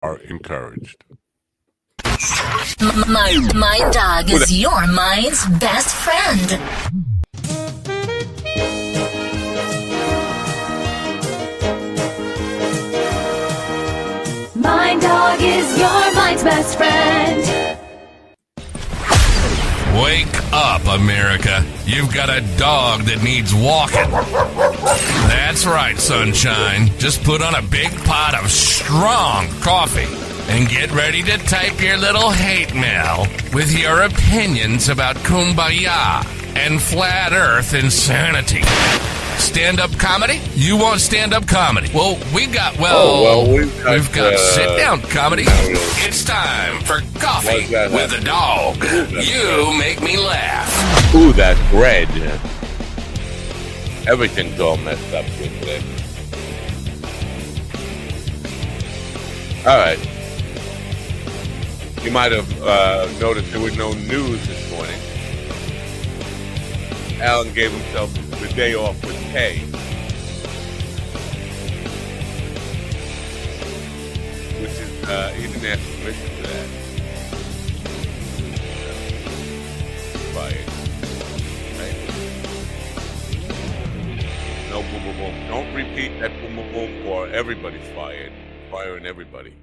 are encouraged. My dog is your mind's best friend. My dog is your mind's best friend. Wake up, America. You've got a dog that needs walking. That's right, sunshine. Just put on a big pot of strong coffee and get ready to type your little hate mail with your opinions about kumbaya and flat earth insanity. Stand-up comedy? You want stand-up comedy? Well, we've got sit-down comedy. It's time for Coffee with the Dog. You make me laugh. Ooh, that bread. Everything's all messed up with it. All right. You might have noticed there was no news this morning. Alan gave himself the day off with pay. Which is, he didn't ask permission for that. Fired. Right? No boom boom boom. Don't repeat that boom boom boom or everybody's fired. Firing everybody.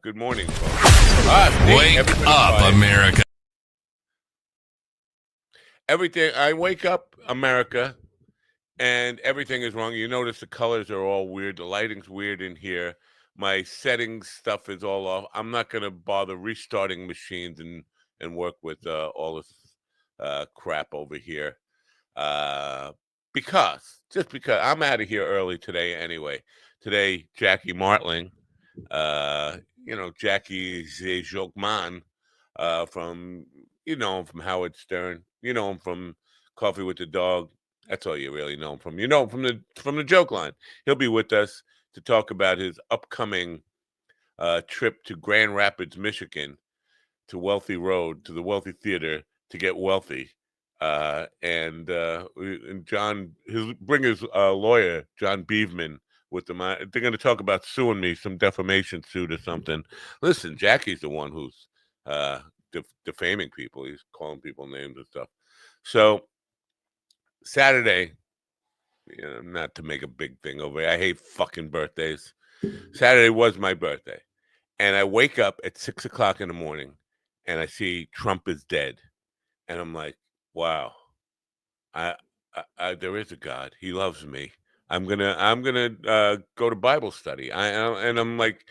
Good morning, folks. Wake up, fired. America. Everything, I wake up, America, and everything is wrong. You notice the colors are all weird. The lighting's weird in here. My settings stuff is all off. I'm not going to bother restarting machines and work with all this crap over here. Because I'm out of here early today anyway. Today, Jackie Martling, Jackie Zejokman from, him from Howard Stern. You know him from Coffee with the Dog. That's all you really know him from. You know him from the joke line. He'll be with us to talk about his upcoming trip to Grand Rapids, Michigan, to Wealthy Road, to the Wealthy Theater to get wealthy. And John, he'll bring his lawyer, John Beevman, with them. They're going to talk about suing me, some defamation suit or something. Listen, Jackie's the one who's defaming people. He's calling people names and stuff. So Saturday, not to make a big thing over it, I hate fucking birthdays. Saturday was my birthday, and I wake up at 6 o'clock in the morning and I see Trump is dead, and I'm like, wow, I there is a God. He loves me. I'm gonna go to Bible study. And I'm like,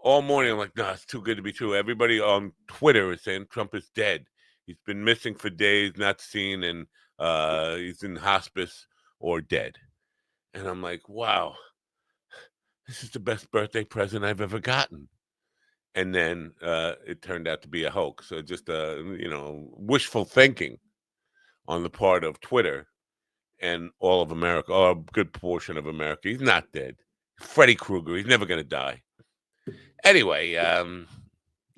all morning, I'm like, no, it's too good to be true. Everybody on Twitter is saying Trump is dead. He's been missing for days, not seen, and he's in hospice or dead. And I'm like, wow, this is the best birthday present I've ever gotten. And then it turned out to be a hoax. So just, wishful thinking on the part of Twitter and all of America, or a good portion of America. He's not dead. Freddy Krueger, he's never going to die. Anyway,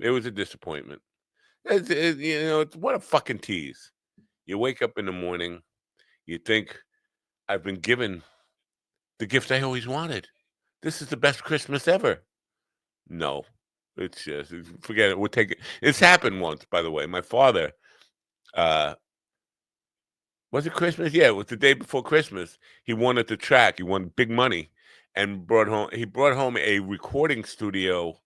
it was a disappointment. What a fucking tease. You wake up in the morning, you think, I've been given the gift I always wanted. This is the best Christmas ever. No, it's just, forget it. We'll take it. It's happened once, by the way. My father, was it Christmas? Yeah, it was the day before Christmas. He won at the track. He won big money. And brought home a recording studio.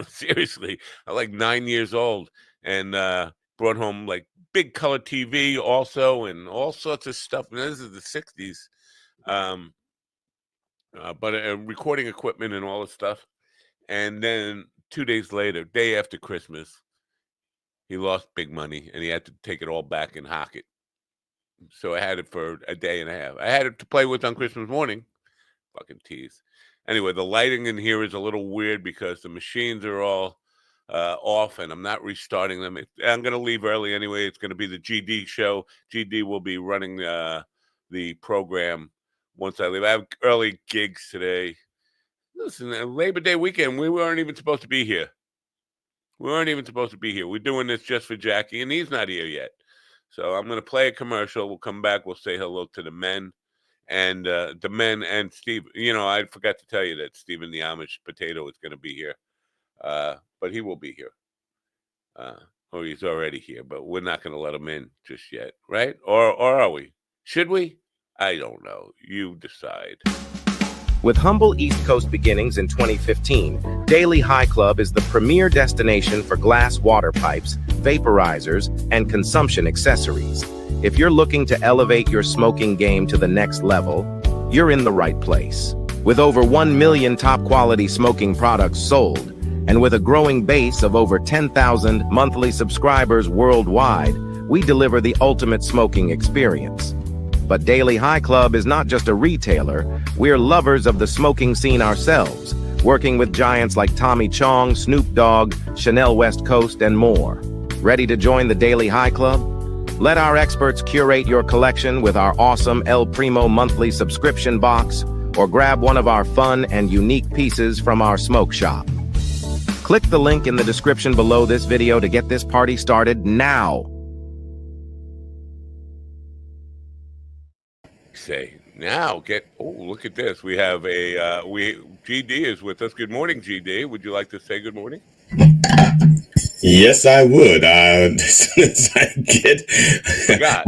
Seriously, like 9 years old, and brought home like big color TV also, and all sorts of stuff. And this is the '60s, but recording equipment and all this stuff. And then 2 days later, day after Christmas, he lost big money, and he had to take it all back and hock it. So I had it for a day and a half. I had it to play with on Christmas morning. Fucking tease. Anyway, the lighting in here is a little weird because the machines are all off, and I'm not restarting them. I'm going to leave early anyway. It's going to be the GD show. GD will be running the program once I leave. I have early gigs today. Listen, Labor Day weekend, we weren't even supposed to be here. We're doing this just for Jackie, and he's not here yet. So I'm going to play a commercial. We'll come back. We'll say hello to the men. and the men and Steve. I forgot to tell you that Stephen the Amish Potato is going to be here, but he will be here. Or he's already here, but we're not going to let him in just yet, right? Or are we? Should we? I don't know. You decide. With humble East Coast beginnings in 2015, Daily High Club is the premier destination for glass water pipes, vaporizers, and consumption accessories. If you're looking to elevate your smoking game to the next level, you're in the right place. With over 1 million top-quality smoking products sold, and with a growing base of over 10,000 monthly subscribers worldwide, we deliver the ultimate smoking experience. But Daily High Club is not just a retailer, we're lovers of the smoking scene ourselves, working with giants like Tommy Chong, Snoop Dogg, Chanel West Coast, and more. Ready to join the Daily High Club? Let our experts curate your collection with our awesome El Primo monthly subscription box, or grab one of our fun and unique pieces from our smoke shop. Click the link in the description below this video to get this party started now. Say now, look at this. We have GD is with us. Good morning, GD. Would you like to say good morning? Yes, I would. As soon as I get, Forgot.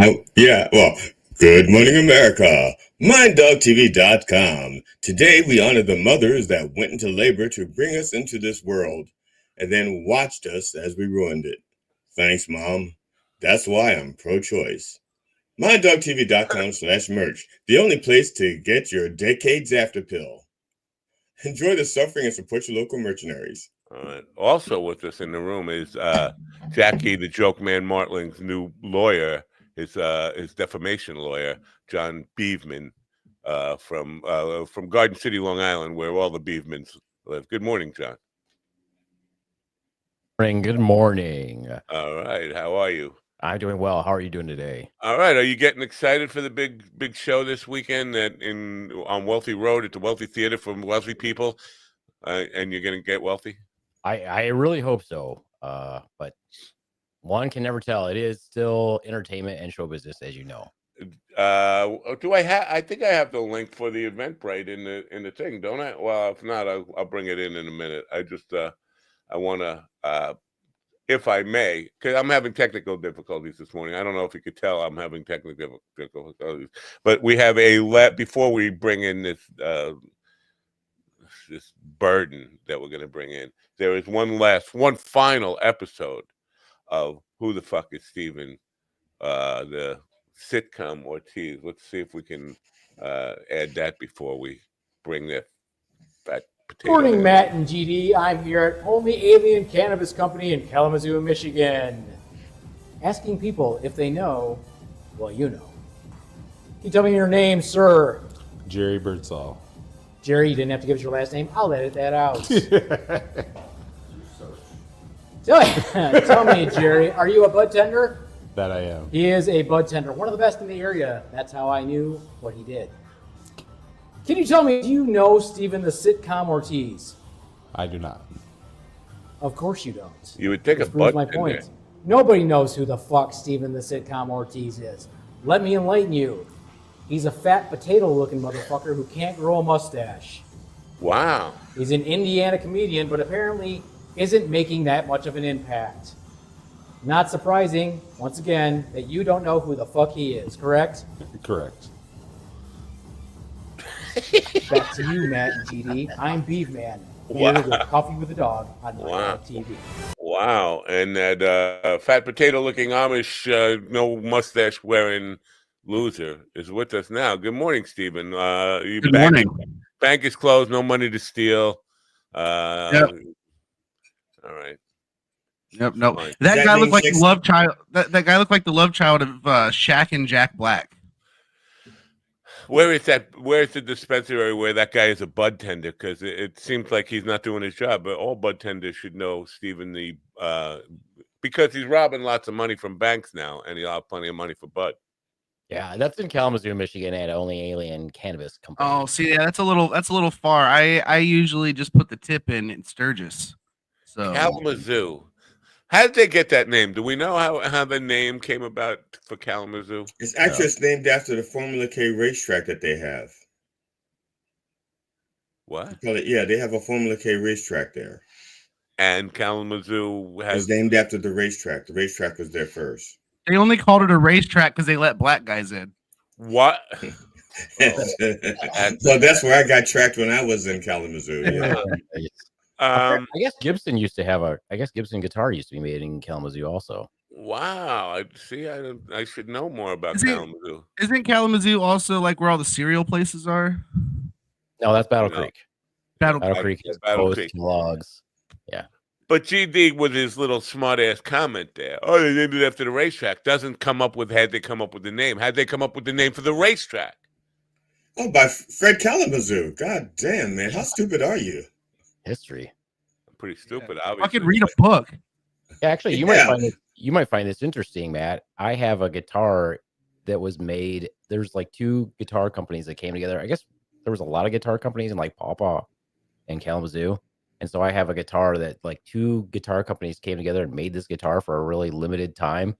Good morning, America. MindDogTV.com. Today we honor the mothers that went into labor to bring us into this world and then watched us as we ruined it. Thanks, Mom. That's why I'm pro-choice. MindDogTV.com/merch. The only place to get your decades after pill. Enjoy the suffering and support your local mercenaries. All right. Also with us in the room is Jackie, the Joke Man Martling's new lawyer, his defamation lawyer, John Beevman, from Garden City, Long Island, where all the Beevmans live. Good morning, John. Good morning. All right. How are you? I'm doing well. How are you doing today? All right. Are you getting excited for the big show this weekend on Wealthy Road at the Wealthy Theater for wealthy people? And you're going to get wealthy? I really hope so. But one can never tell. It is still entertainment and show business, as you know. Do I have? I think I have the link for the Eventbrite in the thing, don't I? Well, if not, I'll bring it in a minute. I just I want to, if I may, because I'm having technical difficulties this morning. I don't know if you could tell I'm having technical difficulties, but we have before we bring in this burden that we're going to bring in. There is one final episode of Who the Fuck is Steven, the sitcom Ortiz. Let's see if we can add that before we bring that fat potato. Morning, Matt and GD. I'm here at Only Alien Cannabis Company in Kalamazoo, Michigan, asking people if they know, well, you know. Can you tell me your name, sir? Jerry Birdsall. Jerry, you didn't have to give us your last name. I'll edit that out. Tell me, Jerry, are you a bud tender? That I am. He is a bud tender, one of the best in the area. That's how I knew what he did. Can you tell me, do you know Steven the sitcom Ortiz? I do not. Of course you don't. You would think This a proves bud my tender. point. Nobody knows who the fuck Steven the sitcom Ortiz is. Let me enlighten you. He's a fat potato-looking motherfucker who can't grow a mustache. Wow. He's an Indiana comedian, but apparently isn't making that much of an impact. Not surprising, once again, that you don't know who the fuck he is, correct? Correct. Back to you, Matt and GD. I'm Beef Man, here with Coffee with a Dog on Wow. TV. Wow. And that fat potato-looking Amish, no mustache-wearing loser is with us now. Good morning, Stephen. Good morning. Bank is closed. No money to steal. Yep. All right. Yep. No, Fine. that That guy looked means like the six- love child. That guy looked like the love child of Shaq and Jack Black. Where is the dispensary where that guy is a bud tender? Because it seems like he's not doing his job. But all bud tenders should know Stephen because he's robbing lots of money from banks now, and he'll have plenty of money for bud. Yeah, that's in Kalamazoo, Michigan, at Only Alien Cannabis Company. Oh, see, yeah, that's a little far. I usually just put the tip in Sturgis. So Kalamazoo. How did they get that name? Do we know how the name came about for Kalamazoo? It's actually it's named after the Formula K racetrack that they have. What? Yeah, they have a Formula K racetrack there. And Kalamazoo It's has named after the racetrack. The racetrack was there first. They only called it a racetrack because they let black guys in. what? So that's where I got tracked when I was in Kalamazoo. Yeah. I guess Gibson used to have I guess Gibson guitar used to be made in Kalamazoo also. Wow. I should know more about Kalamazoo. Isn't Kalamazoo also like where all the cereal places are? No, that's Battle No. Creek. Battle Creek is Battle Post Creek. Logs. Yeah. But GD with his little smart ass comment there. Oh, they named it after the racetrack. Doesn't come up with how'd they come up with the name? How'd they come up with the name for the racetrack? Oh, by Fred Kalamazoo. God damn, man. How stupid are you? History. I'm pretty stupid, obviously. I could read a book. Yeah, actually, you might find this interesting, Matt. I have a guitar that was made. There's like two guitar companies that came together. I guess there was a lot of guitar companies in like Pawpaw and Kalamazoo. And so I have a guitar that like two guitar companies came together and made this guitar for a really limited time.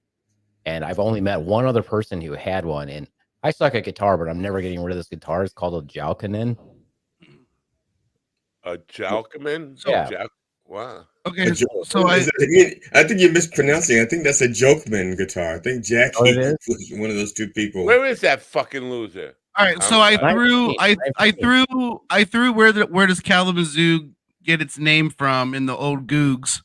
And I've only met one other person who had one. And I suck at guitar, but I'm never getting rid of this guitar. It's called a Jalkanen. A Jalkaman? Yeah. Wow. Okay, so I think you're mispronouncing. I think that's a Jokeman guitar. I think Jackie was one of those two people. Where is that fucking loser? All right, so I threw where does Kalamazoo get its name from in the old Googs,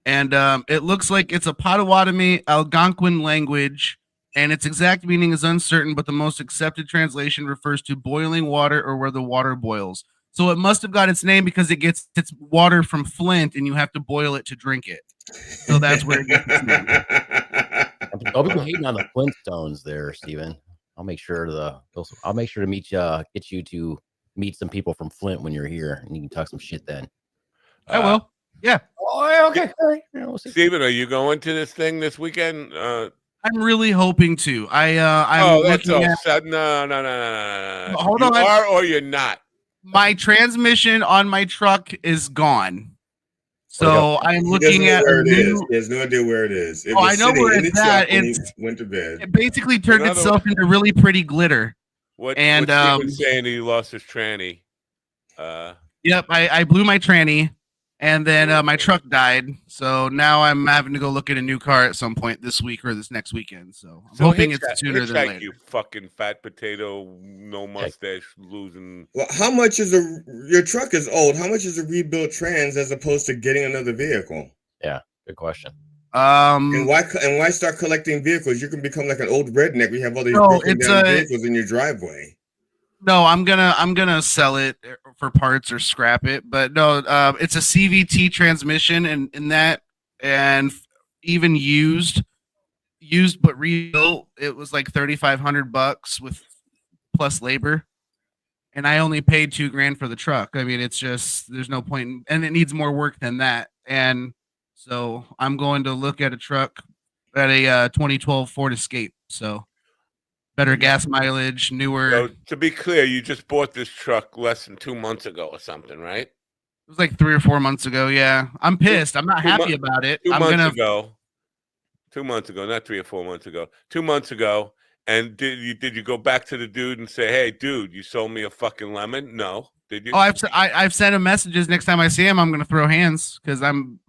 and it looks like it's a Potawatomi Algonquin language, and its exact meaning is uncertain, but the most accepted translation refers to boiling water or where the water boils. So it must have got its name because it gets its water from Flint, and you have to boil it to drink it. So that's where it gets its name. I'll be hating on the Flintstones there, Steven. I'll make sure to meet you, get you to meet some people from Flint when you're here, and you can talk some shit then. I will. Yeah. Oh, okay. All right. Yeah, we'll see. Steven, are you going to this thing this weekend? I'm really hoping to. I'm that's looking all at. set. No. Hold you on. Are or you're not? My transmission on my truck is gone. So I'm looking at where it is. He has no idea where it is. It I know where it's at. He went to bed. It basically turned itself into really pretty glitter. What Steven's saying he lost his tranny. Yep, I blew my tranny, and then my truck died. So now I'm having to go look at a new car at some point this week or this next weekend. So I'm hoping it's sooner than later. You fucking fat potato, no mustache, losing. Well, how much is your truck is old? How much is a rebuilt trans as opposed to getting another vehicle? Yeah, good question. And why start collecting vehicles? You can become like an old redneck. We have all these broken down vehicles in your driveway. No, I'm gonna sell it for parts or scrap it. But no, it's a CVT transmission, and even used but rebuilt, it was like $3,500 with plus labor, and I only paid $2,000 for the truck. I mean, it's just there's no point, and it needs more work than that. And so I'm going to look at a truck at a 2012 Ford Escape. So. Better gas mileage, newer. So, to be clear, you just bought this truck less than 2 months ago or something, right? It was like 3 or 4 months ago. Yeah, I'm pissed. I'm not happy about it. 2 months ago. 2 months ago, not 3 or 4 months ago. 2 months ago, and did you go back to the dude and say, "Hey, dude, you sold me a fucking lemon"? No, did you? Oh, I've sent him messages. Next time I see him, I'm gonna throw hands because I'm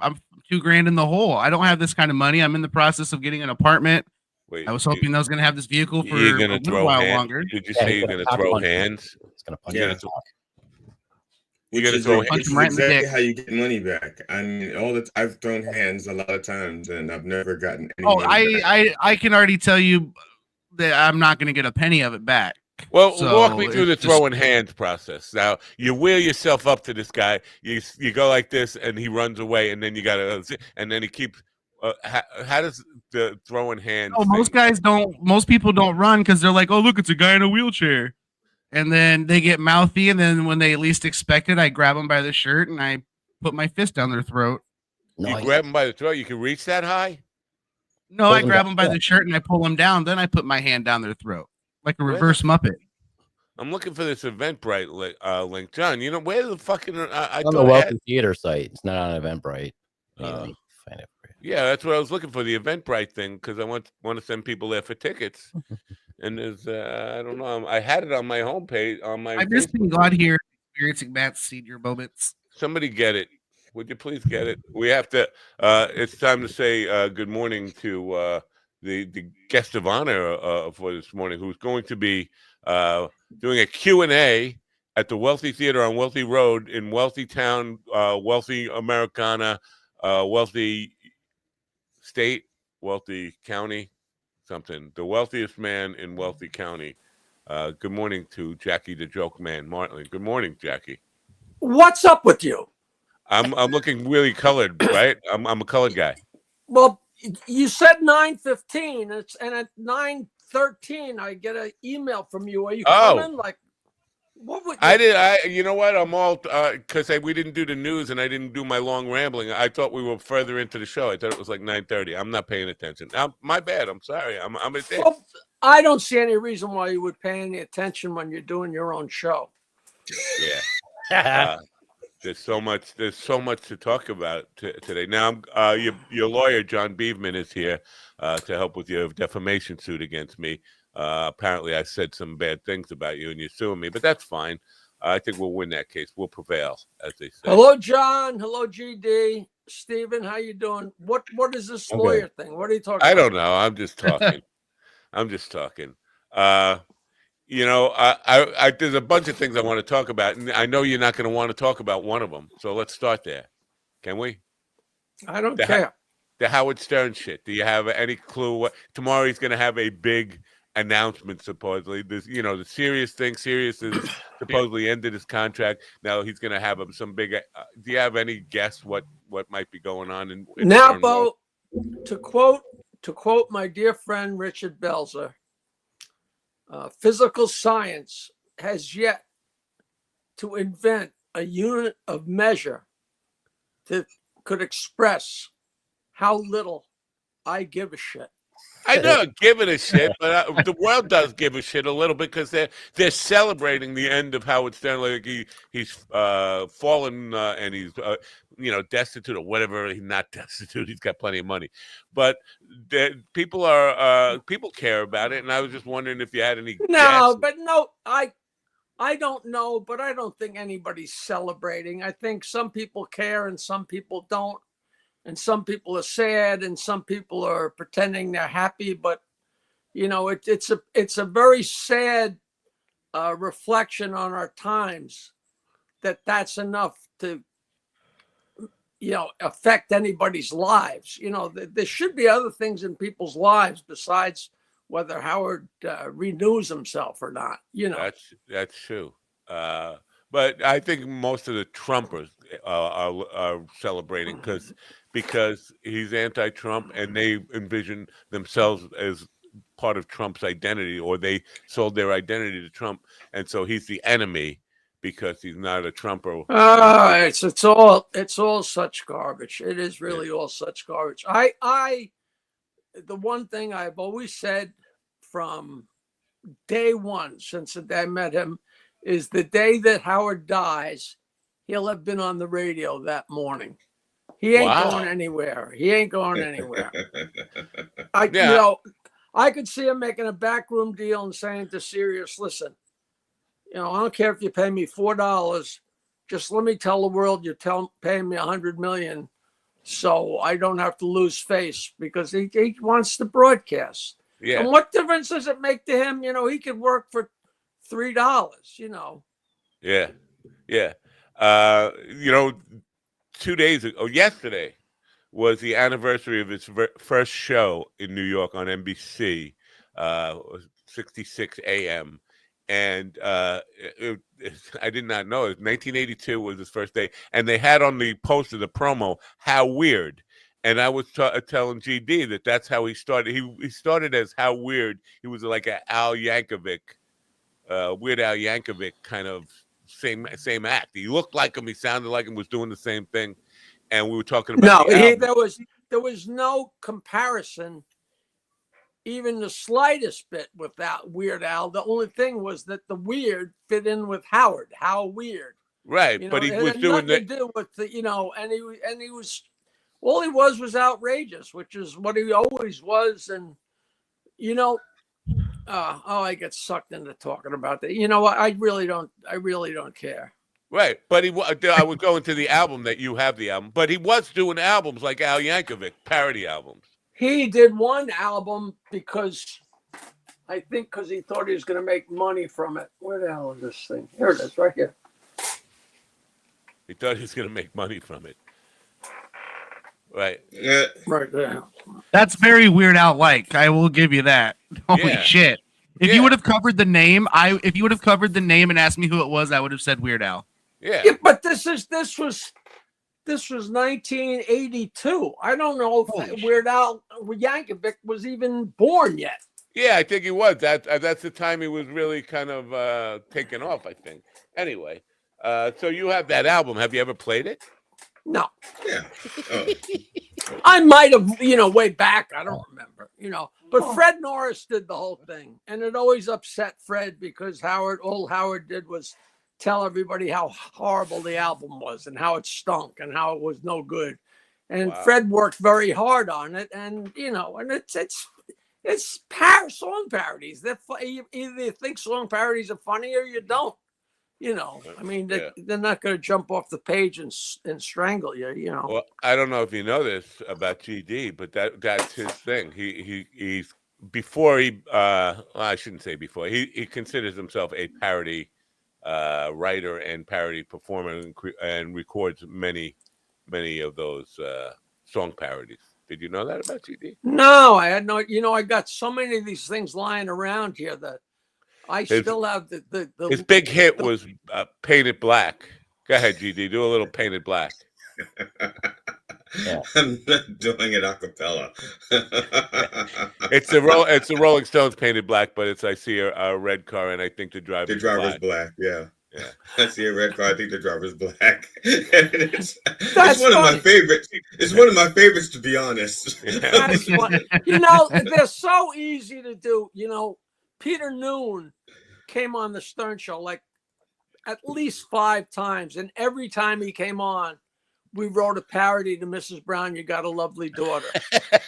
$2,000 in the hole. I don't have this kind of money. I'm in the process of getting an apartment. Wait, I was hoping I was going to have this vehicle for a little while longer. Did you say you're going to throw hands? It's going to punch You're going to throw hands. That's exactly how you get money back. I mean, I've thrown hands a lot of times, and I've never gotten any money back. I can already tell you that I'm not going to get a penny of it back. Well, walk me through the throwing hands process. Now, you wheel yourself up to this guy. You go like this, and he runs away, and then you got to, and then he keeps. How does the throwing hands? Oh, most people don't run because they're like, oh, look, it's a guy in a wheelchair. And then they get mouthy. And then when they least expect it, I grab them by the shirt and I put my fist down their throat. You grab them by the throat? You can reach that high? No, I grab them by the shirt and I pull them down. Then I put my hand down their throat like a reverse Muppet. I'm looking for this Eventbrite link. John, you know, where the fucking... on the Welcome Theater site. It's not on Eventbrite. Find it for you. Yeah, that's what I was looking for, the Eventbrite thing, because I want to send people there for tickets. And there's I don't know, I had it on my homepage on my I'm just being Facebook. glad here experiencing Matt's senior moments. Somebody get it. Would you please get it? We have to. It's time to say good morning to the guest of honor for this morning, who's going to be doing a Q&A at the Wealthy Theater on Wealthy Road in Wealthy Town, Wealthy Americana, Wealthy State, Wealthy County, something. The wealthiest man in Wealthy County. Good morning to Jackie the Joke Man Martlin. Good morning, Jackie. What's up with you? I'm looking really colored, right? I'm a colored guy. Well, you said 9:15. And at 9:13, I get an email from you. Are you coming? Like, what would you know what? I'm all because we didn't do the news and I didn't do my long rambling. I thought we were further into the show. I thought it was like 9:30. I'm not paying attention. My bad. I'm sorry. I'm a dick. Well, I don't see any reason why you would pay any attention when you're doing your own show. Yeah. There's so much to talk about today. Now, your lawyer John Beevman is here to help with your defamation suit against me. Apparently, I said some bad things about you, and you're suing me, but that's fine. I think we'll win that case. We'll prevail, as they say. Hello, John. Hello, GD. Stephen, how you doing? What is this lawyer thing? What are you talking about? I don't know. I'm just talking. You know, I there's a bunch of things I want to talk about, and I know you're not going to want to talk about one of them. So let's start there. Can we? I don't care. The Howard Stern shit. Do you have any clue what tomorrow he's going to have a big announcement? Supposedly, this, the serious thing. Sirius is supposedly ended his contract. Now he's going to have some big. Do you have any guess what might be going on in now, Bo? To quote my dear friend Richard Belzer. Physical science has yet to invent a unit of measure that could express how little I give a shit. I know, giving a shit, but the world does give a shit a little bit because they're celebrating the end of Howard Stern. Like he's fallen and he's destitute or whatever. He's not destitute. He's got plenty of money, but people care about it. And I was just wondering if you had any. I don't know, but I don't think anybody's celebrating. I think some people care and some people don't. And some people are sad and some people are pretending they're happy. But, it's a very sad reflection on our times that's enough to, affect anybody's lives. There should be other things in people's lives besides whether Howard renews himself or not. That's true. But I think most of the Trumpers are celebrating because he's anti-Trump and they envision themselves as part of Trump's identity, or they sold their identity to Trump, and so he's the enemy because he's not a Trumper. It's all such garbage. It is really all such garbage. The one thing I've always said from day one, since the day I met him, is the day that Howard dies, he'll have been on the radio that morning. He ain't going anywhere. I could see him making a backroom deal and saying to Sirius, listen, I don't care if you pay me $4. Just let me tell the world you're paying me $100 million so I don't have to lose face, because he wants to broadcast. Yeah. And what difference does it make to him? He could work for $3, Yeah. 2 days ago, yesterday was the anniversary of his first show in New York on NBC, 66 AM. And I did not know it. 1982 was his first day. And they had on the poster, the promo, how weird. And I was telling GD that's how he started. He started as how weird. He was like an Al Yankovic, Weird Al Yankovic kind of same act. He looked like him. He sounded like him. Was doing the same thing. And we were talking about there was no comparison, even the slightest bit, with that Weird Al. The only thing was that the weird fit in with Howard. How weird, right? But he was doing that to do with the, and he was all he was outrageous, which is what he always was. And you know, I get sucked into talking about that. You know what? I really don't care. Right, but I would go into the album that you have the album, but he was doing albums like Al Yankovic, parody albums. He did one album because he thought he was going to make money from it. Where the hell is this thing? Here it is, right here. He thought he was going to make money from it. Right. Right there. That's very Weird Al like. I will give you that. Holy shit! If you would have covered the name, and asked me who it was, I would have said Weird Al. Yeah, but this was 1982. I don't know if Weird Al Yankovic was even born yet. Yeah, I think he was. That's the time he was really kind of taken off, I think. Anyway, so you have that album. Have you ever played it? No. Yeah. I might have, way back. I don't remember, But Fred Norris did the whole thing, and it always upset Fred because all Howard did was tell everybody how horrible the album was and how it stunk and how it was no good. And Fred worked very hard on it, and and it's song parodies. Either you think song parodies are funny or you don't. I mean, they're not going to jump off the page and strangle you. Well, I don't know if you know this about GD, but that's his thing. He's before he I shouldn't say before, he considers himself a parody writer and parody performer and records many of those song parodies. Did you know that about GD? No, I had no. I got so many of these things lying around here that I still have the his big hit was Painted Black. Go ahead, GD. Do a little Painted Black. Yeah. I'm not doing it a cappella. It's the Rolling Stones Painted Black, but it's I see a red car and I think the driver's black. Yeah. Yeah. I see a red car. I think the driver's black. It's one of my favorites. It's one of my favorites, to be honest. That's they're so easy to do. Peter Noon came on the Stern Show like at least 5 times, and every time he came on, we wrote a parody to Mrs. Brown, You Got a Lovely Daughter.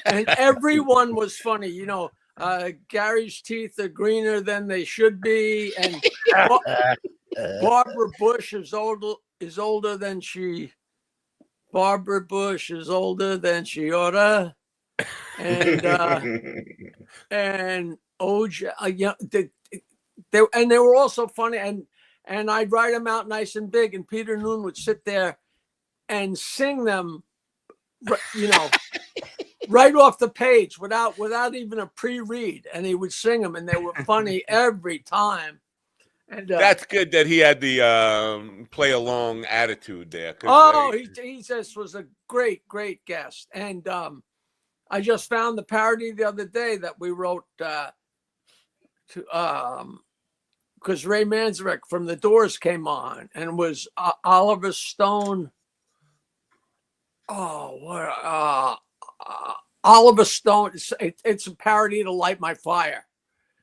And everyone was funny. Gary's teeth are greener than they should be. And Barbara Bush is older than she. Barbara Bush is older than she oughta. And OJ, they were also funny. And I'd write them out nice and big, and Peter Noon would sit there and sing them, right off the page without even a pre-read, and he would sing them, and they were funny every time. And that's good that he had the play along attitude there. He just was a great guest, and I just found the parody the other day that we wrote because Ray Manzarek from The Doors came on, and it was Oliver Stone. Oliver Stone. It's a parody to Light My Fire.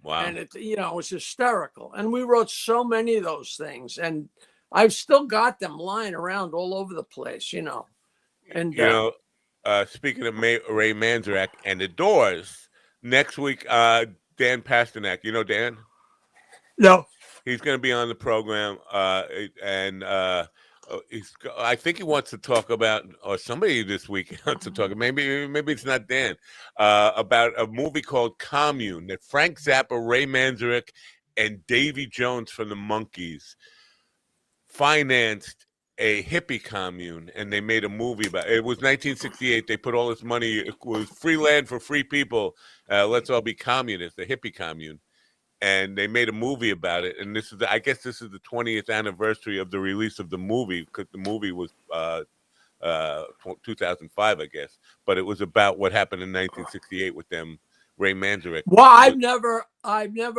Wow. And it was hysterical. And we wrote so many of those things, and I've still got them lying around all over the place, And speaking of Ray Manzarek and The Doors, next week, Dan Pasternak. You know Dan? No. He's going to be on the program, and I think he wants to talk about, or somebody this week wants to talk. Maybe it's not Dan, about a movie called Commune that Frank Zappa, Ray Manzarek, and Davy Jones from the Monkees financed a hippie commune, and they made a movie about it. It was 1968. They put all this money. It was free land for free people. Let's all be communists. The hippie commune. And they made a movie about it, and I guess this is the 20th anniversary of the release of the movie, because the movie was 2005, I guess. But it was about what happened in 1968 with them, Ray Manzarek. Well, I've never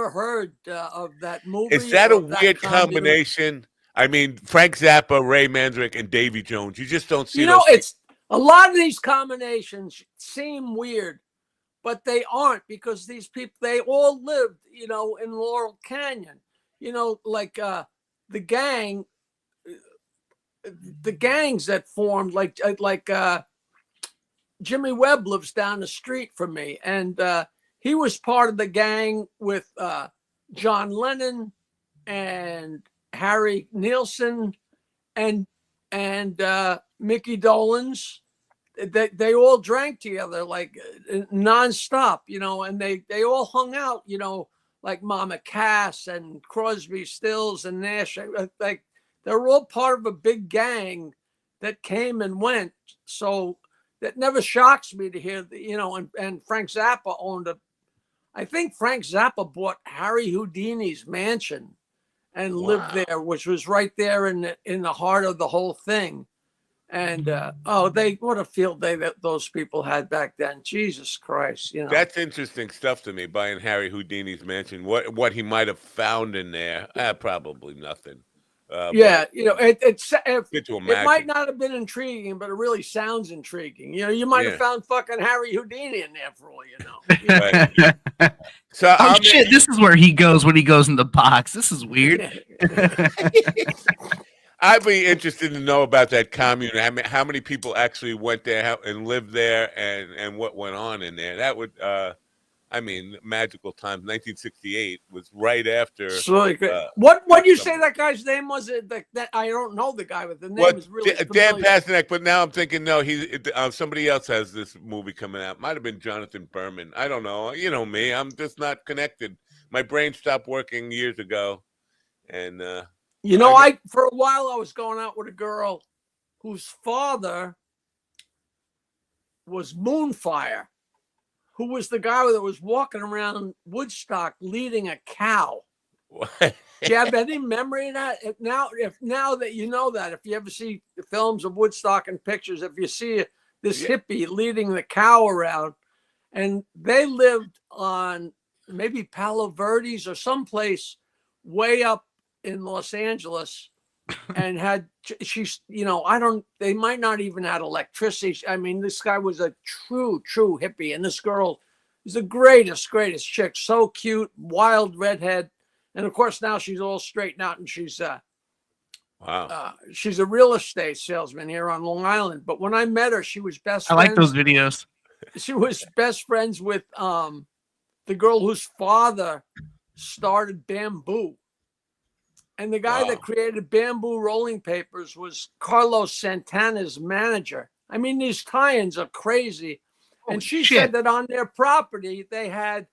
heard of that movie. Is that a weird combination? I mean, Frank Zappa, Ray Manzarek, and Davy Jones. You just don't see. It's a lot of these combinations seem weird, but they aren't, because these people, they all lived, in Laurel Canyon, like the gangs that formed, like Jimmy Webb lives down the street from me, and he was part of the gang with John Lennon and Harry Nilsson and Mickey Dolenz. They all drank together like nonstop, and they all hung out, like Mama Cass and Crosby, Stills and Nash. Like they're all part of a big gang that came and went. So that never shocks me to hear, and Frank Zappa I think Frank Zappa bought Harry Houdini's mansion and lived there, which was right there in the heart of the whole thing. And what a field day that those people had back then. Jesus Christ, That's interesting stuff to me. Buying Harry Houdini's mansion, what he might have found in there? Probably nothing. It might not have been intriguing, but it really sounds intriguing. You might have found fucking Harry Houdini in there for all you know. Right. So, shit! This is where he goes when he goes in the box. This is weird. I'd be interested to know about that commune. How many people actually went there and lived there, and what went on in there? That would, magical times. 1968 was right after. What did you say that guy's name was? That I don't know the guy, but the name is really Dan Pasternak. But now I'm thinking, no, somebody else has this movie coming out. Might have been Jonathan Berman. I don't know. You know me. I'm just not connected. My brain stopped working years ago, and. For a while I was going out with a girl whose father was Moonfire, who was the guy that was walking around Woodstock leading a cow. Do you have any memory of that? Now that you know that, if you ever see the films of Woodstock and pictures, if you see this hippie leading the cow around, and they lived on maybe Palo Verdes or someplace way up in Los Angeles, and they might not even have electricity. I mean, this guy was a true hippie, and this girl is the greatest chick, so cute, wild redhead, and of course now she's all straightened out, and she's she's a real estate salesman here on Long Island. But when I met her, she was best. I like those videos. She was best friends with the girl whose father started Bamboo. And the guy that created Bamboo Rolling Papers was Carlos Santana's manager. I mean, these tie-ins are crazy. And she said that on their property, they had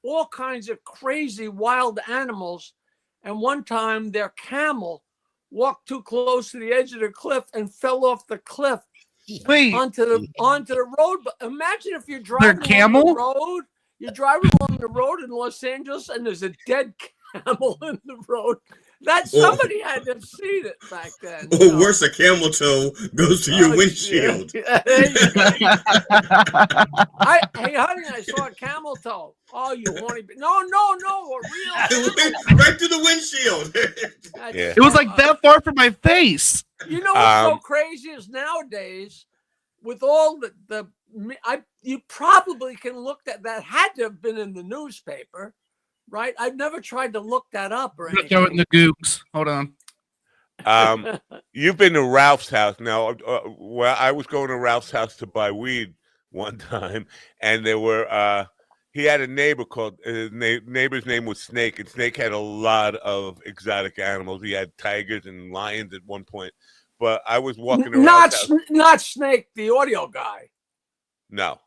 all kinds of crazy wild animals. And one time their camel walked too close to the edge of the cliff and fell off the cliff onto the road. But imagine if you're driving along the road, you're driving along the road in Los Angeles and there's a dead camel in the road. That somebody had to have seen it back then. Or worse, a camel toe goes to your windshield. Hey, honey, I saw a camel toe. Oh, you horny! No, a real right to the windshield. It was like that far from my face. You know what's so crazy is nowadays, with all you probably can look that had to have been in the newspaper. Right, I've never tried to look that up or anything. Throw it in the gooks. Hold on. You've been to Ralph's house now. Well, I was going to Ralph's house to buy weed one time, and there were. He had a neighbor called. His neighbor's name was Snake, and Snake had a lot of exotic animals. He had tigers and lions at one point. But I was walking around. Not Snake, the audio guy. No.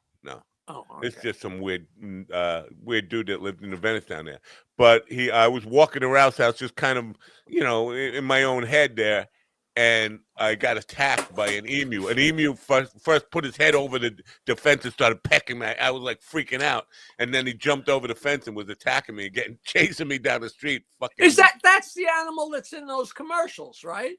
Oh, okay. It's just some weird dude that lived in the Venice down there. But I was walking around the house, just kind of, in my own head there, and I got attacked by an emu. An emu first put his head over the fence and started pecking me. I was like freaking out, and then he jumped over the fence and was attacking me, chasing me down the street. That's the animal that's in those commercials, right?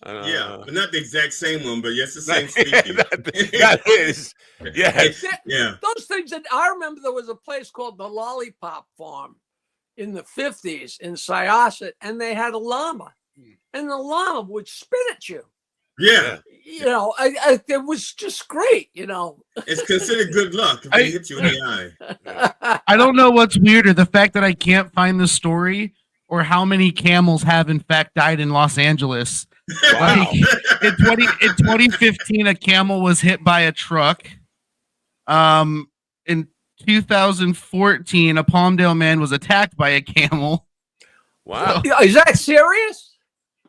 Yeah, but not the exact same one, but yes, the same species. That is, yes. Yeah. Those things that I remember, there was a place called the Lollipop Farm in the 50s in Syosset, and they had a llama, and the llama would spit at you. Yeah. It was just great, It's considered good luck if they hit you in the eye. I don't know what's weirder, the fact that I can't find the story or how many camels have in fact died in Los Angeles. Wow. In 2015, a camel was hit by a truck. In 2014, a Palmdale man was attacked by a camel. Wow. Is that serious?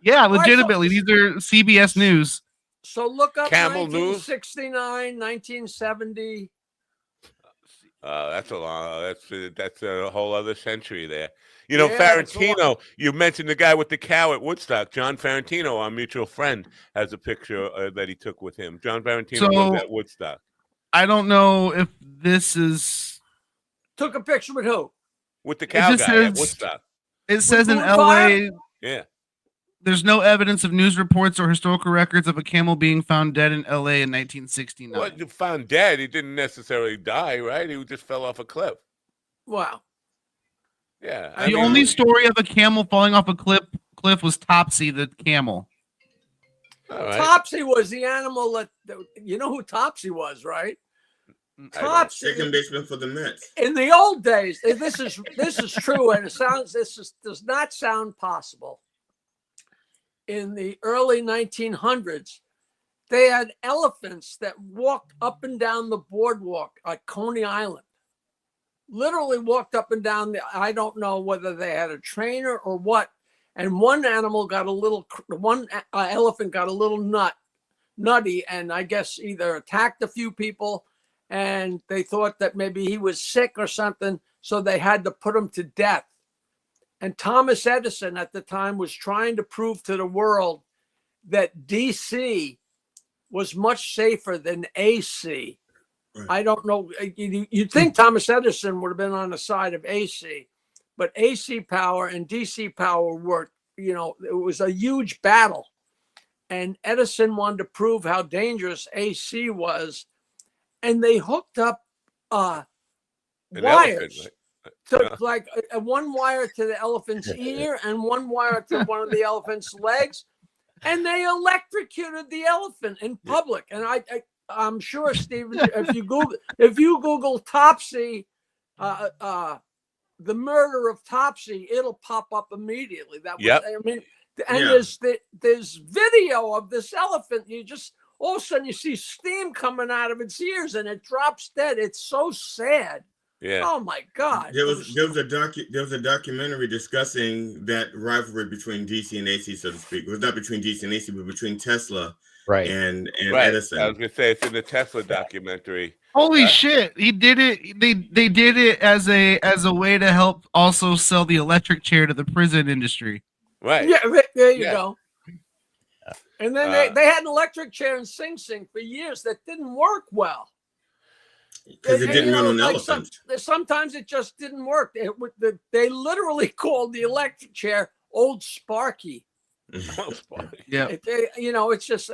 Yeah, All right, legitimately. These are CBS News. So look up Camel News? 1969, 1970. That's a long. That's a whole other century there. You know, Yeah, it's a lot. Ferrantino. You mentioned the guy with the cow at Woodstock. John Ferrantino, our mutual friend, has a picture that he took with him. John Ferrantino was at Woodstock. I don't know if this is. Took a picture with who? With the cow just guy at says- Woodstock. It says in Food LA, Fire? Yeah. there's no evidence of news reports or historical records of a camel being found dead in LA in 1969. Well, you found dead. He didn't necessarily die, right? He just fell off a cliff. Wow. Yeah. The only story of a camel falling off a cliff was Topsy the camel. All right. Topsy was the animal that you know who Topsy was, right? Topsy, second baseman for the Mets. in the old days, this is true, and does not sound possible. In the early 1900s, they had elephants that walked up and down the boardwalk at Coney Island. Literally walked up and down. I don't know whether they had a trainer or what. And one elephant got a little nutty, and I guess either attacked a few people, and they thought that maybe he was sick or something, so they had to put him to death. And Thomas Edison at the time was trying to prove to the world that DC was much safer than AC. Right. I don't know. You'd think Thomas Edison would have been on the side of AC, but AC power and DC power were, it was a huge battle. And Edison wanted to prove how dangerous AC was. And they hooked up wires. Elephant, So like one wire to the elephant's ear and one wire to one of the elephant's legs, and they electrocuted the elephant in public. And I'm sure, Stephen, if you Google Topsy, the murder of Topsy, it'll pop up immediately. That was, I mean, and there's video of this elephant. You just all of a sudden you see steam coming out of its ears and it drops dead. It's so sad. Yeah. Oh my God. There was a documentary discussing that rivalry between DC and AC, so to speak. It was not between DC and AC, but between Tesla and Edison. I was gonna say it's in the Tesla documentary. Holy shit! He did it. They did it as a way to help also sell the electric chair to the prison industry. Right. Yeah. There you go. And then they had an electric chair in Sing Sing for years that didn't work well. Because it didn't run on elephants. Sometimes it just didn't work. They literally called the electric chair Old Sparky. Yeah. It's just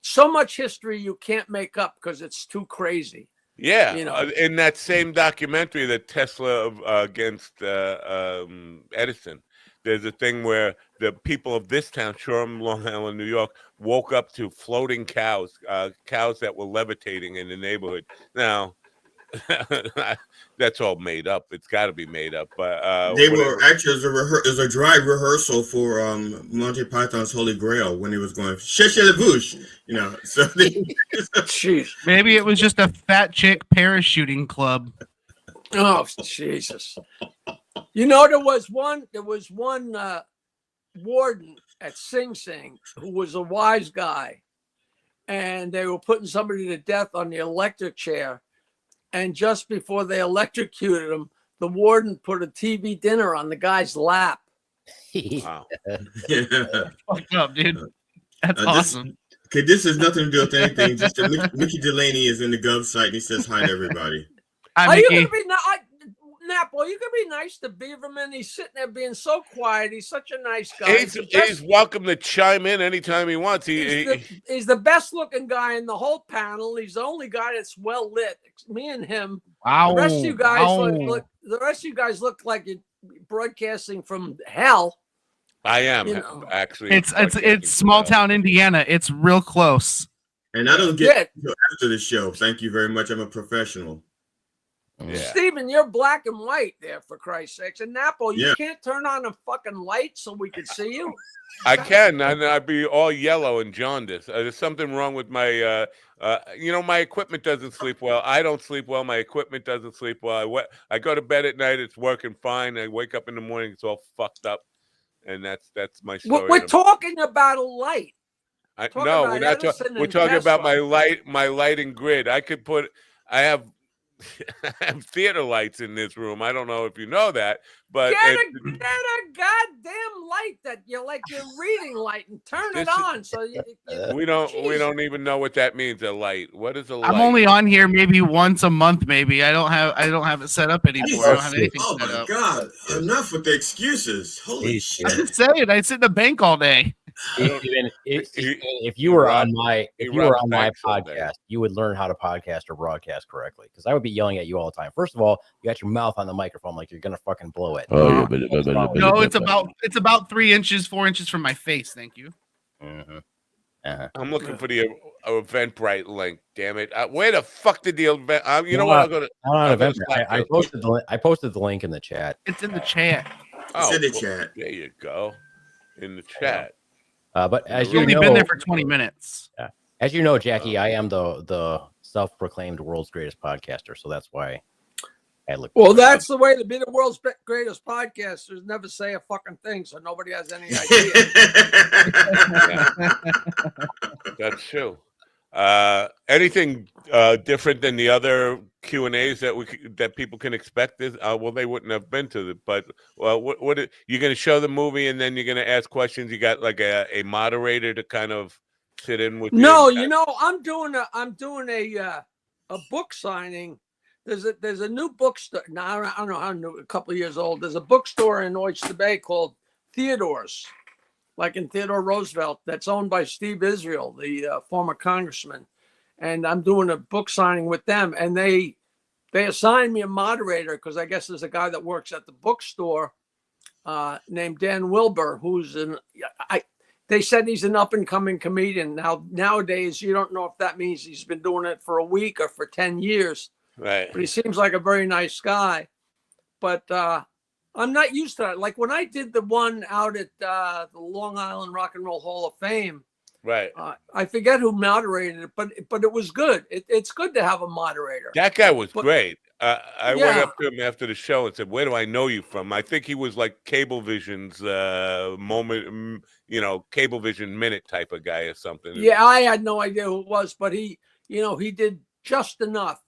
so much history you can't make up because it's too crazy. Yeah. In that same documentary, that Tesla against Edison, there's a thing where the people of this town, Shoreham, Long Island, New York, woke up to floating cows, cows that were levitating in the neighborhood. Now, that's all made up. It's got to be made up. But they were actually it was a dry rehearsal for Monty Python's Holy Grail when he was going "Sheshelabouche," So jeez, maybe it was just a fat chick parachuting club. Oh Jesus! There was one warden at Sing Sing who was a wise guy, and they were putting somebody to death on the electric chair. And just before they electrocuted him, the warden put a TV dinner on the guy's lap. Wow. Fucked up, dude. That's awesome. This has nothing to do with anything. Just that Mickey Delaney is in the Gov site and he says hi to everybody. Hi, Are Mickey. you going to be Napo, you can be nice to Beaverman. He's sitting there being so quiet. He's such a nice guy. He's welcome to chime in anytime he wants. He's the best looking guy in the whole panel. He's the only guy that's well lit. Me and him. Wow. The rest of you guys look like you're broadcasting from hell. I am actually. It's small town Indiana. It's real close. And I don't get after the show. Thank you very much. I'm a professional. Yeah. Steven, you're black and white there, for Christ's sakes. And Napo, you can't turn on a fucking light so we can see you? I can, and I'd be all yellow and jaundice. There's something wrong with my, my equipment doesn't sleep well. I don't sleep well. My equipment doesn't sleep well. I go to bed at night. It's working fine. I wake up in the morning. It's all fucked up, and that's my story. We're talking about a light. No, we're not talking. We're talking about my lighting grid. I have I have theater lights in this room. I don't know if you know that, but get a goddamn light that you like your reading light and turn it on. So we don't even know what that means. A light. What is a light? I'm only on here maybe once a month. Maybe I don't have it set up anymore. I don't have anything set up. Oh my god! Enough with the excuses. Holy shit! I'm just saying. I sit in the bank all day. If you were on my podcast, you would learn how to podcast or broadcast correctly. Because I would be yelling at you all the time. First of all, you got your mouth on the microphone like you're gonna fucking blow it. No, it's about 3 inches, 4 inches from my face. Thank you. I'm looking for the Eventbrite link. Damn it! Where the fuck did the event? You know what? I'll go to. I posted the link in the chat. It's in the chat. It's in the chat. There you go. In the chat. But as You've you only know, been there for 20 minutes. As you know, Jackie, I am the self-proclaimed world's greatest podcaster, so that's why I look. Well, that's the way to be the world's greatest podcasters. Never say a fucking thing, so nobody has any idea. That's true. Anything different than the other Q&As that people can expect? Is well, they wouldn't have been to the. But what you're going to show the movie and then you're going to ask questions? You got like a moderator to kind of sit in with? No, I'm doing a book signing. There's a new bookstore. Now I don't know how new, a couple of years old. There's a bookstore in Oyster Bay called Theodore's, like in Theodore Roosevelt, that's owned by Steve Israel, the former congressman. And I'm doing a book signing with them. And they assigned me a moderator because I guess there's a guy that works at the bookstore named Dan Wilbur, they said he's an up-and-coming comedian. Nowadays, you don't know if that means he's been doing it for a week or for 10 years. Right. But he seems like a very nice guy. But I'm not used to that. Like when I did the one out at the Long Island Rock and Roll Hall of Fame, right? I forget who moderated it, but it was good. It's good to have a moderator. That guy was great. I went up to him after the show and said, "Where do I know you from?" I think he was like Cablevision's Cablevision Minute type of guy or something. Yeah, I had no idea who it was, but he did just enough.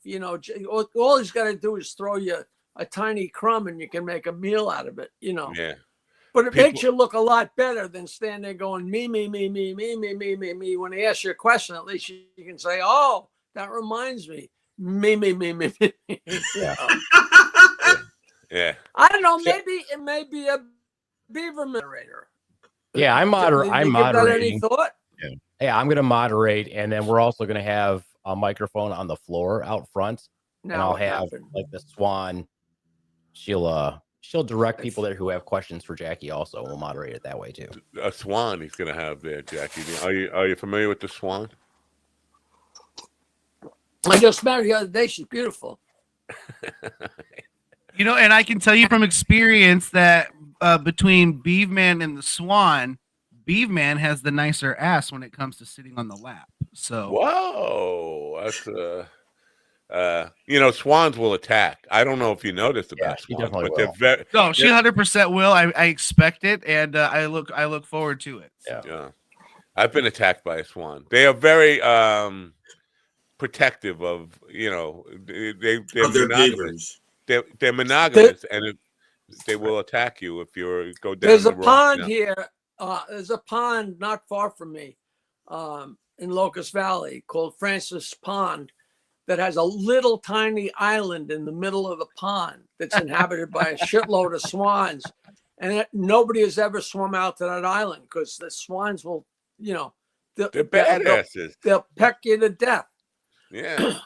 All he's got to do is throw you a tiny crumb and you can make a meal out of it, Yeah. But it makes you look a lot better than standing there going, me. When they ask you a question, at least you can say, oh, that reminds me. Me. Yeah. Yeah. I don't know. Maybe it may be a beaver moderator. Yeah, I'm moderating. Any thought? Yeah, I'm going to moderate. And then we're also going to have a microphone on the floor out front. And I'll have like the Swan. She'll direct people there who have questions for Jackie. Also, we'll moderate it that way too. A Swan he's gonna have there, Jackie. Are you familiar with the Swan? I just met her the other day. She's beautiful. And I can tell you from experience that between Beaveman and the Swan, Beaveman has the nicer ass when it comes to sitting on the lap. So whoa, that's swans will attack. I don't know if you noticed about swans, but they're very. No, she 100% will. I expect it, and I look forward to it. Yeah, I've been attacked by a swan. They are very protective of they're monogamous. They're monogamous, and they will attack you if you go down. There's a pond here. There's a pond not far from me, in Locust Valley called Francis Pond, that has a little tiny island in the middle of the pond that's inhabited by a shitload of swans. And nobody has ever swum out to that island because the swans will, they're badasses. They'll peck you to death. Yeah.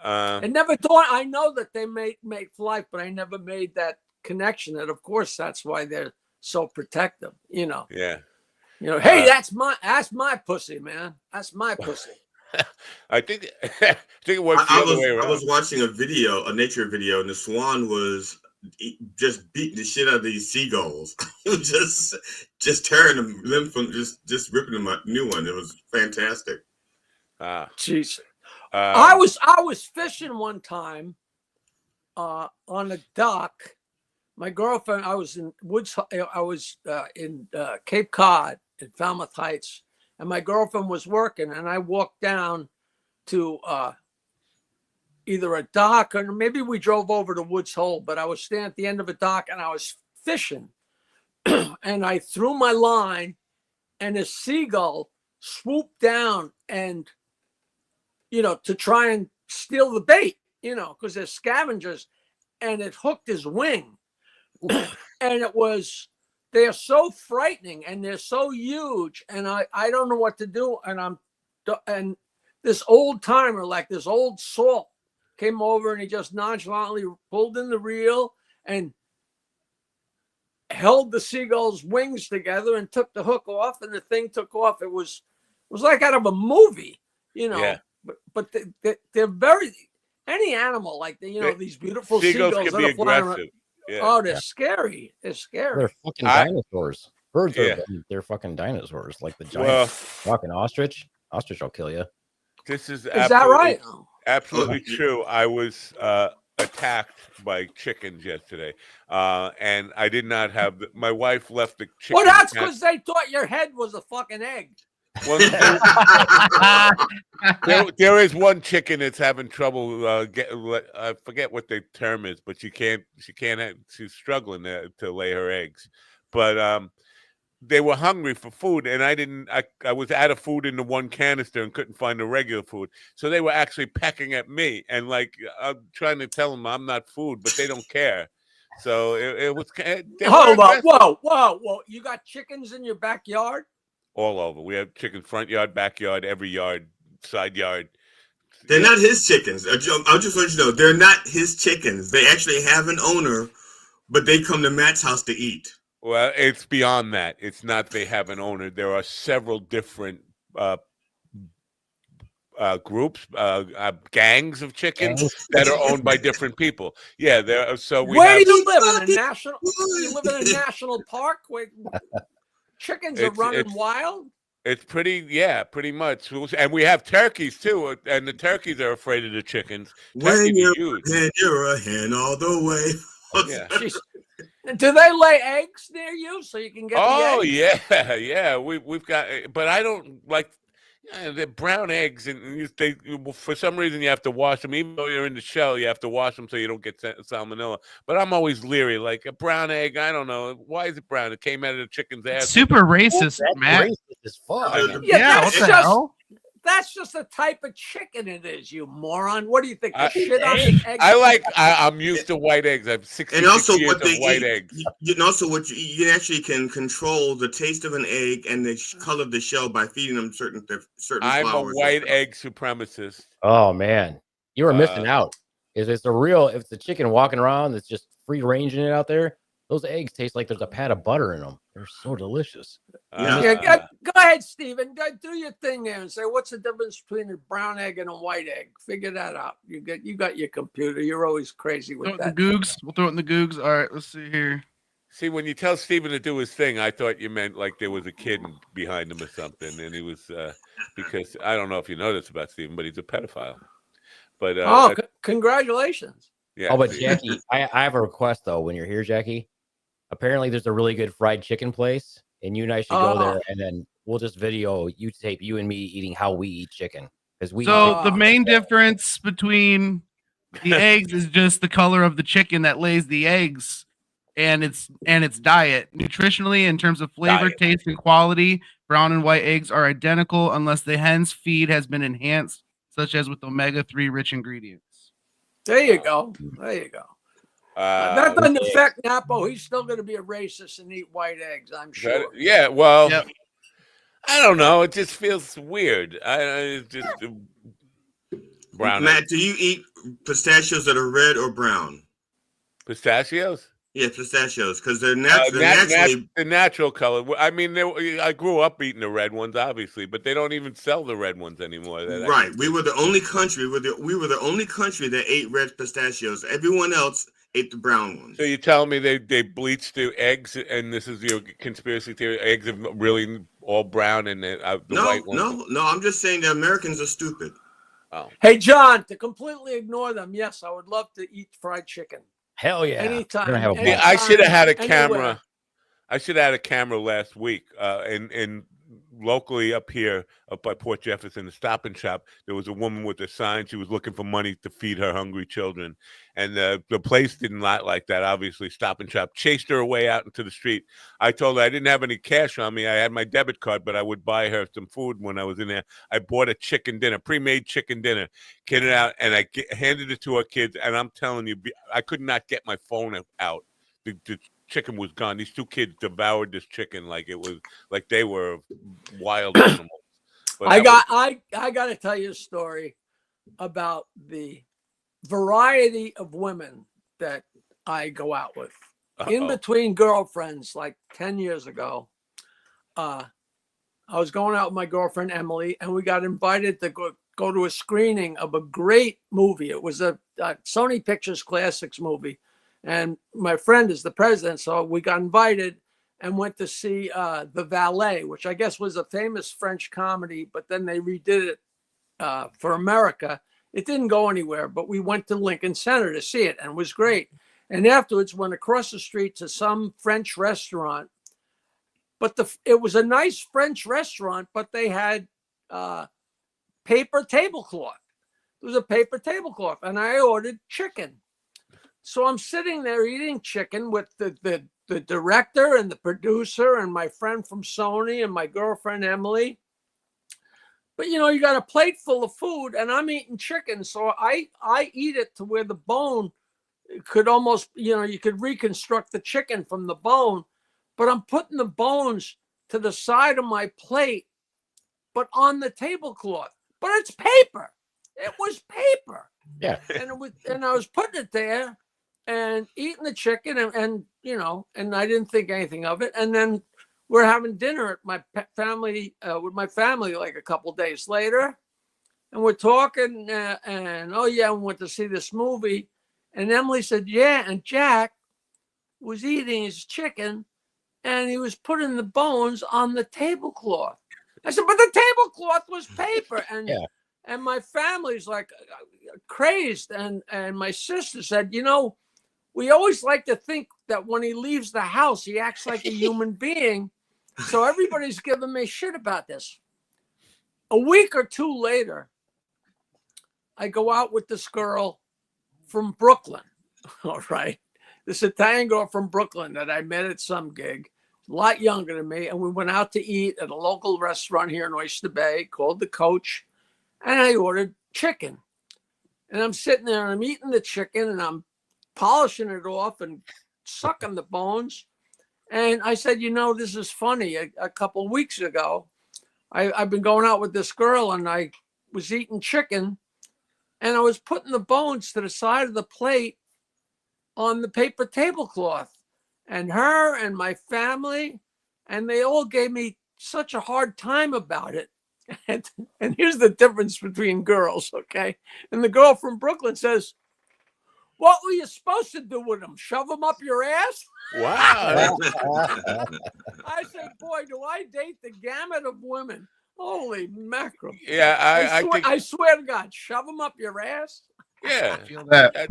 I never thought, I know that they mate for life, but I never made that connection. And of course, that's why they're so protective, Yeah. Hey, that's my pussy, man. That's my pussy. I think I think it works the I other was way I was around. watching a nature video, and the swan was just beating the shit out of these seagulls. It was just tearing them from just ripping them a new one. It was fantastic. Jeez. I Um, was fishing one time on a dock. My girlfriend, I was in Woods, I was in Cape Cod in Falmouth Heights, and my girlfriend was working, and I walked down to either a dock or maybe we drove over to Woods Hole, but I was standing at the end of a dock and I was fishing, and I threw my line, and a seagull swooped down and to try and steal the bait, because they're scavengers, and it hooked his wing. And they're so frightening and they're so huge, and I don't know what to do. And this old timer, like this old salt, came over and he just nonchalantly pulled in the reel and held the seagull's wings together and took the hook off, and the thing took off. It was like out of a movie, yeah. But they're very, any animal like these beautiful seagulls can that be are flying around. aggressive. Yeah. Oh, they're scary. They're scary. They're fucking dinosaurs. Birds Yeah. they're fucking dinosaurs, like the giant Well, fucking ostrich. Ostrich will kill you. this is that right? absolutely true. I was attacked by chickens yesterday, and I did not have my wife left the chicken. Well, that's because they thought your head was a fucking egg. Well, there is one chicken that's having trouble. I forget what the term is, but she can't. She's struggling to lay her eggs. But they were hungry for food, and I was out of food in the one canister and couldn't find the regular food. So they were actually pecking at me, and like I'm trying to tell them I'm not food, but they don't care. So it was. Hold on, whoa! You got chickens in your backyard? All over. We have chickens, front yard, backyard, every yard, side yard. They're not his chickens. I'll just let you know, they're not his chickens. They actually have an owner, but they come to Matt's house to eat. Well, it's beyond that. It's not they have an owner. There are several different groups, gangs of chickens that are owned by different people. Yeah, there. So Where do you live in a national? You live in a national park where chickens are running wild? It's pretty much. And we have turkeys too, and the turkeys are afraid of the chickens. When you're a hen all the way. Yeah. Do they lay eggs near you so you can get the eggs? Yeah. We've got, but I don't like the brown eggs, and for some reason you have to wash them. Even though you're in the shell, you have to wash them so you don't get salmonella. But I'm always leery. Like a brown egg, I don't know why is it brown. It came out of the chicken's ass. Super racist, Matt. Racist as fuck. Yeah, what the hell? That's just the type of chicken it is, you moron. What do you think? Shit on the egg? I'm used to white eggs. I've 66 and also years what they of white eat, eggs. And also what you actually can control the taste of an egg and the color of the shell by feeding them certain I'm flowers. a white egg supremacist. Oh man, you were missing out. If it's a chicken walking around that's just free ranging it out there, those eggs taste like there's a pat of butter in them. They're so delicious. Go ahead, Steven. Do your thing there and say what's the difference between a brown egg and a white egg. Figure that out. You got your computer. You're always crazy with that. Googs. We'll throw it in the Googs. All right, let's see here. See, when you tell Steven to do his thing, I thought you meant like there was a kid behind him or something, and he was because I don't know if you know this about Steven, but he's a pedophile. But congratulations. Yeah. Oh, but Jackie, I have a request though. When you're here, Jackie, apparently there's a really good fried chicken place, and you and I should go there, and then we'll just tape you and me eating how we eat chicken. So the main difference between the eggs is just the color of the chicken that lays the eggs, and its diet. Nutritionally, in terms of flavor, taste, and quality, brown and white eggs are identical unless the hen's feed has been enhanced, such as with omega-3 rich ingredients. There you go. That doesn't affect Napo. He's still going to be a racist and eat white eggs, I'm sure. Well, I don't know. It just feels weird. Brown Matt, eggs. do you eat pistachios that are red or brown? Pistachios? Yeah, pistachios, because they're naturally the natural color. I mean, I grew up eating the red ones, obviously, but they don't even sell the red ones anymore. right. We were the only country. We were the only country that ate red pistachios. Everyone else ate the brown ones. So you tell me they bleached the eggs, and this is your conspiracy theory? Eggs are really all brown, and the white ones. No. I'm just saying that Americans are stupid. Oh. Hey, John, to completely ignore them, yes, I would love to eat fried chicken. Hell yeah. Anytime. I should have had a anywhere. camera. I should have had a camera last week. And locally up here, up by Port Jefferson, the Stop and Shop, there was a woman with a sign. She was looking for money to feed her hungry children. And the place didn't like that, obviously. Stop and Shop chased her away out into the street. I told her I didn't have any cash on me. I had my debit card, but I would buy her some food when I was in there. I bought a chicken dinner, pre-made chicken dinner, get it out, and I handed it to her kids. And I'm telling you, I could not get my phone out. The chicken was gone. These two kids devoured this chicken like they were wild animals. But I got to tell you a story about the variety of women that I go out with. In between girlfriends, like 10 years ago, I was going out with my girlfriend Emily, and we got invited to go to a screening of a great movie. It was a Sony Pictures Classics movie. And my friend is the president, so we got invited and went to see The Valet, which I guess was a famous French comedy, but then they redid it for America. It didn't go anywhere, but we went to Lincoln Center to see it, and it was great. And afterwards, went across the street to some French restaurant. But it was a nice French restaurant, but they had paper tablecloth. It was a paper tablecloth, and I ordered chicken. So I'm sitting there eating chicken with the director and the producer and my friend from Sony and my girlfriend Emily. But you got a plate full of food, and I'm eating chicken, so I eat it to where the bone could almost, you could reconstruct the chicken from the bone. But I'm putting the bones to the side of my plate, but on the tablecloth. But it's paper. It was paper. Yeah. And I was putting it there and eating the chicken, and I didn't think anything of it. And then we're having dinner at my family with my family like a couple days later, and we're talking, and we went to see this movie, and Emily said, yeah, and Jack was eating his chicken, and he was putting the bones on the tablecloth. I said, but the tablecloth was paper, and my family's like crazed, and my sister said, we always like to think that when he leaves the house, he acts like a human being. So everybody's giving me shit about this. A week or two later, I go out with this girl from Brooklyn. All right. This Italian girl from Brooklyn that I met at some gig, a lot younger than me. And we went out to eat at a local restaurant here in Oyster Bay called The Coach. And I ordered chicken. And I'm sitting there and I'm eating the chicken and I'm polishing it off and sucking the bones. And I said, this is funny. A couple of weeks ago, I've been going out with this girl and I was eating chicken and I was putting the bones to the side of the plate on the paper tablecloth. And her and my family, and they all gave me such a hard time about it. And here's the difference between girls, okay? And the girl from Brooklyn says, what were you supposed to do with them? Shove them up your ass? Wow. I said, boy, do I date the gamut of women. Holy mackerel. Yeah, I swear to God, shove them up your ass? Yeah. I feel that.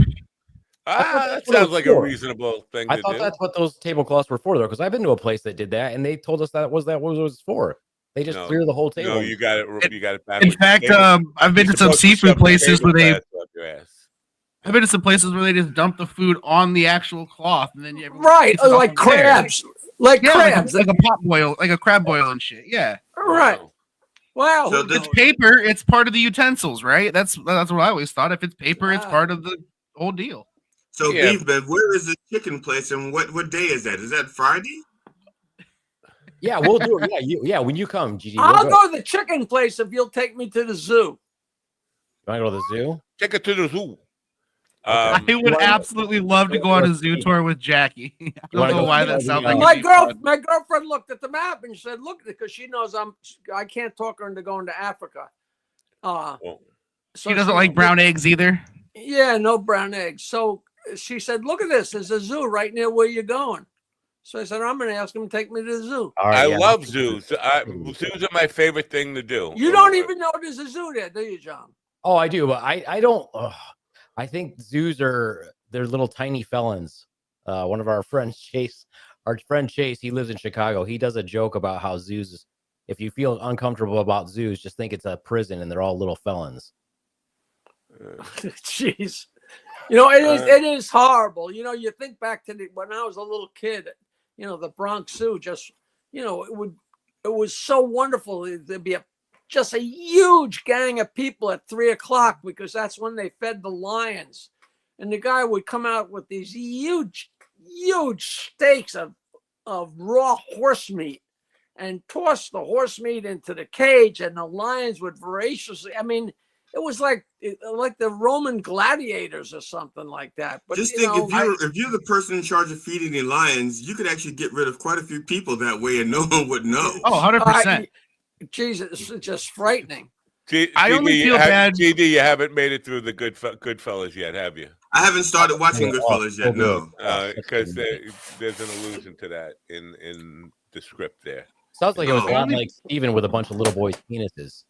That sounds like a reasonable thing to do. I thought that's what those tablecloths were for, though, because I've been to a place that did that, and they told us that was what it was for. They just clear the whole table. No, you got it backwards. In fact, I've been to some seafood places where they just dump the food on the actual cloth, and then like crabs, like crabs, like a pot boil, like a crab boil and shit. Yeah, right. Wow. So it's paper. It's part of the utensils, right? That's what I always thought. If it's paper, it's part of the whole deal. So, Beefman, where is the chicken place, and what day is that? Is that Friday? Yeah, we'll do it. Yeah, when you come, Gigi. I'll go to the chicken place if you'll take me to the zoo. You want to go to the zoo? Take it to the zoo. I would absolutely love to go on a zoo tour with Jackie. I don't know why that sounds like my girlfriend looked at the map and said, "Look," because she knows I can't talk her into going to Africa. So she doesn't like brown eggs either. Yeah, no brown eggs. So she said, "Look at this. There's a zoo right near where you're going." So I said, "I'm going to ask him to take me to the zoo." I love zoos. Zoos are my favorite thing to do. You don't even know there's a zoo there, do you, John? Oh, I do, but I don't. I think zoos they're little tiny felons. One of our friends, Chase, he lives in Chicago. He does a joke about how zoos, if you feel uncomfortable about zoos, just think it's a prison and they're all little felons. Jeez. It is horrible. You think back to when I was a little kid, the Bronx Zoo, just, it was so wonderful. There'd be just a huge gang of people at 3:00 because that's when they fed the lions. And the guy would come out with these huge steaks of raw horse meat and toss the horse meat into the cage, and the lions would voraciously, it was like the Roman gladiators or something like that. But just think, if you're the person in charge of feeding the lions, you could actually get rid of quite a few people that way, and no one would know. Oh, 100%. Jesus, it's just frightening. I only feel bad. GD, you haven't made it through the Goodfellas yet, have you? I haven't started watching Goodfellas yet. No, because there's an allusion to that in the script there. Sounds like it was on like Steven with a bunch of little boys' penises.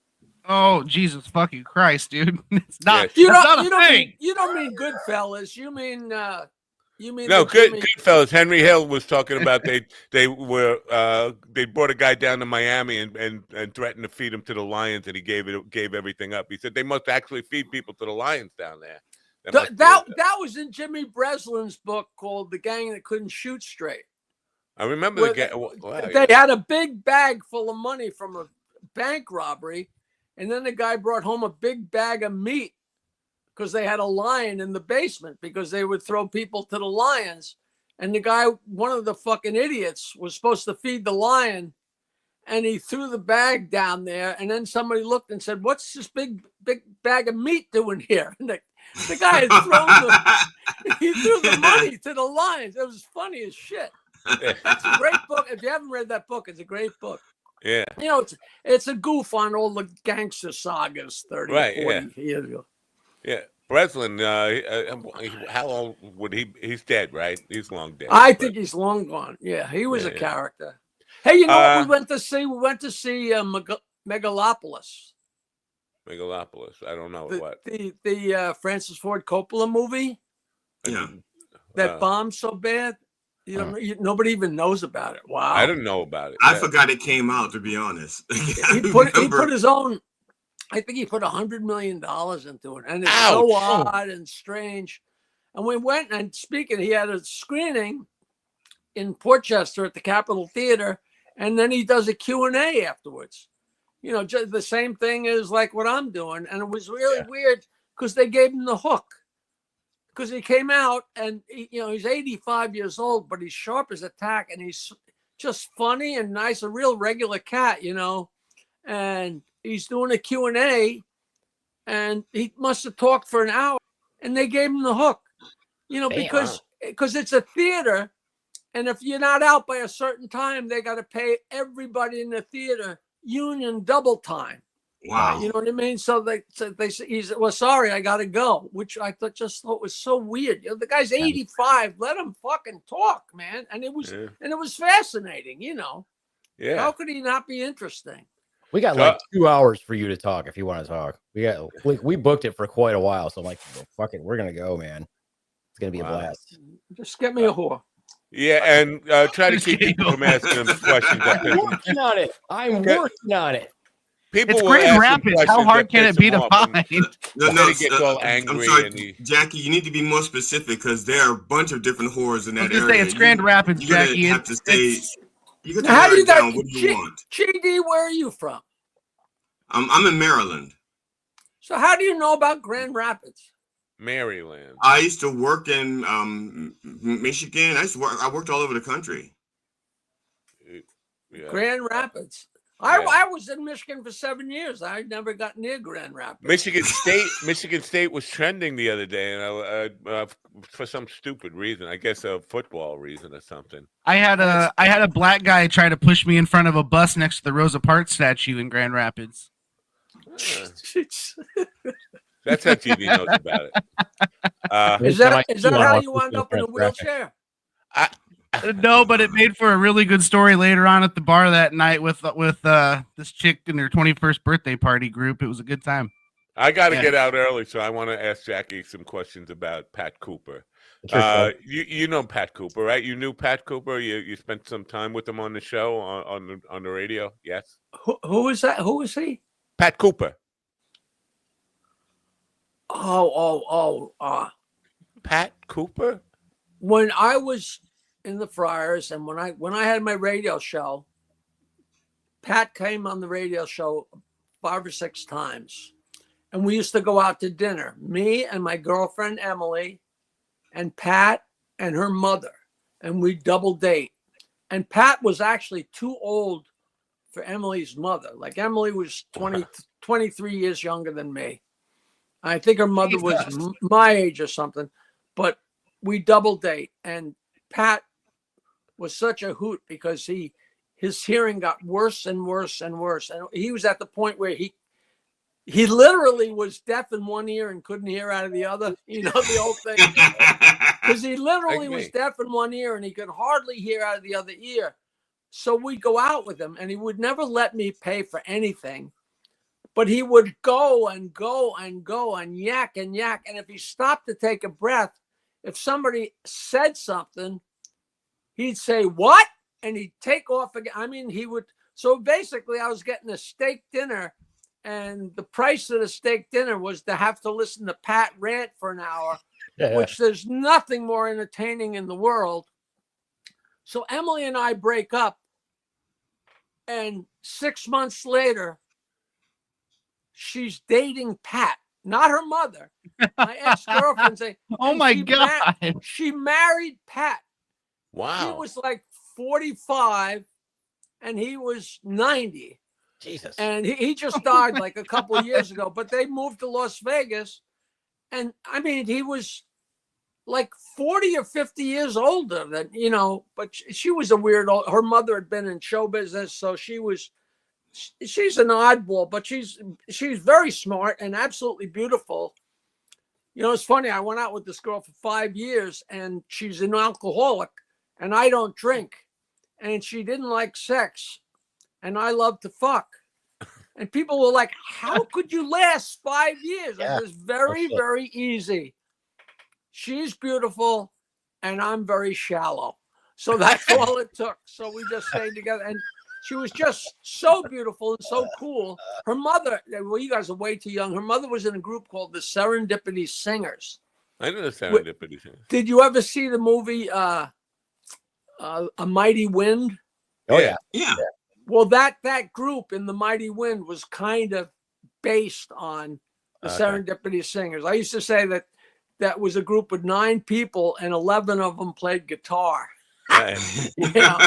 Oh, Jesus fucking Christ, dude! It's not. You don't mean Goodfellas. You mean no, Goodfellas. Henry Hill was talking about they brought a guy down to Miami and threatened to feed him to the lions, and he gave everything up. He said they must actually feed people to the lions down there. That was in Jimmy Breslin's book called "The Gang That Couldn't Shoot Straight." I remember they had a big bag full of money from a bank robbery, and then the guy brought home a big bag of meat because they had a lion in the basement because they would throw people to the lions. And the guy, one of the fucking idiots, was supposed to feed the lion, and he threw the bag down there. And then somebody looked and said, "What's this big bag of meat doing here?" And the guy had he threw the money to the lions. It was funny as shit. It's a great book. If you haven't read that book, it's a great book. Yeah. It's a goof on all the gangster sagas 30, 40 years ago. Yeah. Breslin, how long would he's dead, right? He's long dead. I think he's long gone. Yeah, he was a character. Hey, you know what we went to see? We went to see Megalopolis. Megalopolis. I don't know what. The Francis Ford Coppola movie. Yeah. That bombed so bad. Nobody even knows about it. Wow. I didn't know about it. I forgot it came out, to be honest. He put his own, I think he put $100 million into it. And it's so odd and strange. And we went, and speaking, he had a screening in Portchester at the Capitol Theater. And then he does a Q&A afterwards. Just the same thing as like what I'm doing. And it was really weird because they gave him the hook. Because he came out and he's 85 years old, but he's sharp as a tack, and he's just funny and nice, a real regular cat, and he's doing a Q&A, and he must have talked for an hour, and they gave him the hook, because it's a theater, and if you're not out by a certain time, they got to pay everybody in the theater union double time. Wow. You know what I mean? So they said, he's, "Well, sorry, I got to go," which I thought was so weird. The guy's 85. Let him fucking talk, man. And it was fascinating, Yeah. How could he not be interesting? We got like 2 hours for you to talk if you want to talk. We booked it for quite a while, so I'm like, well, fuck it, we're gonna go, man. It's gonna be a blast. Just get me a whore. Yeah, and try to keep people from asking them questions. I'm working on it. People it's Grand Rapids. How hard can it be to find? No, he gets all angry. I'm sorry, Jackie. You need to be more specific because there are a bunch of different whores in that area. Say it's Grand Rapids, Jackie. You have to say. You got how do you down what you want. GD, where are you from? I'm in Maryland. So how do you know about Grand Rapids? Maryland. I used to work in Michigan. I worked all over the country. Yeah. Grand Rapids. I was in Michigan for 7 years. I never got near Grand Rapids. Michigan State was trending the other day, and for some stupid reason, I guess a football reason or something. I had a black guy try to push me in front of a bus next to the Rosa Parks statue in Grand Rapids. That's how TV knows about it. Is that how you wound up in a wheelchair? No, but it made for a really good story later on at the bar that night with this chick in her 21st birthday party group. It was a good time. I got to get out early, so I want to ask Jackie some questions about Pat Cooper. You know Pat Cooper, right? You knew Pat Cooper. You spent some time with him on the show on the radio. Yes. Who is that? Who is he? Pat Cooper. Pat Cooper. When I was in the Friars, and when I had my radio show, Pat came on the radio show 5 or 6 times, and we used to go out to dinner, me and my girlfriend Emily and Pat and her mother, and we double date. And Pat was actually too old for Emily's mother. Like Emily was 23 years younger than me. I think her mother was my age or something, but we double date, and Pat was such a hoot because his hearing got worse and worse and worse. And he was at the point where he literally was deaf in one ear and couldn't hear out of the other. You know, the old thing. Because he literally was deaf in one ear and he could hardly hear out of the other ear. So we'd go out with him, and he would never let me pay for anything. But he would go and go and go and yak and yak. And if he stopped to take a breath, if somebody said something, he'd say, "What?" And he'd take off again. I mean, he would. So basically, I was getting a steak dinner, and the price of the steak dinner was to have to listen to Pat rant for an hour, which there's nothing more entertaining in the world. So Emily and I break up, and 6 months later, she's dating Pat, not her mother. My ex-girlfriend say, "Oh my God." She married Pat. Wow. He was like 45 and he was 90. Jesus. And he just died like a couple of years ago, but they moved to Las Vegas. And I mean, he was like 40 or 50 years older than, you know, but she was a weird old, her mother had been in show business. So she's an oddball, but she's very smart and absolutely beautiful. You know, it's funny. I went out with this girl for 5 years, and she's an alcoholic, and I don't drink, and she didn't like sex, and I love to fuck. And people were like, "How could you last 5 years?" I said, "It's very, very easy. She's beautiful, and I'm very shallow. So that's all it took." So we just stayed together, and she was just so beautiful and so cool. Her mother, well, you guys are way too young. Her mother was in a group called the Serendipity Singers. I know the Serendipity Singers. Did you ever see the movie A Mighty Wind? Oh, yeah. Yeah. Well, that group in the Mighty Wind was kind of based on the Serendipity Singers. I used to say that was a group of 9 people, and 11 of them played guitar. You know?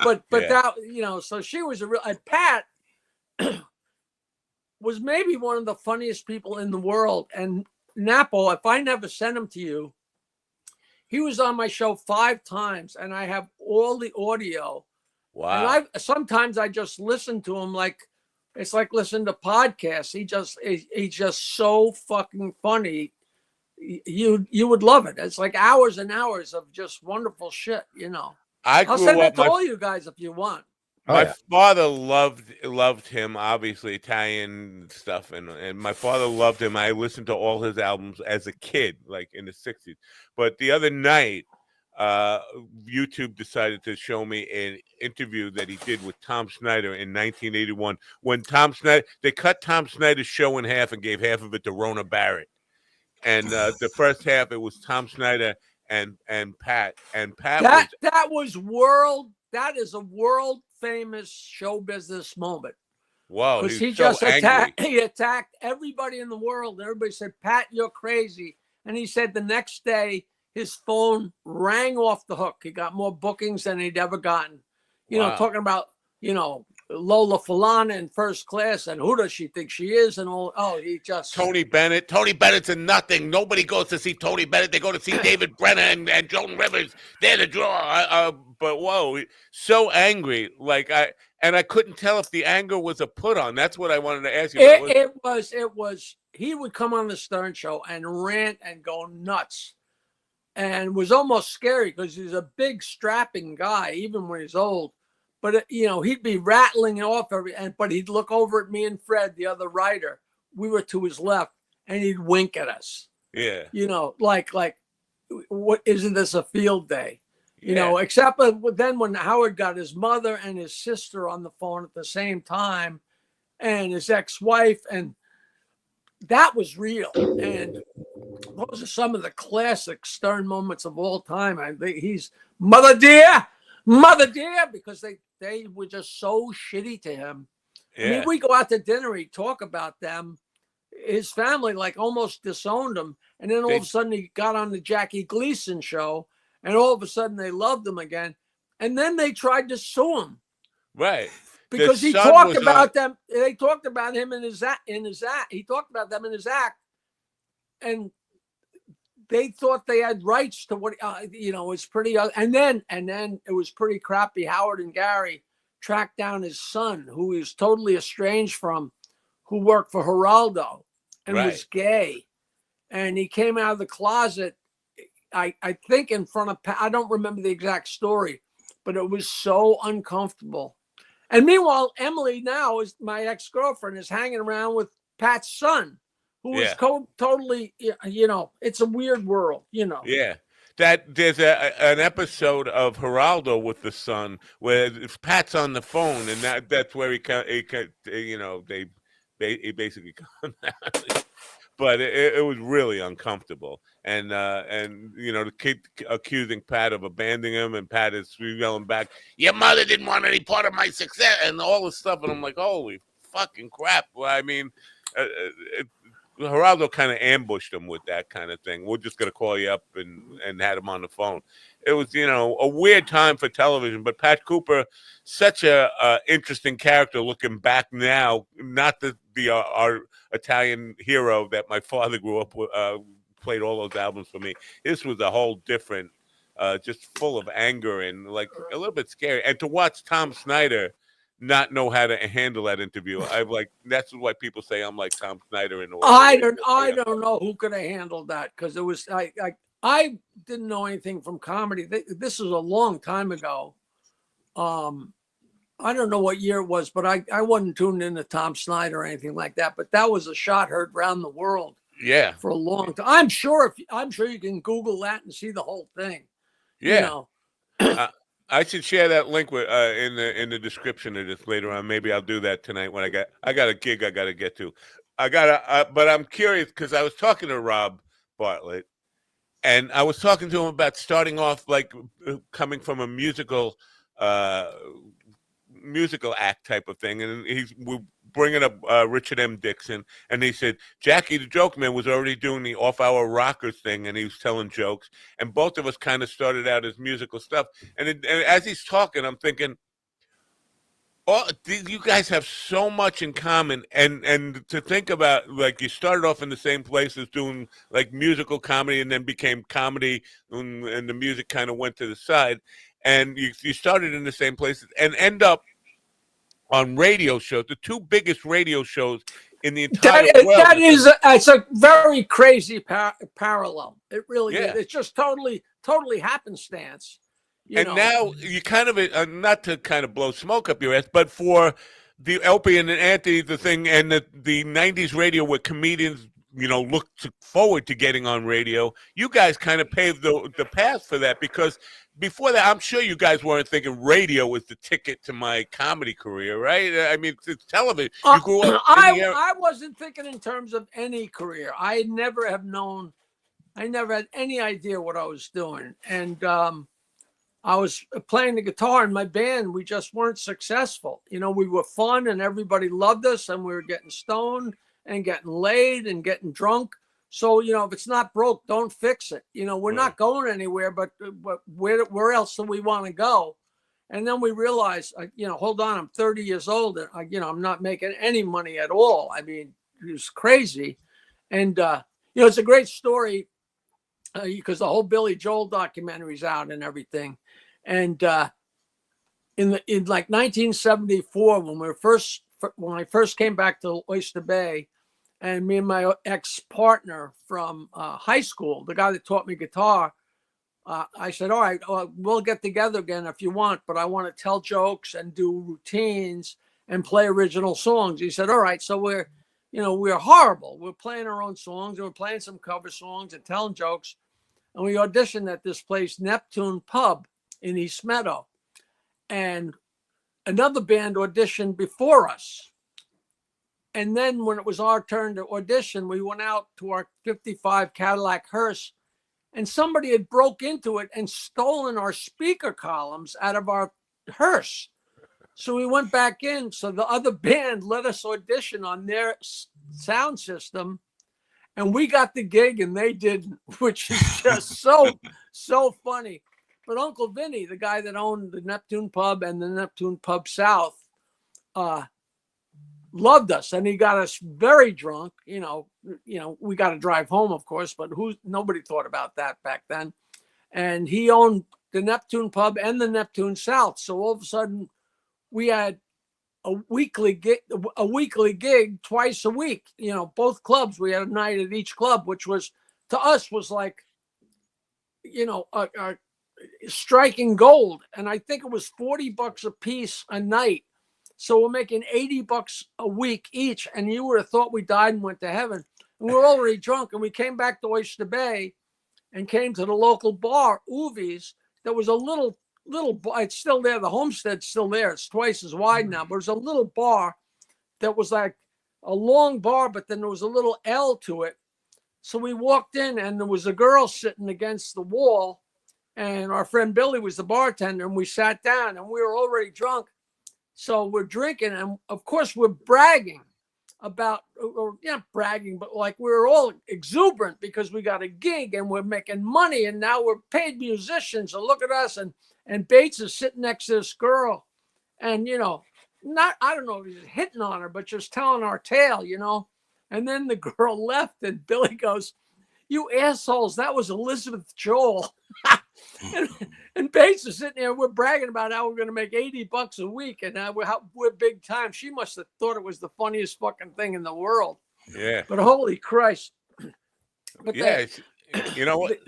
But that, you know, so she was a real, Pat was maybe one of the funniest people in the world. And Napo, if I never sent him to you, he was on my show 5 times, and I have all the audio. Wow. And sometimes I just listen to him like it's like listening to podcasts. He's just so fucking funny. You would love it. It's like hours and hours of just wonderful shit, you know. I'll send it to all you guys if you want. My father loved him, obviously Italian stuff, and my father loved him. I listened to all his albums as a kid, like in the 60s. But the other night, YouTube decided to show me an interview that he did with Tom Snyder in 1981. When they cut Tom Snyder's show in half and gave half of it to Rona Barrett. And the first half, it was Tom Snyder and Pat. And Pat that is a world famous show business moment. Wow, because he just attacked everybody in the world. Everybody said, "Pat, you're crazy." And he said the next day his phone rang off the hook. He got more bookings than he'd ever gotten. You know, talking about, you know, Lola Falana in First Class, and who does she think she is? And all, oh, he just Tony Bennett. Tony Bennett's a nothing. Nobody goes to see Tony Bennett. They go to see David Brenner and Joan Rivers. They're the draw. But whoa, so angry. Like I couldn't tell if the anger was a put on. That's what I wanted to ask you about. It was. He would come on the Stern Show and rant and go nuts, and was almost scary because he's a big strapping guy, even when he's old. But he'd be rattling off but he'd look over at me and Fred, the other writer. We were to his left, and he'd wink at us. Yeah. Like, what, isn't this a field day? Except then when Howard got his mother and his sister on the phone at the same time, and his ex-wife, and that was real. And those are some of the classic Stern moments of all time. I think he's mother dear, because they were just so shitty to him. Yeah. I mean, we go out to dinner, he'd talk about them. His family like almost disowned him. And then all of a sudden he got on the Jackie Gleason show, and all of a sudden they loved him again. And then they tried to sue him. Right. Because he talked about them. They talked about him in his act. He talked about them in his act. And they thought they had rights to what, it was pretty, and then it was pretty crappy. Howard and Gary tracked down his son, who he was totally estranged from, who worked for Geraldo and was gay. And he came out of the closet, I think in front of, I don't remember the exact story, but it was so uncomfortable. And meanwhile, Emily now is my ex-girlfriend, is hanging around with Pat's son, who is totally, it's a weird world, Yeah. That there's an episode of Geraldo with the son where Pat's on the phone, and that's where he basically come out. But it was really uncomfortable, and the kid accusing Pat of abandoning him, and Pat is yelling back, "Your mother didn't want any part of my success," and all this stuff, and I'm like, holy fucking crap! Well, I mean, Geraldo kind of ambushed him with that kind of thing. We're just going to call you up and had him on the phone. It was, a weird time for television, but Pat Cooper, such a interesting character looking back now, not our Italian hero that my father grew up with, played all those albums for me. This was a whole different, just full of anger and like a little bit scary. And to watch Tom Snyder not know how to handle that interview. That's why people say I'm like Tom Snyder in a way. I don't know who could have handled that, because it was I didn't know anything from comedy. This was a long time ago. I don't know what year it was, but I wasn't tuned into Tom Snyder or anything like that. But that was a shot heard around the world. Yeah, for a long time. I'm sure you can Google that and see the whole thing. Yeah. I should share that link with in the description of this later on. Maybe I'll do that tonight when I got a gig I got to get to. But I'm curious because I was talking to Rob Bartlett, and I was talking to him about starting off like coming from a musical act type of thing, and we're bringing up Richard M. Dixon, and he said Jackie the Joke Man was already doing the off-hour rockers thing, and he was telling jokes, and both of us kind of started out as musical stuff. And as he's talking, I'm thinking, you guys have so much in common, and to think about, like, you started off in the same places doing like musical comedy, and then became comedy, and the music kind of went to the side, and you started in the same places and end up on radio shows, the two biggest radio shows in the entire world. It's a very crazy parallel. It really is. It's just totally happenstance. Now you kind of, not to kind of blow smoke up your ass, but for the Opie and Anthony, the thing, and the 90s radio where comedians, look forward to getting on radio, you guys kind of paved the path for that, because before that, I'm sure you guys weren't thinking radio was the ticket to my comedy career, right? I mean, it's television. You grew up. I wasn't thinking in terms of any career. I never had any idea what I was doing. And I was playing the guitar in my band. We just weren't successful. We were fun and everybody loved us, and we were getting stoned and getting laid and getting drunk. So, if it's not broke, don't fix it. We're not going anywhere, but where else do we want to go? And then we realized, hold on, I'm 30 years old and I'm not making any money at all. I mean, it was crazy. And, it's a great story because the whole Billy Joel documentary's out and everything. And in like 1974, when I first came back to Oyster Bay, and me and my ex-partner from high school, the guy that taught me guitar, I said, all right, we'll get together again if you want, but I want to tell jokes and do routines and play original songs. He said, all right. So we're horrible. We're playing our own songs and we're playing some cover songs and telling jokes. And we auditioned at this place, Neptune Pub in East Meadow. And another band auditioned before us. And then when it was our turn to audition, we went out to our 55 Cadillac hearse, and somebody had broke into it and stolen our speaker columns out of our hearse. So we went back in. So the other band let us audition on their sound system, and we got the gig and they didn't, which is just so funny. But Uncle Vinny, the guy that owned the Neptune Pub and the Neptune Pub South, loved us, and he got us very drunk. We got to drive home, of course, but nobody thought about that back then. And he owned the Neptune Pub and the Neptune South. So all of a sudden, we had a weekly gig twice a week. Both clubs. We had a night at each club, which was to us was like, striking gold. And I think it was $40 a piece a night. So we're making $80 a week each. And you would have thought we died and went to heaven. And we were already drunk. And we came back to Oyster Bay and came to the local bar, Uvi's. There was a little bar. It's still there. The Homestead's still there. It's twice as wide now. But there's a little bar that was like a long bar, but then there was a little L to it. So we walked in and there was a girl sitting against the wall. And our friend Billy was the bartender. And we sat down and we were already drunk. So we're drinking, and of course we're bragging about, or not bragging, but like we're all exuberant because we got a gig and we're making money and now we're paid musicians. And look at us. And Bates is sitting next to this girl, and I don't know if he's hitting on her, but just telling our tale, And then the girl left, and Billy goes, "You assholes, that was Elizabeth Joel." and Bates is sitting there. We're bragging about how we're going to make $80 a week, and we're big time. She must have thought it was the funniest fucking thing in the world. Yeah. But holy Christ! But yeah, you know what?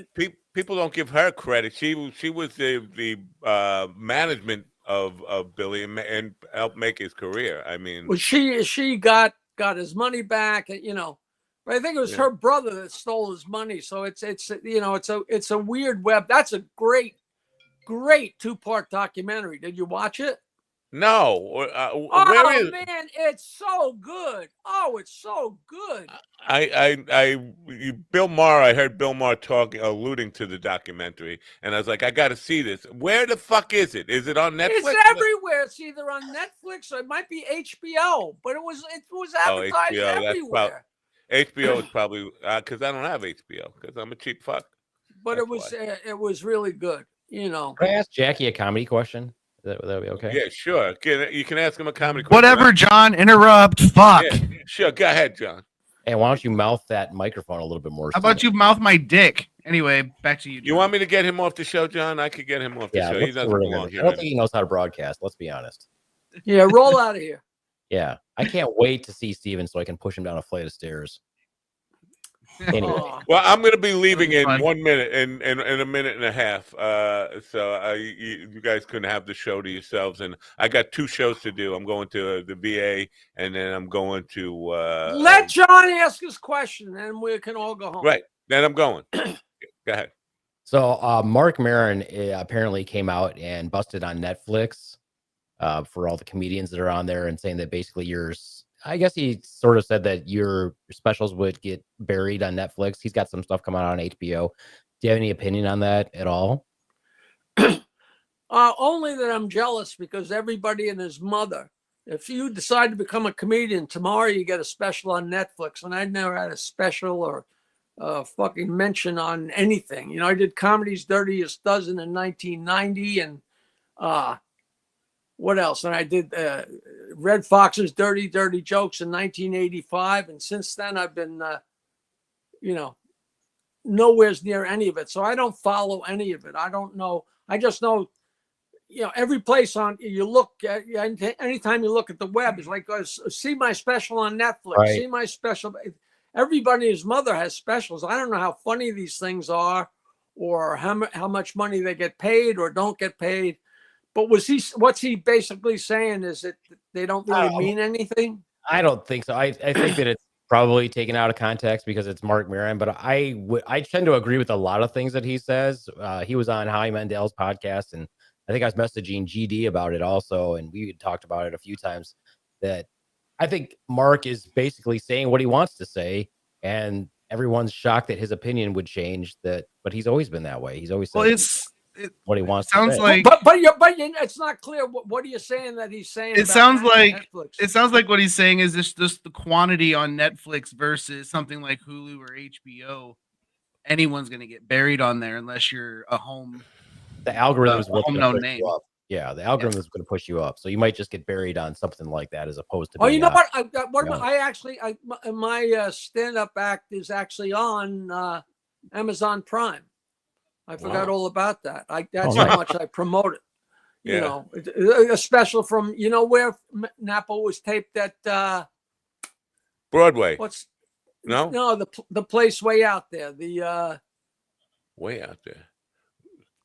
People don't give her credit. She was the management of Billy and helped make his career. I mean, well, she got his money back, But I think it was her brother that stole his money. So it's a weird web. That's a great 2-part documentary. Did you watch it? No. Man, it's so good. Oh, it's so good. Bill Maher. I heard Bill Maher alluding to the documentary, and I was like, I got to see this. Where the fuck is it? Is it on Netflix? It's everywhere. It's either on Netflix or it might be HBO. But it was advertised everywhere. HBO is probably because I don't have HBO because I'm a cheap fuck. But it was really good. Can I ask Jackie a comedy question? Would that be okay? Yeah, sure. You can ask him a comedy question. Whatever, John. Interrupt. Fuck. Yeah, sure. Go ahead, John. Hey, why don't you mouth that microphone a little bit more? How about you mouth my dick? Anyway, back to you, John. You want me to get him off the show, John? I could get him off the show. He doesn't belong here. I don't think he knows how to broadcast. Let's be honest. Yeah, roll out of here. Yeah, I can't wait to see Steven so I can push him down a flight of stairs. Anyway. Well, I'm going to be leaving in 1 minute and a minute and a half. So you guys couldn't have the show to yourselves. And I got 2 shows to do. I'm going to the VA, and then I'm going to let John ask his question, and we can all go home. Right. Then I'm going. Go ahead. So Mark Maron apparently came out and busted on Netflix for all the comedians that are on there and saying that basically I guess he sort of said that your specials would get buried on Netflix. He's got some stuff coming out on HBO. Do you have any opinion on that at all? Only that I'm jealous because everybody and his mother. If you decide to become a comedian tomorrow, you get a special on Netflix. And I never had a special or fucking mention on anything. I did Comedy's Dirtiest Dozen in 1990, and what else? And I did Red Fox's Dirty Dirty Jokes in 1985, and since then I've been, nowhere's near any of it. So I don't follow any of it. I don't know. I just know, every place you look at, anytime you look at the web, it's like, see my special on Netflix, Right. see my special. Everybody and his mother has specials. I don't know how funny these things are, or how much money they get paid or don't get paid. But what's he basically saying is that they don't really mean anything? I don't think so. I think that it's probably taken out of context because it's Mark Maron, but I tend to agree with a lot of things that he says. He was on Howie Mandel's podcast, and I think I was messaging GD about it also, and we talked about it a few times, that I think Mark is basically saying what he wants to say, and everyone's shocked that his opinion would change. But he's always been that way. He's always said what he wants to say. But it's not clear. What are you saying that he's saying? It sounds like Netflix? it sounds like what he's saying is just the quantity on Netflix versus something like Hulu or HBO. Anyone's going to get buried on there unless you're a home. The algorithm is what's going to home-known push name. you up. Yeah, the algorithm is going to push you up. So you might just get buried on something like that as opposed to. Oh, you know what? Yeah. My stand-up act is actually on Amazon Prime. I forgot all about that. That's how much I promote it. You know, a special from where Napa was taped at Broadway. No, the place way out there. The way out there.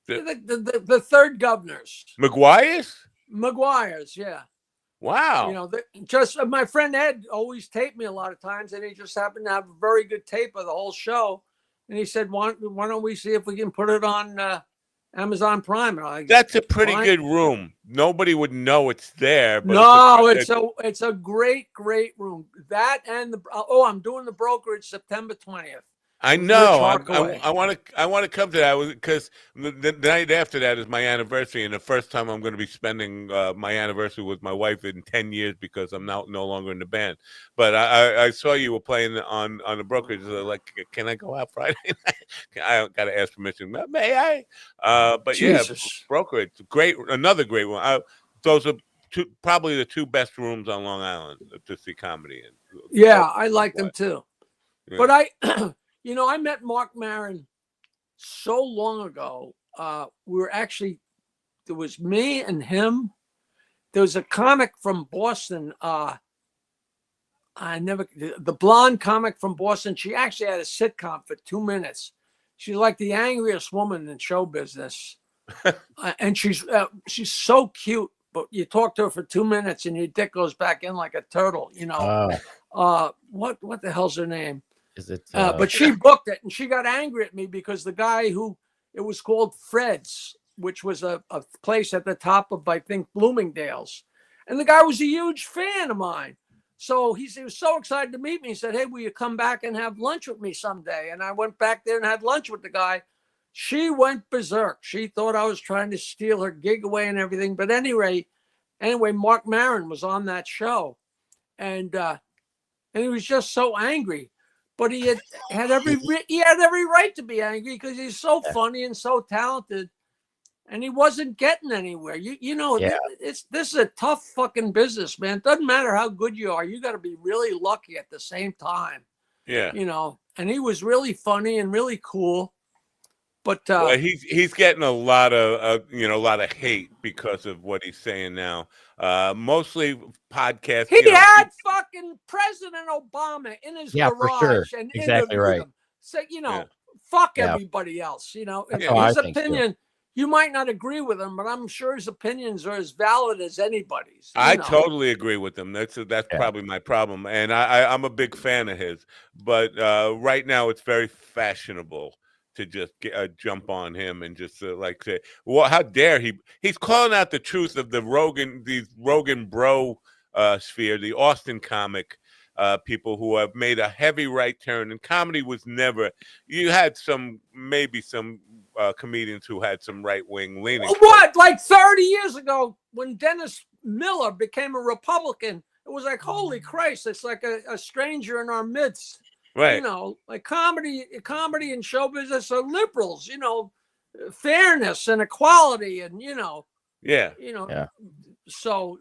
The third Governors. McGuire's, yeah. Wow. Just my friend Ed always taped me a lot of times, and he just happened to have a very good tape of the whole show. And he said, why don't we see if we can put it on Amazon Prime? That's a pretty good room. Nobody would know it's there. But no, it's a great room. That and I'm doing the Brokerage September 20th. I know. I want to come to that because the night after that is my anniversary, and the first time I'm going to be spending my anniversary with my wife in 10 years because I'm now no longer in the band. But I saw you were playing on the Brokerage. Like, can I go out Friday night? I got to ask permission. May I? But Jesus. Yeah, Brokerage, another great one. Those are probably the two best rooms on Long Island to see comedy in. Yeah, I like them too. Yeah. But I met Mark Maron so long ago. There was me and him. There was a comic from Boston. The blonde comic from Boston. She actually had a sitcom for 2 minutes. She's like the angriest woman in show business. And she's so cute, but you talk to her for 2 minutes and your dick goes back in like a turtle, what the hell's her name? Is it? But she booked it, and she got angry at me because the guy it was called Fred's, which was a place at the top of, I think, Bloomingdale's. And the guy was a huge fan of mine. So he was so excited to meet me. He said, hey, will you come back and have lunch with me someday? And I went back there and had lunch with the guy. She went berserk. She thought I was trying to steal her gig away and everything. But anyway, Mark Maron was on that show. And he was just so angry. But he had every right to be angry because he's so funny and so talented, and he wasn't getting anywhere. This is a tough fucking business, man. It doesn't matter how good you are; you got to be really lucky at the same time. Yeah, And he was really funny and really cool. But he's getting a lot of hate because of what he's saying now. Mostly podcasts. He had fucking President Obama in his garage for sure. and Exactly right. him. So fuck everybody else. His opinion. You might not agree with him, but I'm sure his opinions are as valid as anybody's. I totally agree with him. That's probably my problem, and I'm a big fan of his. But right now, it's very fashionable to just jump on him and just say, well, how dare he? He's calling out the truth of the Rogan bro sphere, the Austin comic people who have made a heavy right turn. And comedy was never. You had maybe some comedians who had some right wing leanings. What? Like 30 years ago, when Dennis Miller became a Republican, it was like, holy Christ! It's like a stranger in our midst. Right. Like comedy and show business are liberals, fairness and equality and, Yeah. So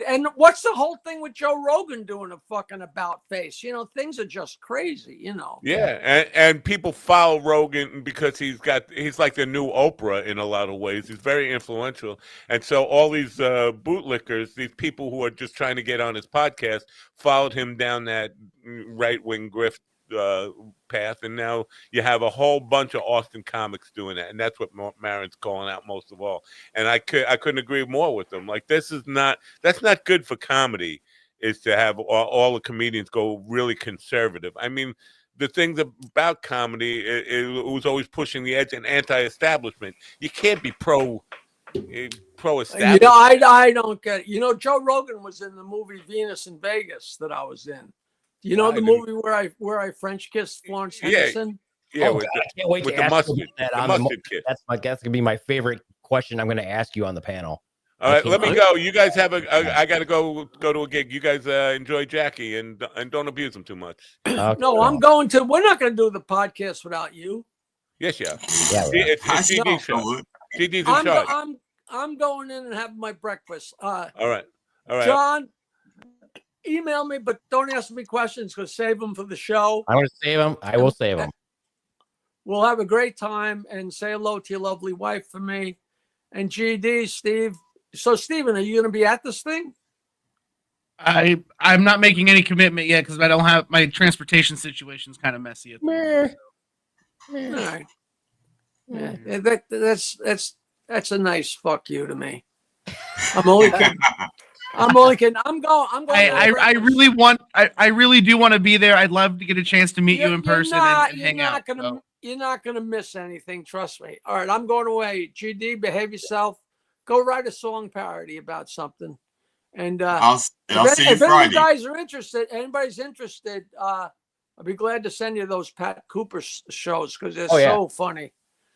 and what's the whole thing with Joe Rogan doing a fucking about face? Things are just crazy. Yeah, and people follow Rogan because he's like the new Oprah in a lot of ways. He's very influential, and so all these bootlickers, these people who are just trying to get on his podcast, followed him down that right wing grift path, and now you have a whole bunch of Austin comics doing that, and that's what Maron's calling out most of all. And I couldn't agree more with him. Like that's not good for comedy. Is to have all the comedians go really conservative. I mean, the things about comedy, it was always pushing the edge and anti-establishment. You can't be pro-establishment. I don't get it. Joe Rogan was in the movie Venus in Vegas that I was in. Do you know the movie where I French kissed Florence Henderson? Yeah, I can't wait with to the ask mustard, you that the on mustard kiss. That's gonna be my favorite question I'm gonna ask you on the panel. All right, let me go. You guys have I got to go to a gig. You guys enjoy Jackie and don't abuse him too much. No, I'm going to. We're not going to do the podcast without you. Yes, yeah. Yeah, it's GD's show. GD's in charge. I'm going in and having my breakfast. All right. John, email me, but don't ask me questions because save them for the show. I want to save them. I will save them. We'll have a great time and say hello to your lovely wife for me. And GD, Steve. So, Steven, are you going to be at this thing? I'm not making any commitment yet because I don't have my transportation situation's kind of messy at the moment. All right. Yeah, that's a nice fuck you to me. I'm only kidding. I'm going. I really do want to be there. I'd love to get a chance to meet you in person and hang out. You're not gonna miss anything. Trust me. All right, I'm going away. GD, behave yourself. Go write a song parody about something. And I'll see you if any Friday. of you guys are interested, anybody's interested, I'll be glad to send you those Pat Cooper shows because they're so funny.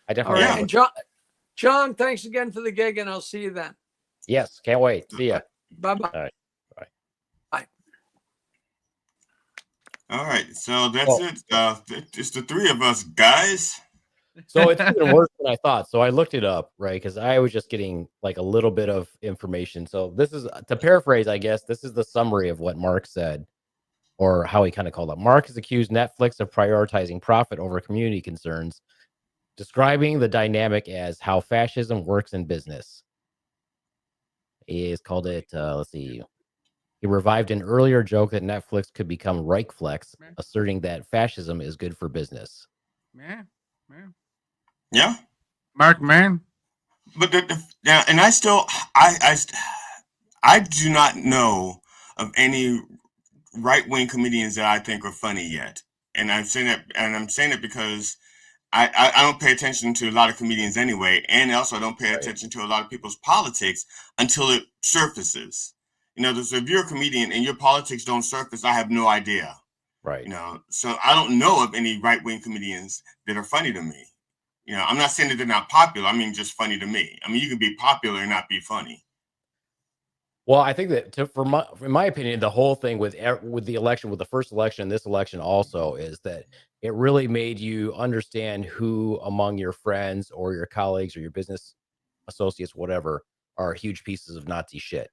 I definitely. All right, and John, thanks again for the gig, and I'll see you then. Yes, can't wait. See ya. Bye-bye. All right. Bye. All right, so that's it. It's the three of us, guys. So it's even worse than I thought. So I looked it up, right? Because I was just getting like a little bit of information. So this is, to paraphrase, I guess, this is the summary of what Mark said, or how he kind of called it. Mark has accused Netflix of prioritizing profit over community concerns, describing the dynamic as how fascism works in business. He has called it, let's see. He revived an earlier joke that Netflix could become Reichflex, asserting that fascism is good for business. Yeah, Mark, man. But and I still, I do not know of any right-wing comedians that I think are funny yet, and I'm saying it because I don't pay attention to a lot of comedians anyway, and also I don't pay attention to a lot of people's politics until it surfaces. So if you're a comedian and your politics don't surface, I have no idea. Right. So I don't know of any right-wing comedians that are funny to me. I'm not saying that they're not popular. I mean, just funny to me. I mean, you can be popular and not be funny. Well, I think that in my opinion, the whole thing with the election, with the first election, this election also, is that it really made you understand who among your friends or your colleagues or your business associates, whatever, are huge pieces of Nazi shit.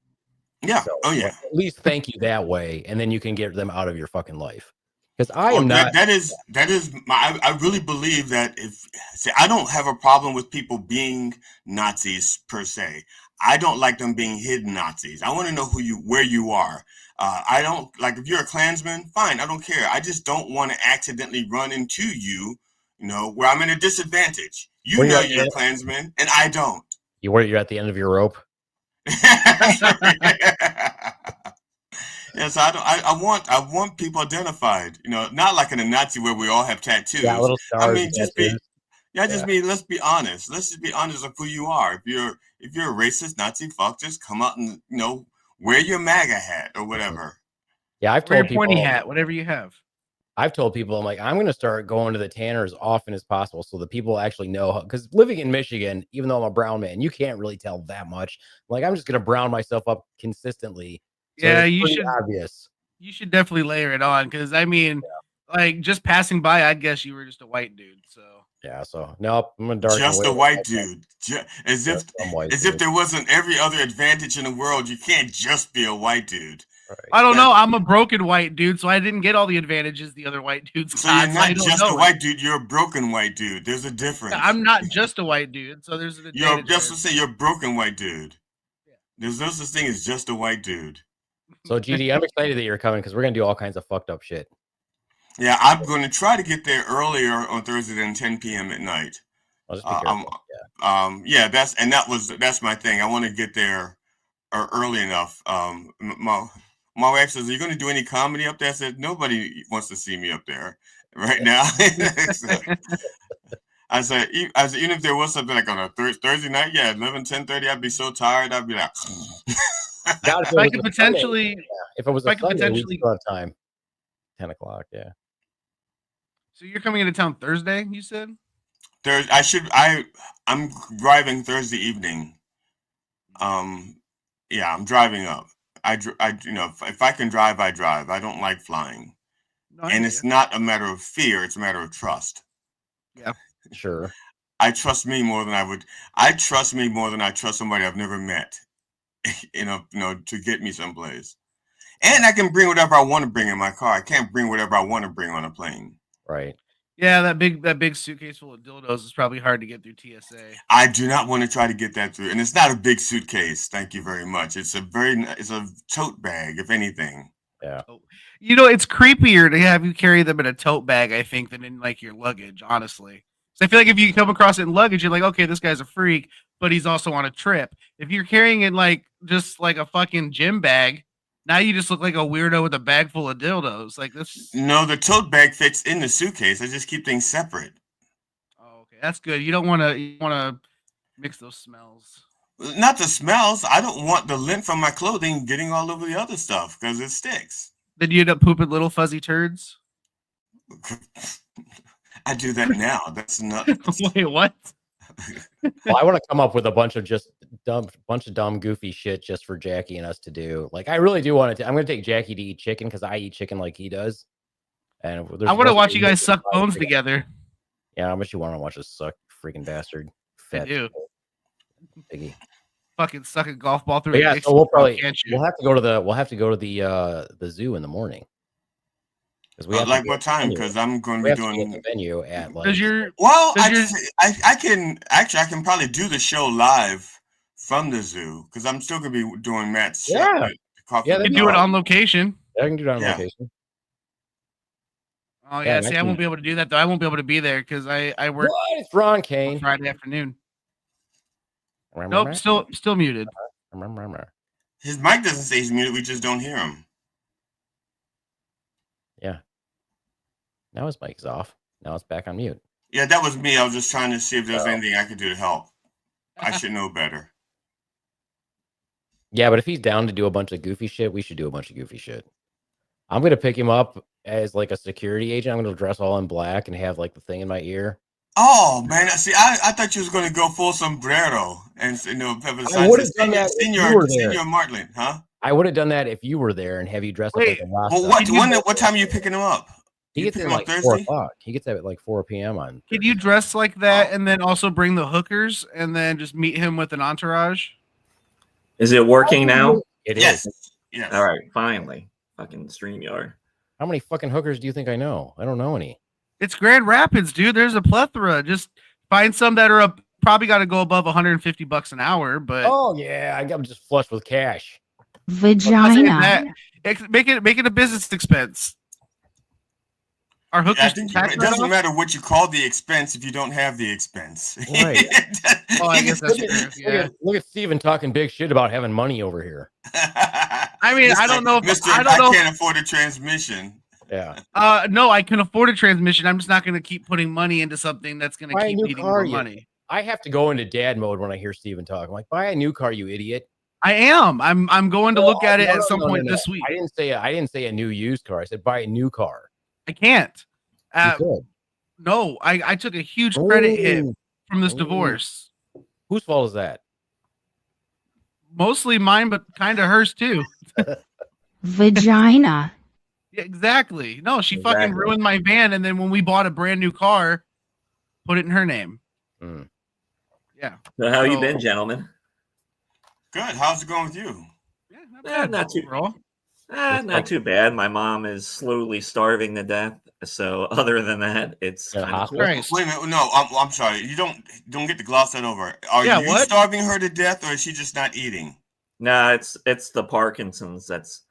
Yeah. So, oh yeah. At least thank you that way, and then you can get them out of your fucking life. Because I am not. That is I really believe that I don't have a problem with people being Nazis per se. I don't like them being hidden Nazis. I want to know where you are. I don't like if you're a Klansman, fine. I don't care. I just don't want to accidentally run into you, where I'm at a disadvantage. You're a Klansman, and I don't. You're at the end of your rope. Yes, I want people identified. Not like in a Nazi where we all have tattoos. Yeah, little stars. I mean, let's be honest. Let's just be honest of who you are. If you're a racist Nazi fuck, just come out and wear your MAGA hat or whatever. Yeah, I've told people, pointy hat, whatever you have. I've told people, I'm like, I'm going to start going to the tanner as often as possible so that people actually know. Because living in Michigan, even though I'm a brown man, you can't really tell that much. Like, I'm just going to brown myself up consistently. So yeah, you should. Obvious. You should definitely layer it on because I mean, like just passing by, I'd guess you were just a white dude. So Yeah, so nope, I'm gonna darken Just away. a white dude. As if white as dude. if there wasn't every other advantage in the world. You can't just be a white dude. Right. I don't know. I'm a broken white dude, so I didn't get all the advantages the other white dudes So got. you're So I not don't just know a it. white dude. You're a broken white dude. There's a difference. I'm not just a white dude, so there's an You're advantage. just to say you're a broken white dude. There's no such thing as just a white dude. So GD, I'm excited that you're coming because we're gonna do all kinds of fucked up shit. Yeah, I'm going to try to get there earlier on Thursday than 10 p.m. at night. I'll just be careful. That's my thing. I want to get there early enough. My wife says, "Are you going to do any comedy up there?" I said, "Nobody wants to see me up there right now." I said, even if there was something like on a Thursday night, 10:30, I'd be so tired. I'd be like, if I could potentially, if it was a Sunday, we still have time. 10 o'clock, yeah. So you're coming into town Thursday, you said? I'm driving Thursday evening. Yeah, I'm driving up. If I can drive, I drive. I don't like flying. And it's not a matter of fear, it's a matter of trust. Yeah. Sure. I trust me more than I trust somebody I've never met, to get me someplace. And I can bring whatever I want to bring in my car. I can't bring whatever I want to bring on a plane. Right. Yeah, that big suitcase full of dildos is probably hard to get through TSA. I do not want to try to get that through. And it's not a big suitcase. Thank you very much. It's a tote bag, if anything. Yeah. It's creepier to have you carry them in a tote bag, I think, than in like your luggage, honestly. So I feel like if you come across it in luggage, you're like, okay, this guy's a freak, but he's also on a trip. If you're carrying it just like a fucking gym bag, now you just look like a weirdo with a bag full of dildos. Like this. No, the tote bag fits in the suitcase. I just keep things separate. Oh, okay, that's good. You don't want to mix those smells. Not the smells. I don't want the lint from my clothing getting all over the other stuff because it sticks. Then you end up pooping little fuzzy turds. I do that now. That's not. Wait, what? Well, I want to come up with a bunch of dumb, goofy shit just for Jackie and us to do. Like, I really do want to. I'm going to take Jackie to eat chicken because I eat chicken like he does. And I want to watch you guys suck bones together. Yeah, how much you want to watch us suck, freaking bastard? I do. Piggy. Fucking suck a golf ball through. But yeah, so we'll have to go to the zoo in the morning. We have what time? Because I'm going to be doing the venue at like. I can probably do the show live from the zoo because I'm still going to be doing Matt's show. Yeah, you can do it on location. Yeah, I can do it on location. Oh yeah, see, I won't be able to do that though. I won't be able to be there because I work. What? It's Ron Kane. Friday afternoon. Nope, still muted. His mic doesn't say he's muted. We just don't hear him. Yeah. Now his mic is off. Now it's back on mute. Yeah, that was me. I was just trying to see if there's anything I could do to help. I should know better. Yeah, but if he's down to do a bunch of goofy shit, we should do a bunch of goofy shit. I'm going to pick him up as like a security agent. I'm going to dress all in black and have like the thing in my ear. Oh man! See, I thought you was going to go full sombrero and I would have done that if you were there. Senior Martland, huh? I would have done that if you were there and have you dressed up like a Rasta. Well, what time are you picking him up? He gets in like 4 o'clock. He gets at like 4 p.m. on. Could you dress like that and then also bring the hookers and then just meet him with an entourage? Is it working now? It is. Yes. All right, finally. Fucking StreamYard. How many fucking hookers do you think I know? I don't know any. It's Grand Rapids, dude. There's a plethora. Just find some that are probably got to go above $150 an hour. But oh yeah, I'm just flush with cash. Vagina. Make it a business expense. Our hookers. It doesn't matter what you call the expense if you don't have the expense. Right. Oh, I guess that's true. Yeah. Look at Steven talking big shit about having money over here. I mean, I don't know if I can't afford a transmission. Yeah. No, I can afford a transmission. I'm just not going to keep putting money into something that's going to keep needing more money. I have to go into dad mode when I hear Steven talk. I'm like, buy a new car, you idiot. I am. I'm going to look at it at some point this week. I didn't say a new used car. I said buy a new car. I can't. No, I took a huge credit hit from this divorce. Whose fault is that? Mostly mine, but kind of hers too. Vagina. Yeah, exactly. No, she fucking ruined my van. And then when we bought a brand new car, put it in her name. Mm. Yeah. So how you So- been, gentlemen? Good. How's it going with you? Yeah, not Eh, bad. not too overall. not too bad. My mom is slowly starving to death. So other than that, it's Yeah, kind of cool. Christ. Wait a minute. No, I'm sorry. You don't get to gloss that over. Are Yeah, you what? starving her to death, or is she just not eating? No, it's the Parkinson's that's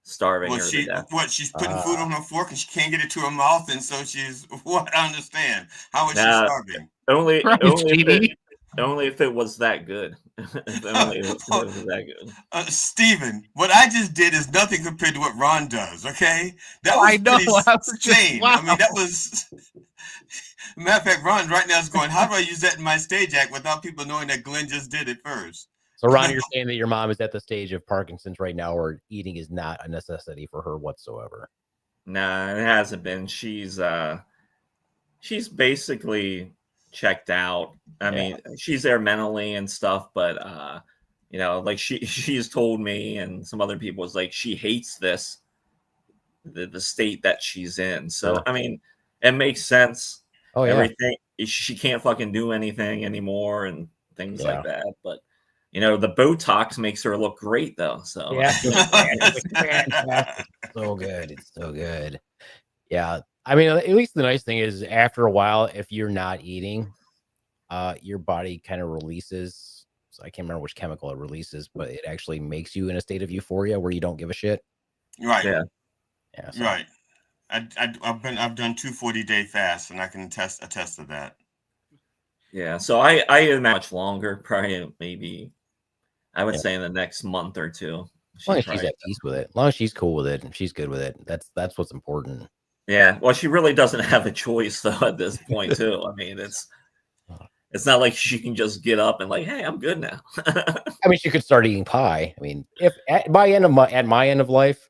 starving Well, her to death. she's putting food on her fork and she can't get it to her mouth, and so she's what? I understand. How is she Nah, starving? only Christ, only if it was that good. If only if it was that good. Steven, what I just did is nothing compared to what Ron does. Okay, that Oh, was I know. pretty I was just- sane. I mean, that was. Matter of fact, Ron right now is going, how do I use that in my stage act without people knowing that Glenn just did it first? So, Ron, you're saying that your mom is at the stage of Parkinson's right now, where eating is not a necessity for her whatsoever. Nah, it hasn't been. She's basically checked out. I mean, she's there mentally and stuff, but you know, like she's told me and some other people was like she hates the state that she's in. So Sure. I mean, it makes sense. Oh, yeah. Everything she can't fucking do anything anymore and things like that. But you know, the Botox makes her look great though. So Yeah, it's fantastic. So good. It's so good. Yeah. I mean, at least the nice thing is after a while, if you're not eating, your body kind of releases. So I can't remember which chemical it releases, but it actually makes you in a state of euphoria where you don't give a shit. Right. Yeah. Yeah. So. Right. I've done 240-day fasts, and I can attest to that. Yeah. So I am much longer, probably maybe I would say in the next month or two. As long as she's at peace with it, as long as she's cool with it and she's good with it, that's what's important. Yeah, well, she really doesn't have a choice though at this point too. I mean, it's not like she can just get up and like, hey, I'm good now. I mean, she could start eating pie. I mean, if at my end of life,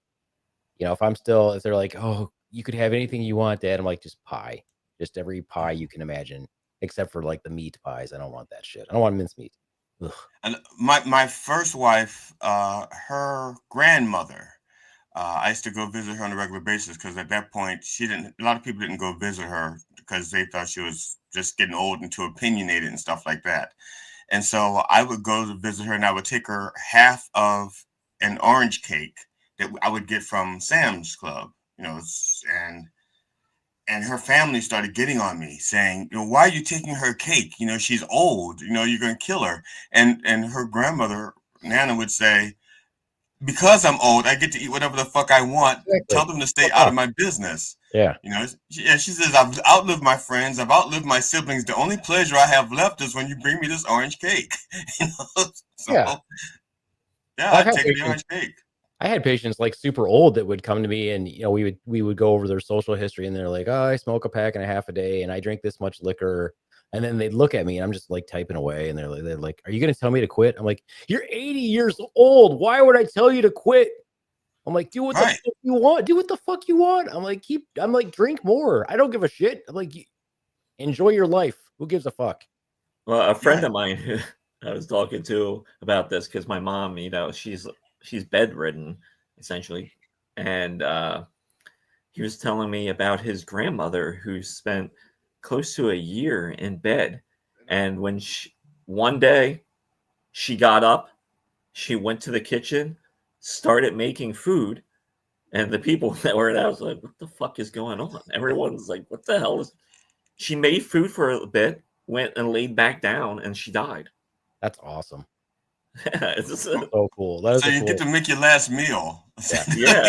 you know, if they're like, oh, you could have anything you want, Dad, I'm like, just pie, just every pie you can imagine, except for like the meat pies. I don't want that shit. I don't want mincemeat. Ugh. And my first wife, her grandmother, I used to go visit her on a regular basis because at that point a lot of people didn't go visit her because they thought she was just getting old and too opinionated and stuff like that. And so I would go to visit her and I would take her half of an orange cake that I would get from Sam's Club, you know, and her family started getting on me saying, you know, why are you taking her cake? You know, she's old, you know, you're going to kill her. And her grandmother, Nana, would say, because I'm old, I get to eat whatever the fuck I want. Exactly. Tell them to stay out of my business. Yeah. You know, she says, I've outlived my friends. I've outlived my siblings. The only pleasure I have left is when you bring me this orange cake. You know? So, Yeah. I'd take the orange cake. I had patients like super old that would come to me and, you know, we would go over their social history and they're like, oh, I smoke a pack and a half a day and I drink this much liquor. And then they'd look at me and I'm just like typing away and they're like, are you going to tell me to quit? I'm like, you're 80 years old. Why would I tell you to quit? I'm like, do what the fuck you want. Do what the fuck you want. I'm like, drink more. I don't give a shit. I'm like, enjoy your life. Who gives a fuck? Well, a friend of mine who I was talking to about this because my mom, you know, she's bedridden essentially, and he was telling me about his grandmother who spent close to a year in bed, and when one day she got up, she went to the kitchen, started making food, and the people that were in the house were like, what the fuck is going on? Everyone's like, what the hell is... She made food for a bit, went and laid back down, and she died. That's awesome. It's so cool. That is so you get to make your last meal. Yeah.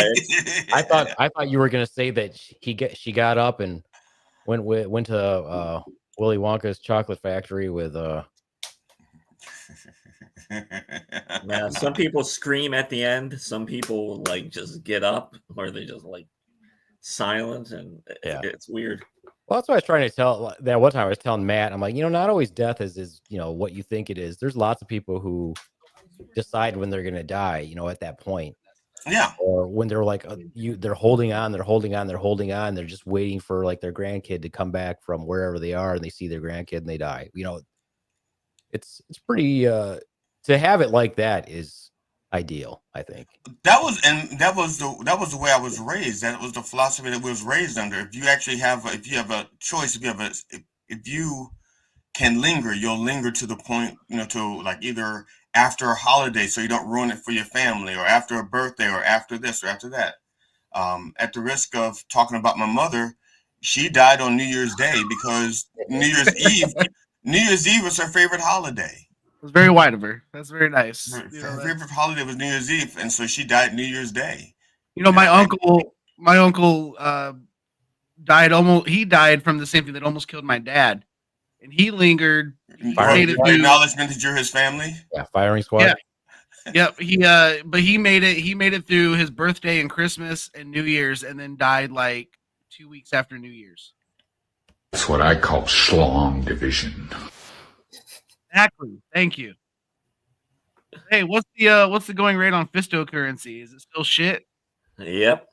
I thought you were gonna say that she got up and went to Willy Wonka's chocolate factory with Now, some people scream at the end. Some people like just get up, or they just like silent, and it's weird. Well, that's what I was trying to tell. That one time I was telling Matt, I'm like, you know, not always death is you know what you think it is. There's lots of people who decide when they're gonna die. You know, at that point. Yeah. Or when they're like, they're holding on. They're just waiting for like their grandkid to come back from wherever they are, and they see their grandkid and they die. You know, it's pretty. To have it like that is ideal, I think. That was the way I was raised. That was the philosophy that we was raised under. If you have a choice, if if you can linger, you'll linger to the point, to like either after a holiday, so you don't ruin it for your family, or after a birthday, or after this or after that. At the risk of talking about my mother, she died on New Year's Day because New Year's Eve was her favorite holiday. It was very white of her. That's very nice. Her favorite holiday was New Year's Eve, and so she died New Year's Day. My uncle died almost. He died from the same thing that almost killed my dad, and he lingered. He made it through. Acknowledgement that you're his family. Yeah, firing squad. Yeah. Yep. But he made it. He made it through his birthday and Christmas and New Year's, and then died like 2 weeks after New Year's. That's what I call schlong division. Exactly. Thank you. Hey, what's the going rate on cryptocurrency? Is it still shit? Yep.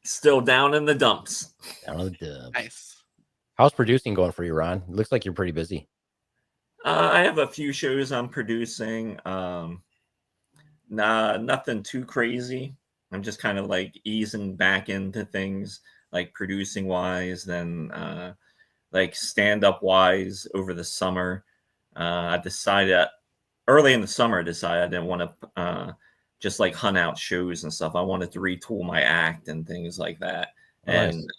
Still down in the dumps. Down in the dumps. Nice. How's producing going for you, Ron? It looks like you're pretty busy. I have a few shows I'm producing. Nothing too crazy. I'm just kind of like easing back into things, like producing wise, then like stand-up wise over the summer. I decided early in the summer, I didn't want to just like hunt out shows and stuff. I wanted to retool my act and things like that, and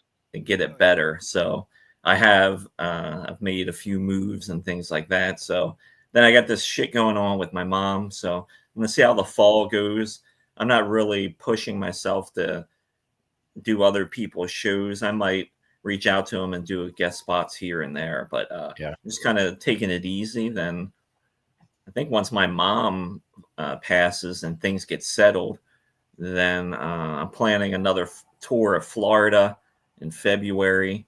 get it better. So I've made a few moves and things like that. So then I got this shit going on with my mom. So I'm gonna see how the fall goes. I'm not really pushing myself to do other people's shows. I might reach out to them and do guest spots here and there, but just kind of taking it easy. Then I think once my mom passes and things get settled, then I'm planning another tour of Florida in February.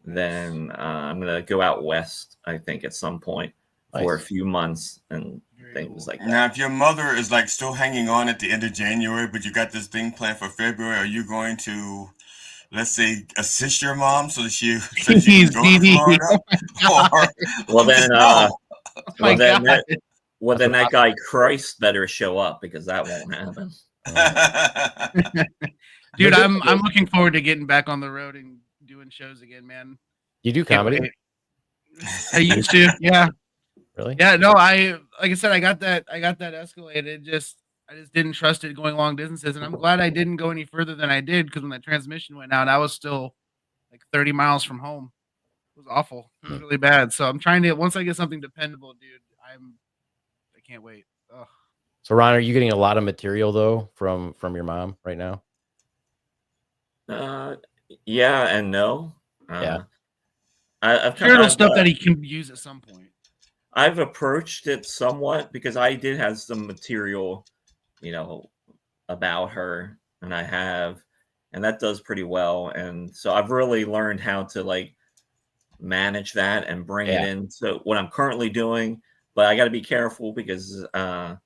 Then I'm going to go out west, I think, at some point for a few months and things like that. Now, if your mother is like still hanging on at the end of January, but you got this thing planned for February, are you going to, let's say, assist your mom so that she can go to Florida? Well, then that guy Christ better show up, because that won't happen. Dude, I'm looking forward to getting back on the road and doing shows again, man. You do comedy? I used to, yeah. Really? Yeah, no, like I said, I got that escalated. I just didn't trust it going long distances, and I'm glad I didn't go any further than I did, because when that transmission went out, I was still like 30 miles from home. It was awful. It was really bad. So I'm trying to, once I get something dependable, dude, I can't wait. Ugh. So Ron, are you getting a lot of material though from your mom right now? Yeah and no. I've heard stuff that he can use at some point. I've approached it somewhat, because I did have some material, about her, and and that does pretty well. And so I've really learned how to like manage that and bring it into what I'm currently doing. But I got to be careful, because then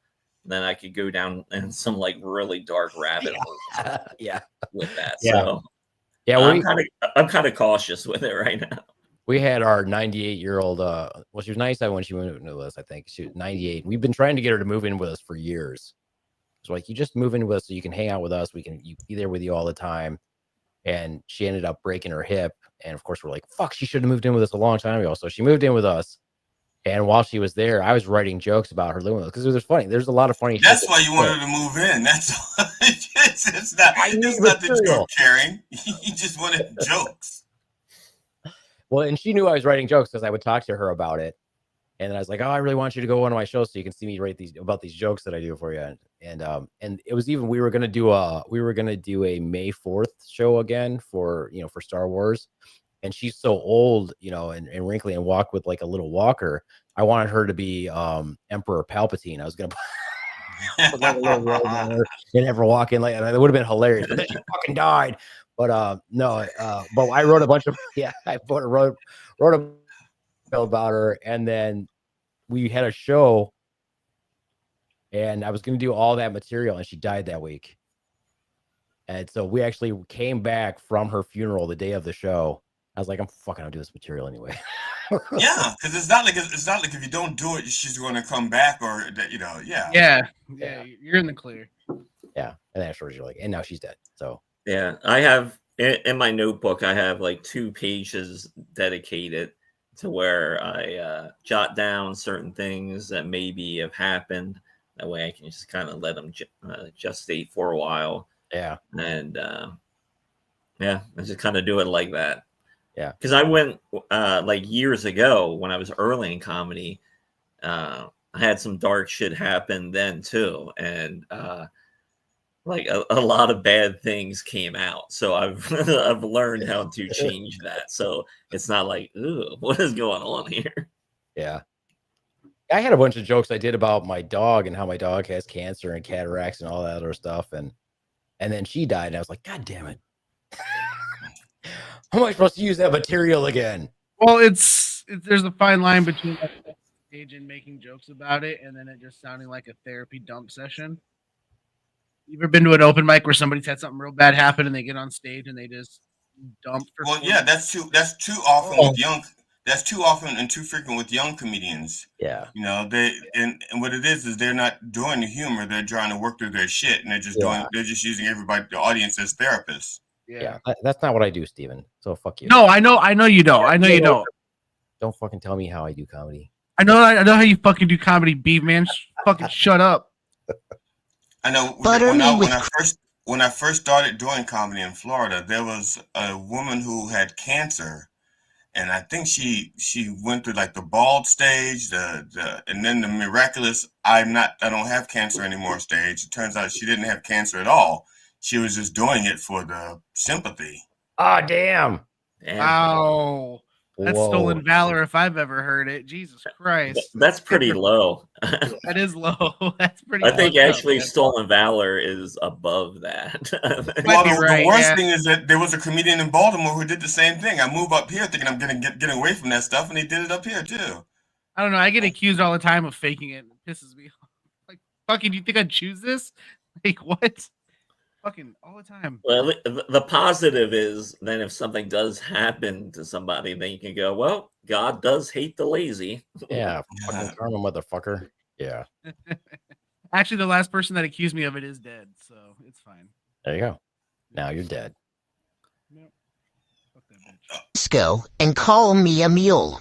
I could go down in some like really dark rabbit hole. With that. So I'm kind of cautious with it right now. We had our 98-year-old, she was 97 when she moved into us, I think. She was 98. We've been trying to get her to move in with us for years. So like, you just move in with us so you can hang out with us. We can be there with you all the time. And she ended up breaking her hip. And of course, we're like, fuck, she should have moved in with us a long time ago. So she moved in with us. And while she was there, I was writing jokes about her living with us, because it was funny. There's a lot of funny. That's why you wanted to move in. That's it's not the joke carrying. You just wanted jokes. Well, and she knew I was writing jokes, because I would talk to her about it. And then I was like, oh, I really want you to go to one of my shows so you can see me write about these jokes that I do for you. And it was even, we were gonna do a May 4th show again for Star Wars. And she's so old, and wrinkly, and walk with like a little walker. I wanted her to be Emperor Palpatine. I was gonna put like a little robe on her and have her walk in, like, and it would have been hilarious. But then she fucking died. But no, but I wrote a bunch of I wrote a about her, and then we had a show, and I was gonna do all that material, and she died that week. And so we actually came back from her funeral the day of the show. I was like, I'm gonna do this material anyway. Yeah, because it's not like if you don't do it, she's going to come back, or that, Yeah, you're in the clear. Yeah, and then afterwards you're like, and now she's dead. So yeah, I have in my notebook, I have like 2 pages dedicated to where I jot down certain things that maybe have happened. That way I can just kind of let them gestate for a while. Yeah. And yeah, I just kind of do it like that. Yeah. Because I went like years ago when I was early in comedy. I had some dark shit happen then too. And like a lot of bad things came out. So I've I've learned how to change that. So it's not like, ooh, what is going on here? Yeah. I had a bunch of jokes I did about my dog and how my dog has cancer and cataracts and all that other stuff. And then she died. And I was like, God damn it. How am I supposed to use that material again? Well, there's a fine line between like, stage and making jokes about it and then it just sounding like a therapy dump session. You ever been to an open mic where somebody's had something real bad happen and they get on stage and they just dump? Well, yeah, that's too often with young. That's too often and too frequent with young comedians. Yeah. You know, and what it is they're not doing the humor. They're trying to work through their shit, and they're just using everybody, the audience, as therapists. Yeah. That's not what I do, Steven. So fuck you. No, I know you don't. I know you don't. Don't fucking tell me how I do comedy. I know how you fucking do comedy, beef man. Fucking shut up. I know when I first started doing comedy in Florida, there was a woman who had cancer, and I think she went through like the bald stage, and then the miraculous I don't have cancer anymore stage. It turns out she didn't have cancer at all. She was just doing it for the sympathy. Oh damn! Wow. That's stolen valor if I've ever heard it. Jesus Christ. That's pretty low. That is low. That's pretty I think low. actually stolen valor is above that. Well, the worst thing is that there was a comedian in Baltimore who did the same thing. I moved up here thinking I'm gonna get away from that stuff, and he did it up here too. I don't know. I get accused all the time of faking it. It pisses me off. Like, fucking, do you think I'd choose this? Like, what? Fucking all the time. Well, the positive is then if something does happen to somebody, then you can go, well, God does hate the lazy. Yeah, fucking karma, motherfucker. Yeah. Actually, the last person that accused me of it is dead, so it's fine. There you go. Now you're dead. Yep. Fuck that bitch. Let's go and call me a mule.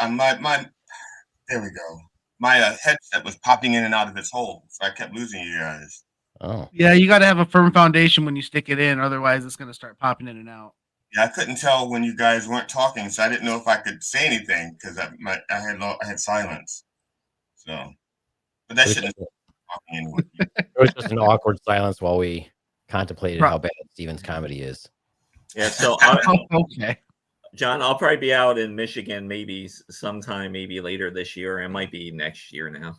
There we go. My headset was popping in and out of its hole, so I kept losing you guys. Oh. Yeah, you got to have a firm foundation when you stick it in, otherwise it's going to start popping in and out. Yeah, I couldn't tell when you guys weren't talking, so I didn't know if I could say anything because I had silence. So, but that shouldn't be talking anyway. It was just an awkward silence while we contemplated how bad Steven's comedy is. Yeah, so okay. John, I'll probably be out in Michigan maybe sometime, maybe later this year. It might be next year now.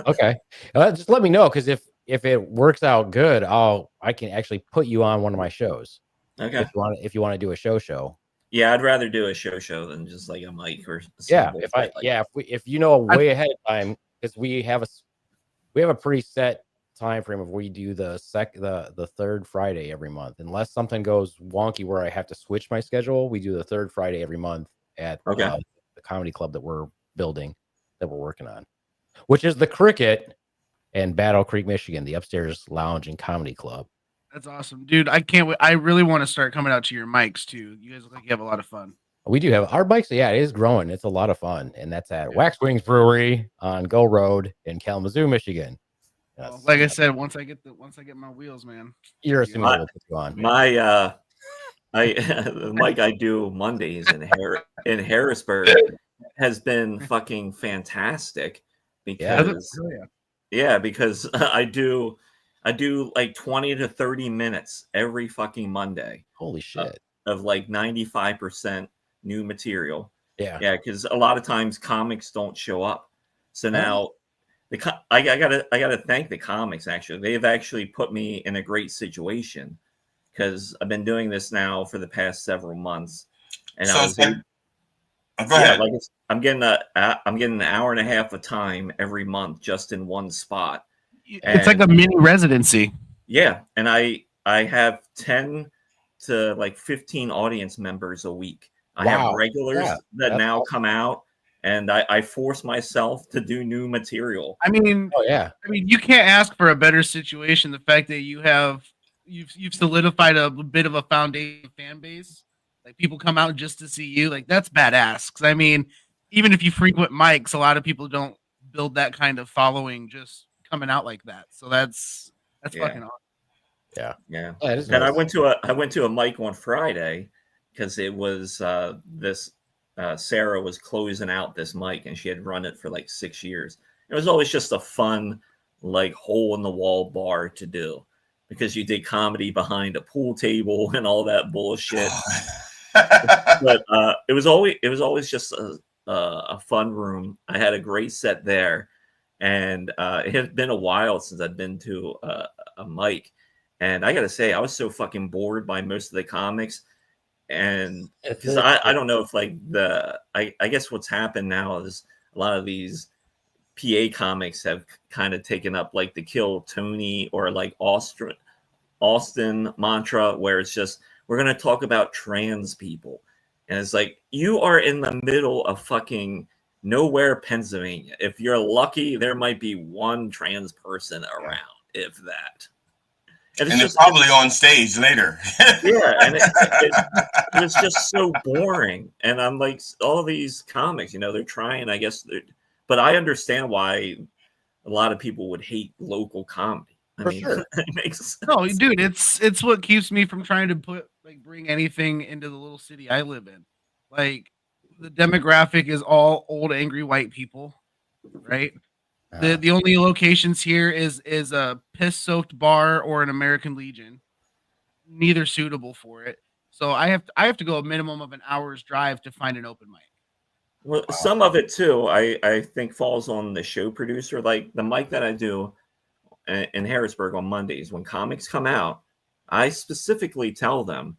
Okay, just let me know because if it works out good, I can actually put you on one of my shows. Okay. If you want to do a show. Yeah, I'd rather do a show than just like a mic or yeah. If you know way ahead of time, because we have a pretty set time frame of we do the third Friday every month, unless something goes wonky where I have to switch my schedule. We do the third Friday every month at the comedy club that we're building, that we're working on, which is the Cricket in Battle Creek, Michigan, the Upstairs Lounge and Comedy Club. That's awesome, dude. I can't wait. I really want to start coming out to your mics too. You guys look like you have a lot of fun. We do have our bikes. Yeah, it is growing. It's a lot of fun, and that's at Wax Wings Brewery on Go Road in Kalamazoo, Michigan. Well, like I said, once I get my wheels, man. You're assuming we'll put you on. The mic I do Mondays in Harrisburg has been fucking fantastic because because I do like 20 to 30 minutes every fucking Monday. Holy shit. Of like 95% new material. Yeah. Yeah, because a lot of times comics don't show up. So now I gotta thank the comics. Actually, they've actually put me in a great situation because I've been doing this now for the past several months, and go ahead. Like I'm getting an hour and a half of time every month just in one spot. It's like a mini residency. Yeah, and I have 10 to like 15 audience members a week. I have regulars that now come out. And I force myself to do new material. I mean, you can't ask for a better situation. The fact that you have you've solidified a bit of a foundation fan base. Like people come out just to see you. Like that's badass. Because I mean, even if you frequent mics, a lot of people don't build that kind of following just coming out like that. So that's Yeah. fucking awesome. Yeah. Yeah. That is And nice. I went to a mic on Friday because it was this Sarah was closing out this mic and she had run it for like 6 years. It was always just a fun, like hole in the wall bar to do because you did comedy behind a pool table and all that bullshit. But it was always just a fun room. I had a great set there, and it had been a while since I'd been to a mic. And I gotta say, I was so fucking bored by most of the comics, and because I don't know if like I guess what's happened now is a lot of these PA comics have kind of taken up like the Kill Tony or like Austin mantra, where it's just we're gonna talk about trans people, and it's like you are in the middle of fucking nowhere, Pennsylvania. If you're lucky, there might be one trans person around, if that. And they're probably on stage later. Yeah, and it was just so boring. And I'm like, all these comics, they're trying, I guess, but I understand why a lot of people would hate local comedy. I mean, sure. It makes sense. No, dude, it's what keeps me from trying to bring anything into the little city I live in. Like the demographic is all old, angry white people, right? The only locations here is a piss soaked bar or an American Legion. Neither suitable for it. So I have to go a minimum of an hour's drive to find an open mic. Well, some of it too, I think falls on the show producer. Like the mic that I do in Harrisburg on Mondays, when comics come out, I specifically tell them,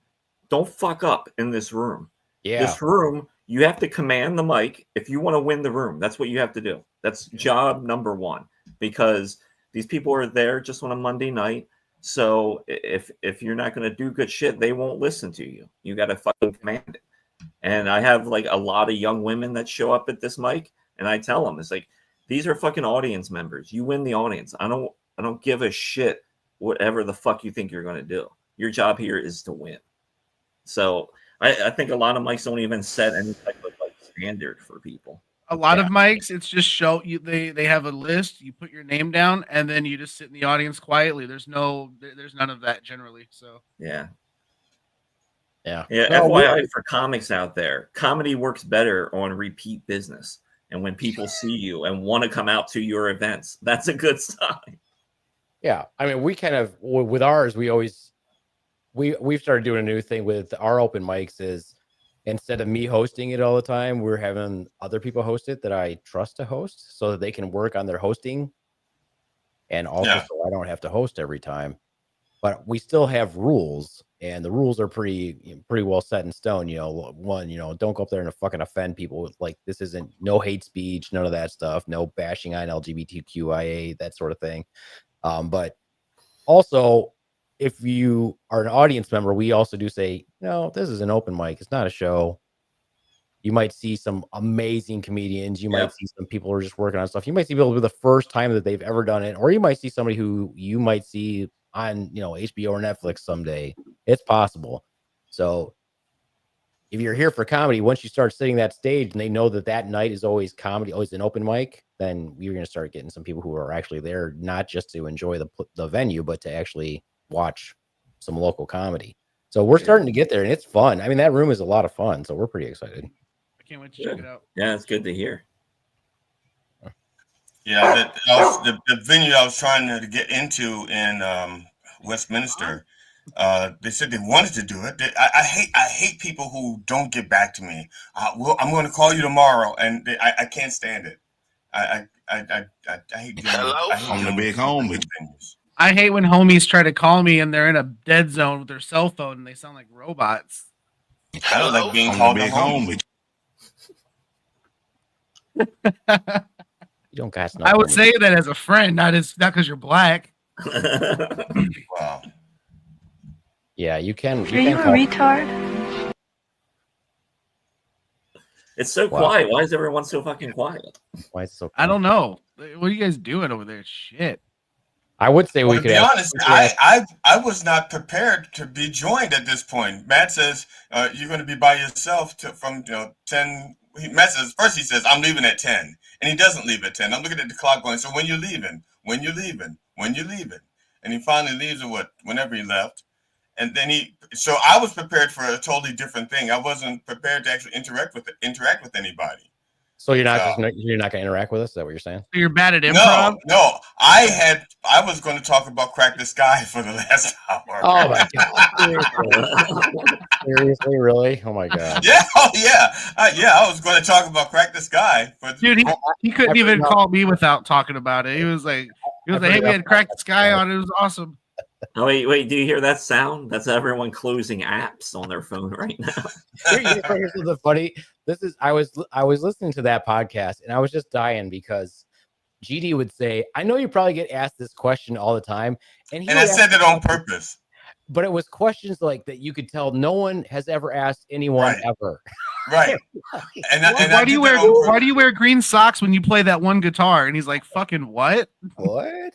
don't fuck up in this room. Yeah. This room, you have to command the mic if you want to win the room. That's what you have to do. That's job number one, because these people are there just on a Monday night. So if you're not going to do good shit, they won't listen to you. You got to fucking command it. And I have like a lot of young women that show up at this mic, and I tell them, it's like, these are fucking audience members. You win the audience. I don't give a shit whatever the fuck you think you're going to do. Your job here is to win. So I think a lot of mics don't even set any type of like standard for people. A lot of mics, it's just they have a list, you put your name down, and then you just sit in the audience quietly. There's none of that generally. So yeah. Yeah. FYI for comics out there, comedy works better on repeat business. And when people see you and want to come out to your events, that's a good sign. Yeah. I mean, we kind of, with ours, we've started doing a new thing with our open mics is instead of me hosting it all the time, we're having other people host it that I trust to host so that they can work on their hosting. And also so I don't have to host every time. But we still have rules, and the rules are pretty well set in stone. One, don't go up there and fucking offend people. Like this isn't no hate speech, none of that stuff, no bashing on LGBTQIA, that sort of thing. But also, if you are an audience member, we also do say, no, this is an open mic. It's not a show. You might see some amazing comedians. You might see some people who are just working on stuff. You might see people for the first time that they've ever done it, or you might see somebody who you might see on HBO or Netflix someday. It's possible. So if you're here for comedy, once you start sitting that stage and they know that night is always comedy, always an open mic, then you're going to start getting some people who are actually there not just to enjoy the venue, but to actually watch some local comedy. So we're starting to get there, and it's fun. I mean, that room is a lot of fun, so we're pretty excited. I can't wait to check it out. Yeah, it's good to hear. Yeah, the venue I was trying to get into in Westminster, they said they wanted to do it. I hate people who don't get back to me. I'm going to call you tomorrow, and I can't stand it. I hate doing I'm the big homie. I hate when homies try to call me and they're in a dead zone with their cell phone and they sound like robots. I don't like being called a homie. You don't got. I would say that as a friend, not because you're black. Wow. Yeah, you can. Are you a retard? It's so quiet. Why is everyone so fucking quiet? Why is it so quiet? I don't know. What are you guys doing over there? Shit. I would say Well, we to could be ask. honest, I was not prepared to be joined at this point. Matt says you're going to be by yourself from 10. Matt says first he says I'm leaving at 10, and he doesn't leave at 10. I'm looking at the clock going, so when you leaving? When you leaving? When you leaving? And he finally leaves at whenever he left, and then so I was prepared for a totally different thing. I wasn't prepared to actually interact with anybody. So you're not going to interact with us? Is that what you're saying? So you're bad at improv? No. I was going to talk about Crack the Sky for the last hour. Oh my god! Seriously, really? Oh my god! Yeah, I was going to talk about Crack the Sky, but dude, he couldn't even call me without talking about it. He was like, "Hey, we had Crack the Sky on. It was awesome." Oh, wait! Do you hear that sound? That's everyone closing apps on their phone right now. Here's the funny. I was listening to that podcast and I was just dying because GD would say, "I know you probably get asked this question all the time," and I said it on purpose. But it was questions like that you could tell no one has ever asked anyone ever. Right. Why do you wear green socks when you play that one guitar? And he's like, "Fucking what? What?"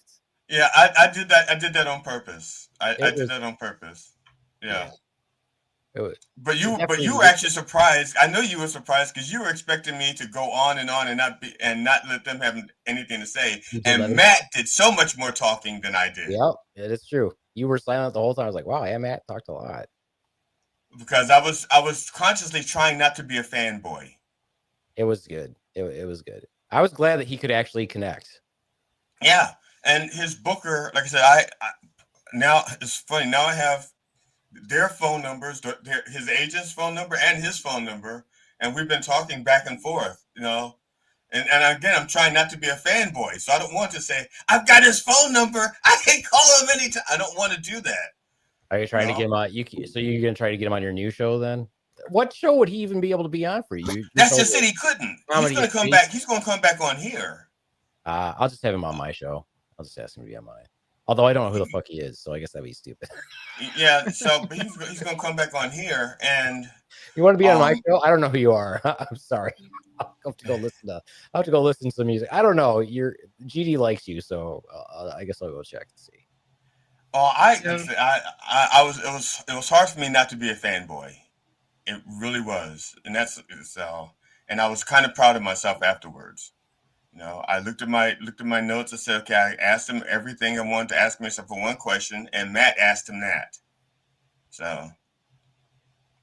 Yeah, I did that. I did that on purpose. I did that on purpose. Yeah. But you were actually surprised. I know you were surprised because you were expecting me to go on and not let them have anything to say. And Matt did so much more talking than I did. Yep, it is true. You were silent the whole time. I was like, "Wow, yeah, Matt talked a lot." Because I was consciously trying not to be a fanboy. It was good. It was good. I was glad that he could actually connect. Yeah, and his booker, like I said, now it's funny. Now I have their phone numbers, his agent's phone number and his phone number, and we've been talking back and forth, And again, I'm trying not to be a fanboy, so I don't want to say I've got his phone number. I can call him anytime. I don't want to do that. Are you trying to get him on? So you're gonna try to get him on your new show then? What show would he even be able to be on for you? That's just it. He couldn't. He's gonna come back. He's gonna come back on here. I'll just have him on my show. I'll just ask him to be on mine. Although I don't know who the fuck he is, so I guess that'd be stupid. Yeah. So but he's gonna come back on here, and you want to be on my show? I don't know who you are. I'm sorry. I'll have to go listen to some music. I don't know. GD likes you, so I guess I'll go check and see. Oh, it was hard for me not to be a fanboy. It really was, and and I was kind of proud of myself afterwards. I looked at my notes. I said, okay, I asked him everything I wanted to ask him except for one question, and Matt asked him that. So,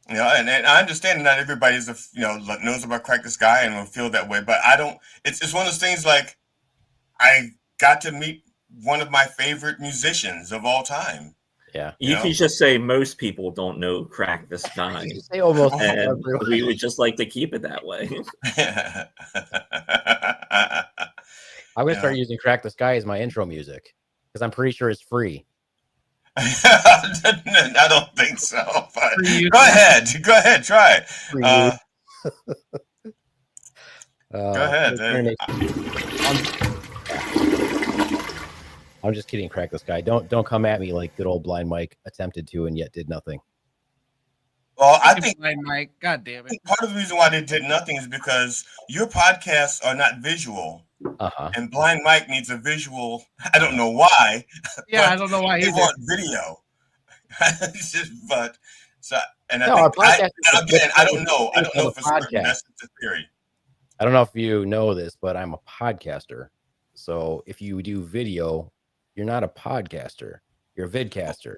and I understand that not everybody knows about Crack the Sky and will feel that way, but I don't. It's one of those things like I got to meet one of my favorite musicians of all time. Yeah, you can just say most people don't know Crack the Sky. Say almost, and we would just like to keep it that way. I'm gonna start using "Crack the Sky" as my intro music because I'm pretty sure it's free. I don't think so. But go ahead, try it. Go ahead. I'm just kidding. Crack the Sky. Don't come at me like good old Blind Mike attempted to and yet did nothing. Well, I think Blind Mike. God damn it. Part of the reason why they did nothing is because your podcasts are not visual, and Blind Mike needs a visual. I don't know why. Yeah, I don't know why they want video. I don't know. I don't know for certain. That's the theory. I don't know if you know this, but I'm a podcaster. So if you do video, you're not a podcaster. You're a vidcaster.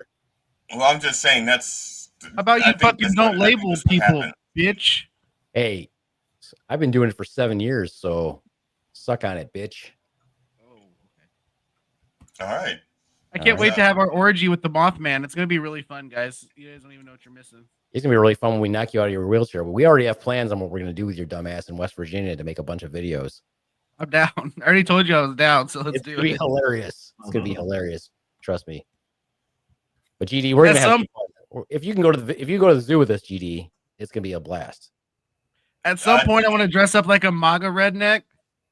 Well, I'm just saying that's. How about you fucking don't label people, bitch? Hey, I've been doing it for 7 years, so suck on it, bitch. All right. I can't wait to have our orgy with the Mothman. It's going to be really fun, guys. You guys don't even know what you're missing. It's going to be really fun when we knock you out of your wheelchair, but we already have plans on what we're going to do with your dumb ass in West Virginia to make a bunch of videos. I'm down. I already told you I was down, so let's do it. It's going to be hilarious. It's going to be hilarious. Trust me. But GD, we're going to have fun. If you go to the zoo with us, GD, it's going to be a blast. At some point, I want to dress up like a MAGA redneck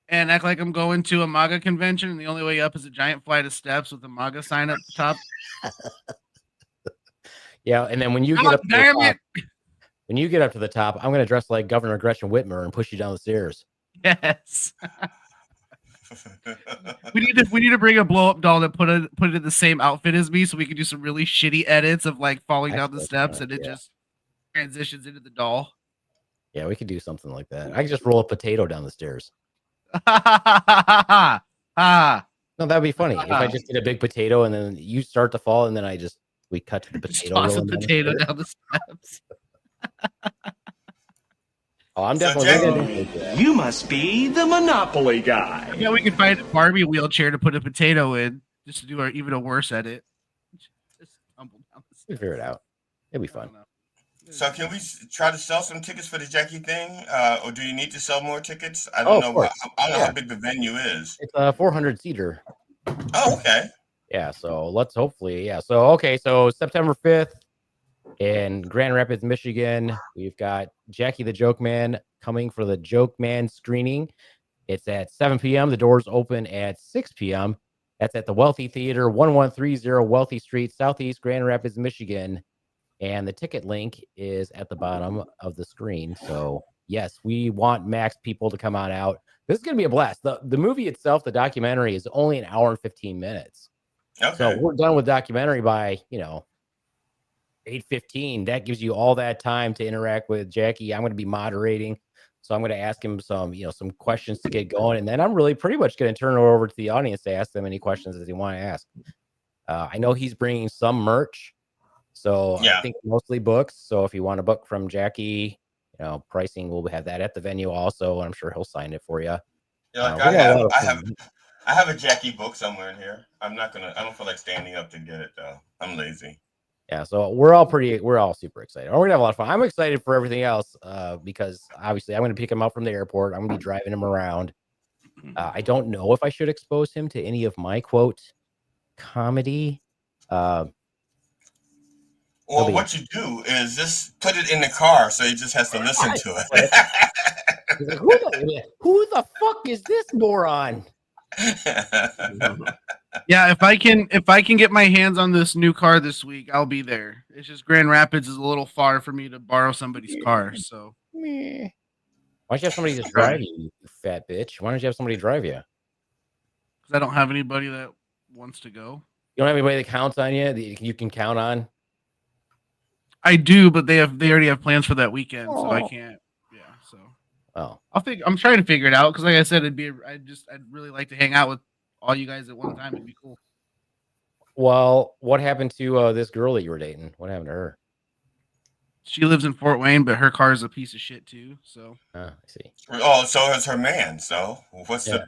and act like I'm going to a MAGA convention, and the only way up is a giant flight of steps with a MAGA sign up the top. Yeah, and then when you get up to the top, I'm going to dress like Governor Gretchen Whitmer and push you down the stairs. Yes. We need to bring a blow up doll that put it in the same outfit as me, so we can do some really shitty edits of like falling down the steps, and it just transitions into the doll. Yeah, we could do something like that. I could just roll a potato down the stairs. No, that'd be funny if I just did a big potato and then you start to fall, and then we cut to the potato. Toss a potato down the steps. Oh, I'm definitely. You must be the Monopoly guy. Yeah, we can find a Barbie wheelchair to put a potato in, just to do even a worse edit. Just tumble down the We figure it out. It'll be fun. So can we try to sell some tickets for the Jackie thing, or do you need to sell more tickets? I don't know. I don't know how big the venue is. It's a 400 seater. Oh, okay. Yeah, so let's hopefully. Yeah, so okay, so September 5th in Grand Rapids, Michigan, we've got Jackie the Joke Man coming for the Joke Man screening. It's at 7 p.m. The doors open at 6 p.m. That's at the Wealthy Theater, 1130 Wealthy Street, Southeast Grand Rapids, Michigan. And the ticket link is at the bottom of the screen. So, yes, we want max people to come on out. This is going to be a blast. The movie itself, the documentary, is only an hour and 15 minutes. Okay. So we're done with documentary by, 8:15. That gives you all that time to interact with Jackie. I'm going to be moderating. So I'm going to ask him some questions to get going. And then I'm really pretty much going to turn it over to the audience to ask them any questions that they want to ask. I know he's bringing some merch. So yeah. I think mostly books. So if you want a book from Jackie, pricing, we'll have that at the venue also. And I'm sure he'll sign it for you. Yeah, like I have a Jackie book somewhere in here. I don't feel like standing up to get it though. I'm lazy. Yeah, so we're all super excited. We're gonna have a lot of fun. I'm excited for everything else because obviously I'm gonna pick him up from the airport. I'm gonna be driving him around. I don't know if I should expose him to any of my quote comedy. Well, what you do is just put it in the car, so he just has to listen to it. He's like, who the fuck is this moron? Yeah, if I can get my hands on this new car this week, I'll be there. It's just Grand Rapids is a little far for me to borrow somebody's car, so. Why don't you have somebody just drive you, you fat bitch? Why don't you have somebody drive you? Because I don't have anybody that wants to go. You don't have anybody that counts on you that you can count on? I do, but they already have plans for that weekend, so I can't. Yeah, so. Oh. I'm trying to figure it out because, like I said, I'd really like to hang out with all you guys at one time. It'd be cool. Well, what happened to this girl that you were dating? What happened to her? She lives in Fort Wayne, but her car is a piece of shit too. So. I see. Oh, so is her man. So what's the?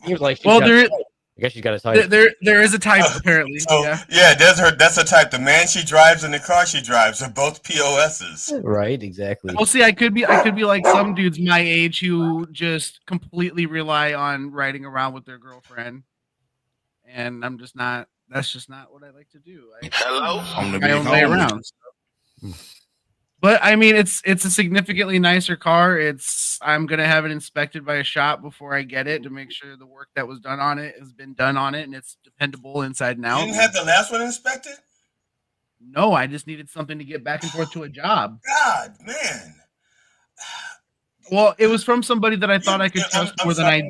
He was like, well, I guess she's got a type. There is a type apparently. So, yeah, that's a type. The man she drives and the car she drives are both POSs. Right, exactly. Well, see, I could be like some dudes my age who just completely rely on riding around with their girlfriend, and I'm just not. That's just not what I like to do. Hello, on the my own way around. So. But I mean, it's a significantly nicer car. I'm gonna have it inspected by a shop before I get it to make sure the work that was done on it has been done on it and it's dependable inside and out. You didn't have the last one inspected? No, I just needed something to get back and forth to a job. God, man. Well, it was from somebody that I thought I could trust more than I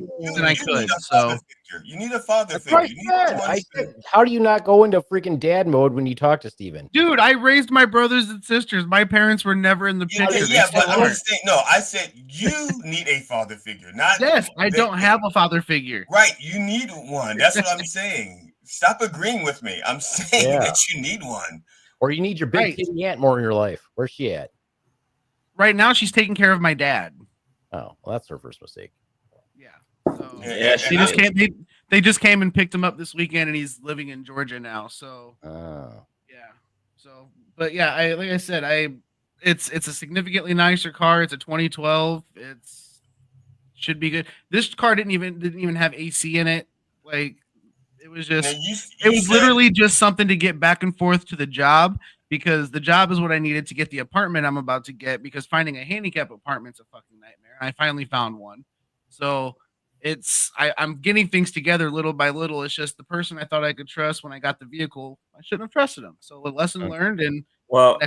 could. So you need a father That's figure. I said, how do you not go into freaking dad mode when you talk to Steven? Dude, I raised my brothers and sisters. My parents were never in the picture. Yeah, but I'm just saying, no, I said you need a father figure, not yes. I don't have a father figure. Right, you need one. That's what I'm saying. Stop agreeing with me. I'm saying that you need one, or you need your big kitty aunt more in your life. Where's she at? Right now, she's taking care of my dad. Oh, well, that's her first mistake. Yeah. So yeah, they just came and picked him up this weekend, and he's living in Georgia now. So yeah. So, but yeah, like I said, it's a significantly nicer car. It's a 2012. Should be good. This car didn't even have AC in it. Like it was just it was literally just something to get back and forth to the job. Because the job is what I needed to get the apartment I'm about to get, because finding a handicap apartment's a fucking nightmare. And I finally found one. So I'm getting things together little by little. It's just the person I thought I could trust when I got the vehicle, I shouldn't have trusted him. So a lesson learned. And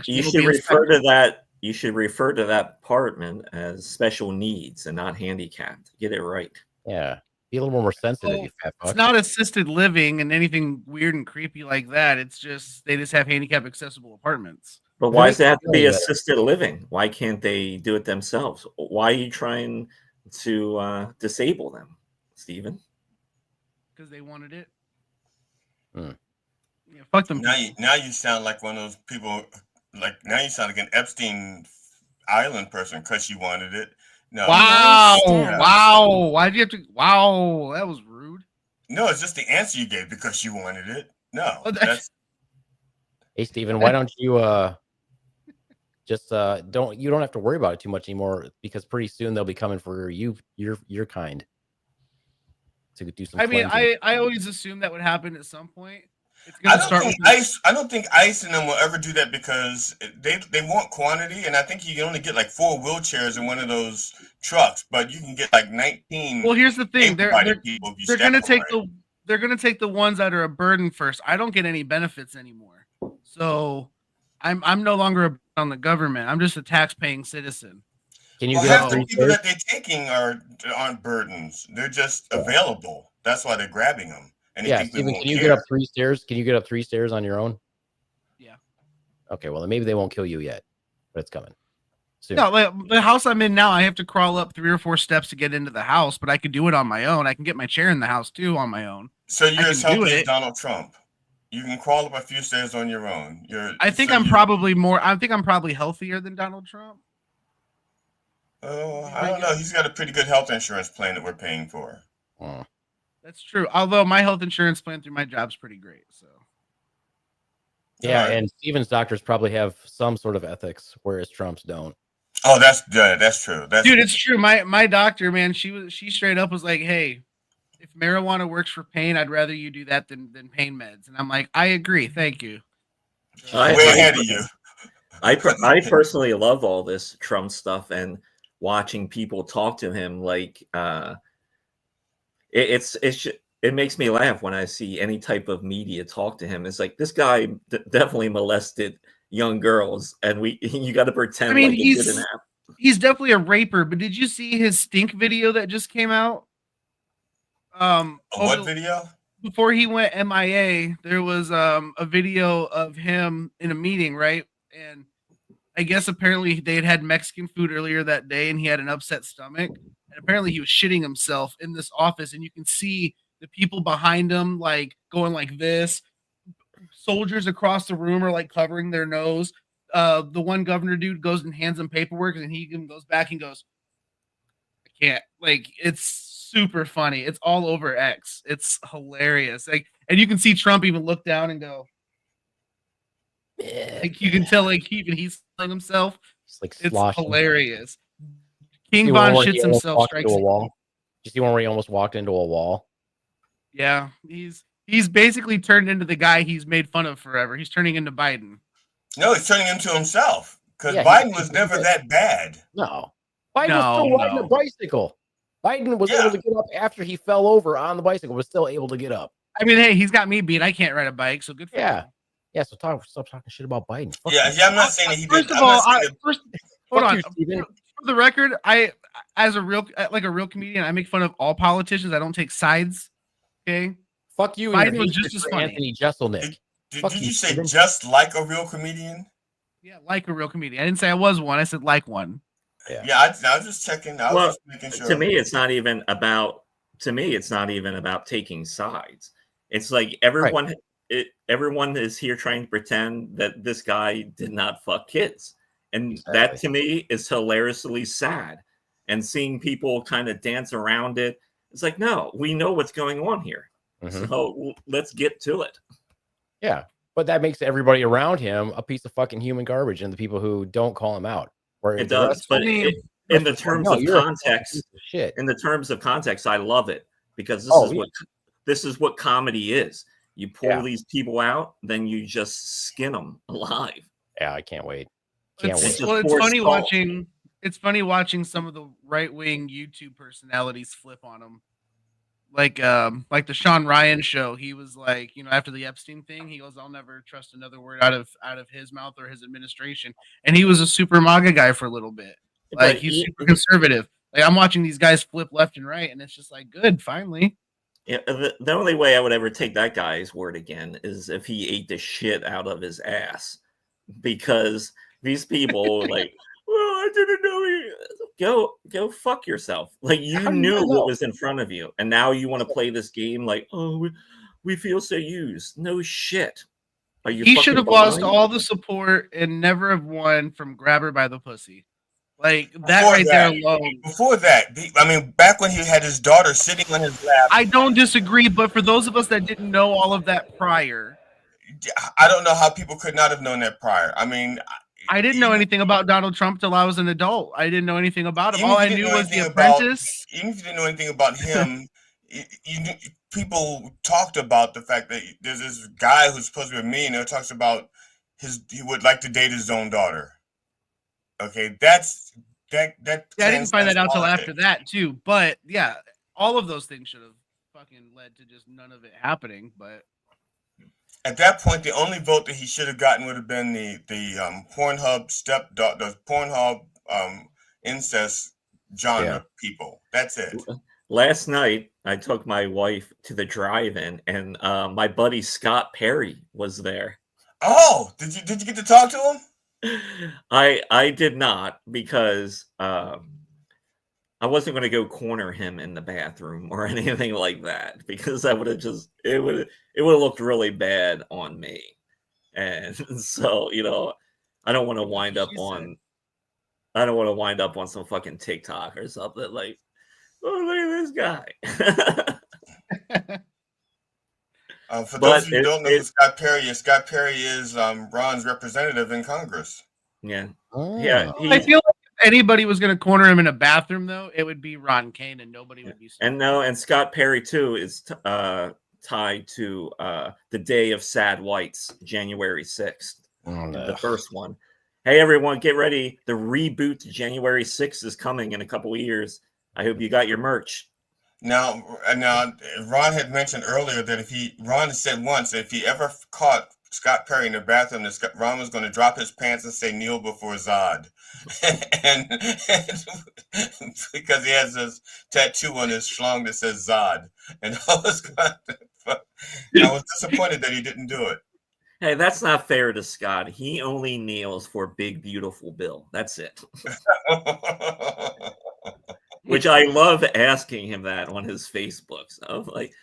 you should refer to that. You should refer to that apartment as special needs and not handicapped. Get it right. Yeah. Be a little more sensitive, you fat It's fuck. not assisted living and anything weird and creepy like that. It's just they just have handicap accessible apartments. But why does it have to be assisted living? Why can't they do it themselves? Why are you trying to disable them, Steven? Because they wanted it. Yeah, fuck them. Now you sound like one of those people. Like now you sound like an Epstein Island person because you wanted it. No. Wow! Yeah. Wow! Why'd you have to? Wow! That was rude. No, it's just the answer you gave because you wanted it. No, that's. Hey, Steven, why don't you just you don't have to worry about it too much anymore because pretty soon they'll be coming for your kind to do some. I mean, cleansing. I always assumed that would happen at some point. It's I gonna don't start think with ICE. I don't think ICE and them will ever do that because they want quantity, and I think you can only get like 4 wheelchairs in one of those trucks, but you can get like 19. Well, here's the thing: they're gonna take right. they're gonna take the ones that are a burden first. I don't get any benefits anymore, so I'm no longer on the government. I'm just a tax-paying citizen. Can you Well, get half up the 3 people stairs? that they're taking aren't burdens. They're just available. That's why they're grabbing them. And they Yeah, think we Steven, won't can you care. get up 3 stairs? Can you get up 3 stairs on your own? Yeah. Okay, well then maybe they won't kill you yet, but it's coming soon. No, like, the house I'm in now, I have to crawl up 3 or 4 steps to get into the house, but I could do it on my own. I can get my chair in the house too on my own. So you're I as can do healthy as it. Donald Trump. You can crawl up a few stairs on your own. I think I'm probably healthier than Donald Trump. Oh, I don't know. He's got a pretty good health insurance plan that we're paying for. That's true. Although my health insurance plan through my job's pretty great. So Yeah, and Steven's doctors probably have some sort of ethics, whereas Trump's don't. Oh, that's true. Dude, it's true. My doctor, man, she straight up was like, "Hey, if marijuana works for pain, I'd rather you do that than pain meds." And I'm like, "I agree, thank you." Way ahead of you. I personally love all this Trump stuff and watching people talk to him. Like it makes me laugh when I see any type of media talk to him. It's like this guy definitely molested young girls, and you got to pretend. I mean, like it didn't happen. He's definitely a raper. But did you see his stink video that just came out? What video? Before he went MIA, there was a video of him in a meeting, right? And I guess apparently they had Mexican food earlier that day, and he had an upset stomach. And apparently he was shitting himself in this office, and you can see the people behind him like going like this. Soldiers across the room are like covering their nose. The one governor dude goes and hands him paperwork, and he goes back and goes, "I can't." Like, it's super funny. It's all over X. It's hilarious. Like, and you can see Trump even look down and go, like, you can tell like even he's killing himself. Like it's sloshing. hilarious. King Von shits himself. Strikes into a wall. Did you see one where he almost walked into a wall? Yeah, he's basically turned into the guy he's made fun of forever. He's turning into Biden. No, he's turning into himself because Biden was never that bad. No, Biden was still riding a bicycle. Biden was able to get up after he fell over on the bicycle, was still able to get up. I mean, hey, he's got me beat. I can't ride a bike, so good for him. Yeah, so stop talking shit about Biden. Fuck Yeah, you. I'm not saying that he First did. of all, hold on. you, Steven. For the record, I, as a real comedian, I make fun of all politicians. I don't take sides. Okay. Fuck you. Biden was just as funny. Anthony Jeselnik. Did you say just like a real comedian? Yeah, like a real comedian. I didn't say I was one. I said like one. Yeah, I was just checking. I was just making sure. To me, it's not even about. To me, it's not even about taking sides. It's like everyone. Everyone is here trying to pretend that this guy did not fuck kids, and that to me is hilariously sad. And seeing people kind of dance around it, it's like, no, we know what's going on here, so let's get to it. Yeah, but that makes everybody around him a piece of fucking human garbage, and the people who don't call him out. Where It does, but in the terms of context, in the terms of context, I love it because this is what comedy is. You pull these people out, then you just skin them alive. Yeah, I can't wait. It's funny watching. It's funny watching some of the right-wing YouTube personalities flip on him. Like the Sean Ryan show. He was like, after the Epstein thing, he goes, "I'll never trust another word out of his mouth or his administration." And he was a super MAGA guy for a little bit. Like, he's super conservative. Like I'm watching these guys flip left and right, and it's just like, good, finally. Yeah, the only way I would ever take that guy's word again is if he ate the shit out of his ass, because these people like, well, I didn't know go fuck yourself. Like you knew what was in front of you, and now you want to play this game like, oh, we feel so used. No shit. Are you? He should fucking have lost blind? all the support and never have won from Grab Her by the Pussy. Like that right there alone. Before that, I mean, back when he had his daughter sitting on his lap. I don't disagree, but for those of us that didn't know all of that prior, I don't know how people could not have known that prior. I mean, I didn't know anything about Donald Trump till I was an adult. I didn't know anything about him. All I knew was The Apprentice. Even if you didn't know anything about him, people talked about the fact that there's this guy who's supposed to be a millionaire talks about he would like to date his own daughter. Okay, that. Yeah, I didn't find that out till after that too. But yeah, all of those things should have fucking led to just none of it happening. But at that point, the only vote that he should have gotten would have been the Pornhub the Pornhub incest genre people. That's it. Last night, I took my wife to the drive-in, and my buddy Scott Perry was there. Oh, did you get to talk to him? I did not, because I wasn't going to go corner him in the bathroom or anything like that, because that would have it would have looked really bad on me, and so I don't want to wind up on some fucking TikTok or something like, oh, look at this guy. For those of you who don't know who Scott Perry is Ron's representative in Congress. Yeah. I feel like if anybody was going to corner him in a bathroom, though, it would be Ron Kane, and nobody would be. And Scott Perry too is tied to the Day of Sad Whites, January 6th, the first one. Hey everyone, get ready! The reboot to January 6th is coming in a couple of years. I hope you got your merch. Now, Ron had mentioned earlier that Ron said once that if he ever caught Scott Perry in the bathroom, that Ron was going to drop his pants and say "kneel before Zod," and because he has this tattoo on his schlong that says Zod, and I was disappointed that he didn't do it. Hey, that's not fair to Scott. He only kneels for Big Beautiful Bill. That's it. Which I love asking him that on his Facebook. So I'm like,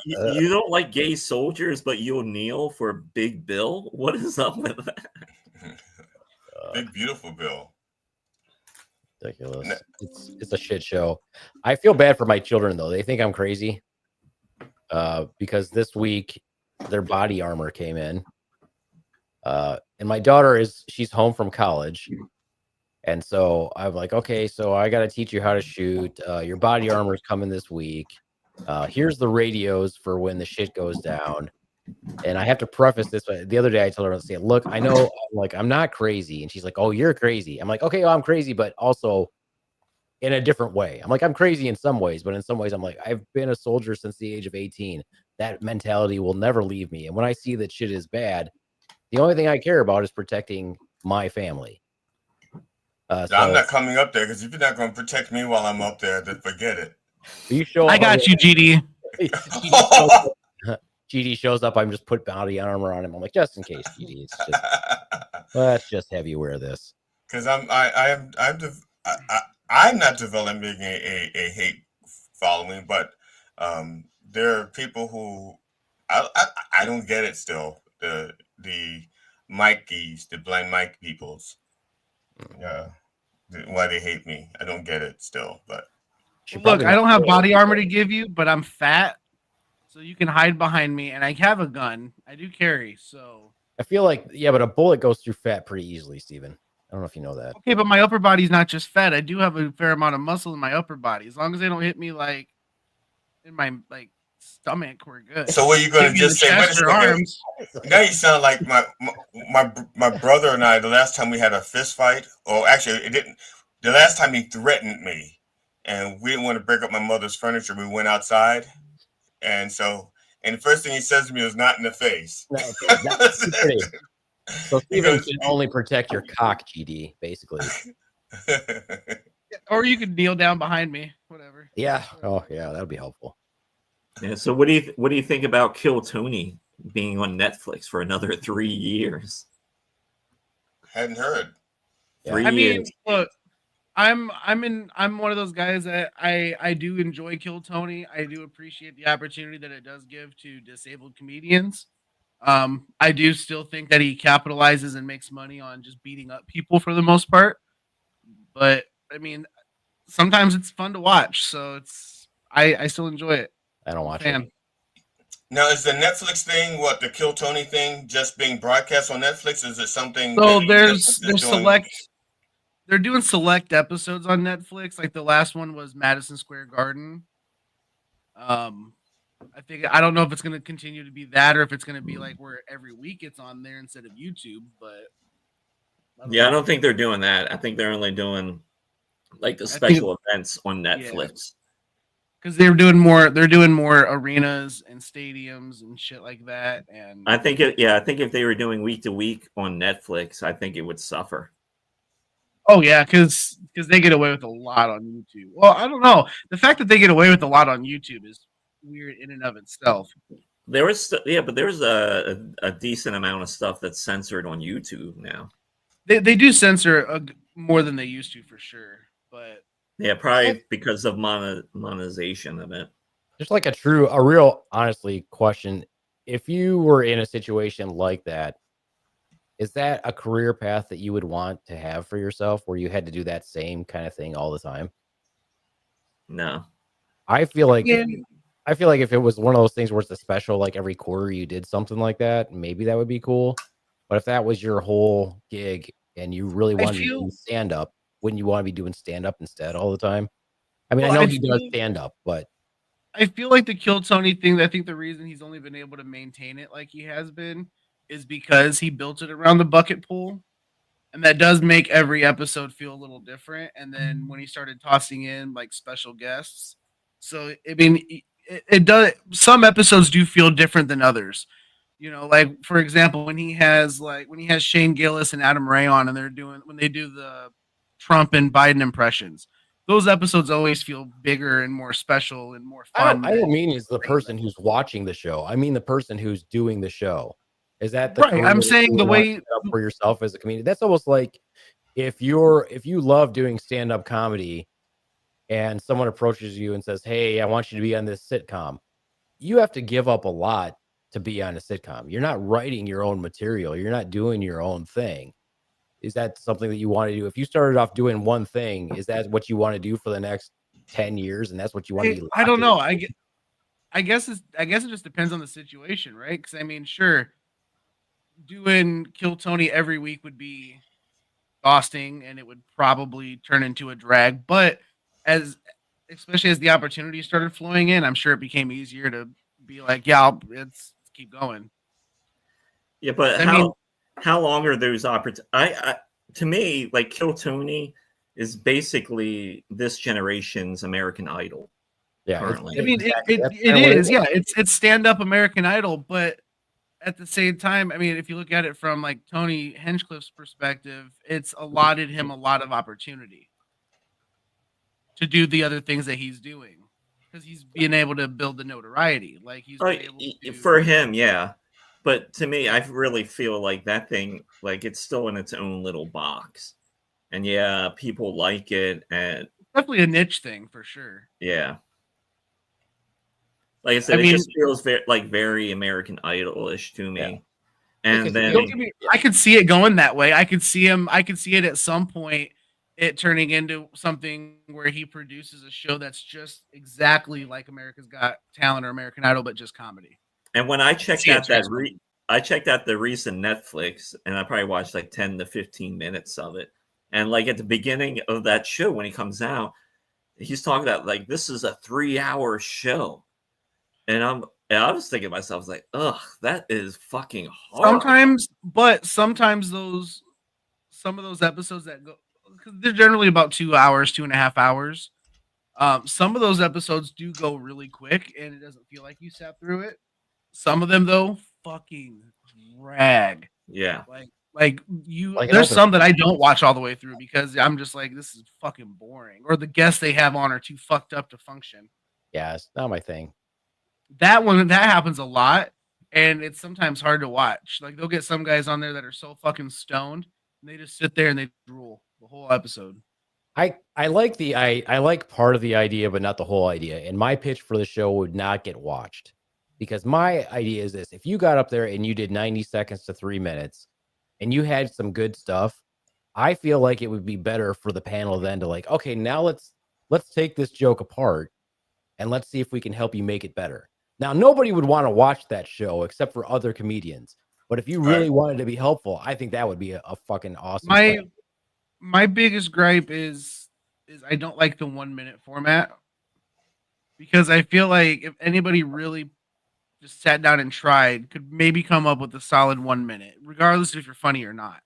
you don't like gay soldiers, but you'll kneel for Big Bill? What is up with that? Big Beautiful Bill. Ridiculous. It's a shit show. I feel bad for my children, though. They think I'm crazy because this week their body armor came in. And my daughter she's home from college. And so I'm like, okay, so I got to teach you how to shoot. Your body armor is coming this week. Here's the radios for when the shit goes down. And I have to preface this. The other day I told her, say, look, I know I'm not crazy. And she's like, oh, you're crazy. I'm like, okay, well, I'm crazy, but also in a different way. I'm like, I'm crazy in some ways, but in some ways I'm like, I've been a soldier since the age of 18. That mentality will never leave me. And when I see that shit is bad, the only thing I care about is protecting my family. I'm not coming up there because if you're not going to protect me while I'm up there, then forget it. You show I got you, GD. GD shows up. I'm just put body armor on him. I'm like, just in case, GD. It's just, let's just have you wear this. Because I'm not developing a hate following, but there are people who I don't get it still. The Mikeys, the blind Mike peoples. Why they hate me. I don't get it still, but look, I don't have body armor to give you, but I'm fat, so you can hide behind me, and I have a gun. I do carry, so I feel like but a bullet goes through fat pretty easily, Steven. I don't know if you know that. Okay, but my upper body's not just fat. I do have a fair amount of muscle in my upper body. As long as they don't hit me like in my stomach, we're good. So what are you going to just say? Arms? Now you sound like my brother and I. The last time we had a fist fight, or actually, it didn't. The last time he threatened me, and we didn't want to break up my mother's furniture. We went outside, and the first thing he says to me was "not in the face." So Steven can only protect your cock, GD, basically. Or you could kneel down behind me, whatever. Yeah. Oh, yeah, that'd be helpful. Yeah. So what do you think about Kill Tony being on Netflix for another 3 years? Hadn't heard. 3 I mean, years. look, I'm one of those guys that I do enjoy Kill Tony. I do appreciate the opportunity that it does give to disabled comedians. I do still think that he capitalizes and makes money on just beating up people for the most part. But I mean, sometimes it's fun to watch, so I still enjoy it. I don't watch Fan. it. Now, is the Netflix thing, what the Kill Tony thing, just being broadcast on Netflix? Is it something? So that there's Netflix is there's doing? select they're doing select episodes on Netflix. Like the last one was Madison Square Garden. I don't know if it's going to continue to be that or if it's going to be like where every week it's on there instead of YouTube. But I don't think they're doing that. I think they're only doing like the special events on Netflix. Because they're doing more arenas and stadiums and shit like that. And I think if they were doing week to week on Netflix, I think it would suffer. oh yeah, because they get away with a lot on YouTube. Well, I don't know. The fact that they get away with a lot on YouTube is weird in and of itself. There was but there's a decent amount of stuff that's censored on YouTube now. They do censor more than they used to for sure, but Yeah, probably because of monetization of it. Just like a real, honestly question. If you were in a situation like that, is that a career path that you would want to have for yourself where you had to do that same kind of thing all the time? No. I feel like if it was one of those things where it's a special, like every quarter you did something like that, maybe that would be cool. But if that was your whole gig and you really wanted to do stand up, wouldn't you want to be doing stand up instead all the time? I mean, I know he does stand up, but I feel like the Kill Tony thing, I think the reason he's only been able to maintain it like he has been is because he built it around the bucket pool. And that does make every episode feel a little different. And then when he started tossing in like special guests, so I mean, it does. Some episodes do feel different than others. You know, like for example, when he has Shane Gillis and Adam Ray on, and when they do the Trump and Biden impressions, those episodes always feel bigger and more special and more fun. I don't mean is the person who's watching the show. I mean the person who's doing the show. Is that the right? I'm saying the way for yourself as a comedian. That's almost like if you love doing stand-up comedy and someone approaches you and says, "Hey, I want you to be on this sitcom." You have to give up a lot to be on a sitcom. You're not writing your own material. You're not doing your own thing. Is that something that you want to do? If you started off doing one thing, is that what you want to do for the next 10 years? And that's what you want to be? I don't know. I guess it just depends on the situation, right? Because I mean, sure, doing Kill Tony every week would be exhausting and it would probably turn into a drag. But especially as the opportunity started flowing in, I'm sure it became easier to be like, yeah, let's keep going. Yeah, but how long are those opportunities? To me, like Kill Tony is basically this generation's American Idol. Yeah, currently. I mean, it is. Yeah, it's stand up American Idol, but at the same time, I mean, if you look at it from like Tony Hinchcliffe's perspective, it's allotted him a lot of opportunity to do the other things that he's doing because he's being able to build the notoriety. Like he's been able to For him, yeah. But to me, I really feel like that thing, like it's still in its own little box. And yeah, people like it, and definitely a niche thing for sure. Yeah. Like I said, it just feels very American Idol-ish to me. And then I could see it going that way. I could see it at some point it turning into something where he produces a show that's just exactly like America's Got Talent or American Idol, but just comedy. And when I checked out I checked out the recent Netflix, and I probably watched like 10 to 15 minutes of it. And like at the beginning of that show, when he comes out, he's talking about like this is a 3-hour show. And I was thinking to myself, I was like, ugh, that is fucking hard. Sometimes some of those episodes that go, because they're generally about 2 hours, 2.5 hours. Some of those episodes do go really quick and it doesn't feel like you sat through it. Some of them though, fucking drag. Yeah. Like Like an there's open some that I don't watch all the way through because I'm just like, this is fucking boring, or the guests they have on are too fucked up to function. Yeah, it's not my thing. That happens a lot, and it's sometimes hard to watch. Like they'll get some guys on there that are so fucking stoned, and they just sit there and they drool the whole episode. I like part of the idea, but not the whole idea. And my pitch for the show would not get watched because my idea is this: if you got up there and you did 90 seconds to 3 minutes, and you had some good stuff, I feel like it would be better for the panel then to like, okay, now let's take this joke apart and let's see if we can help you make it better. Now, nobody would want to watch that show except for other comedians. But if you really wanted to be helpful, I think that would be a fucking awesome plan. My biggest gripe is I don't like the 1 minute format because I feel like if anybody really just sat down and tried, could maybe come up with a solid 1 minute, regardless if you're funny or not.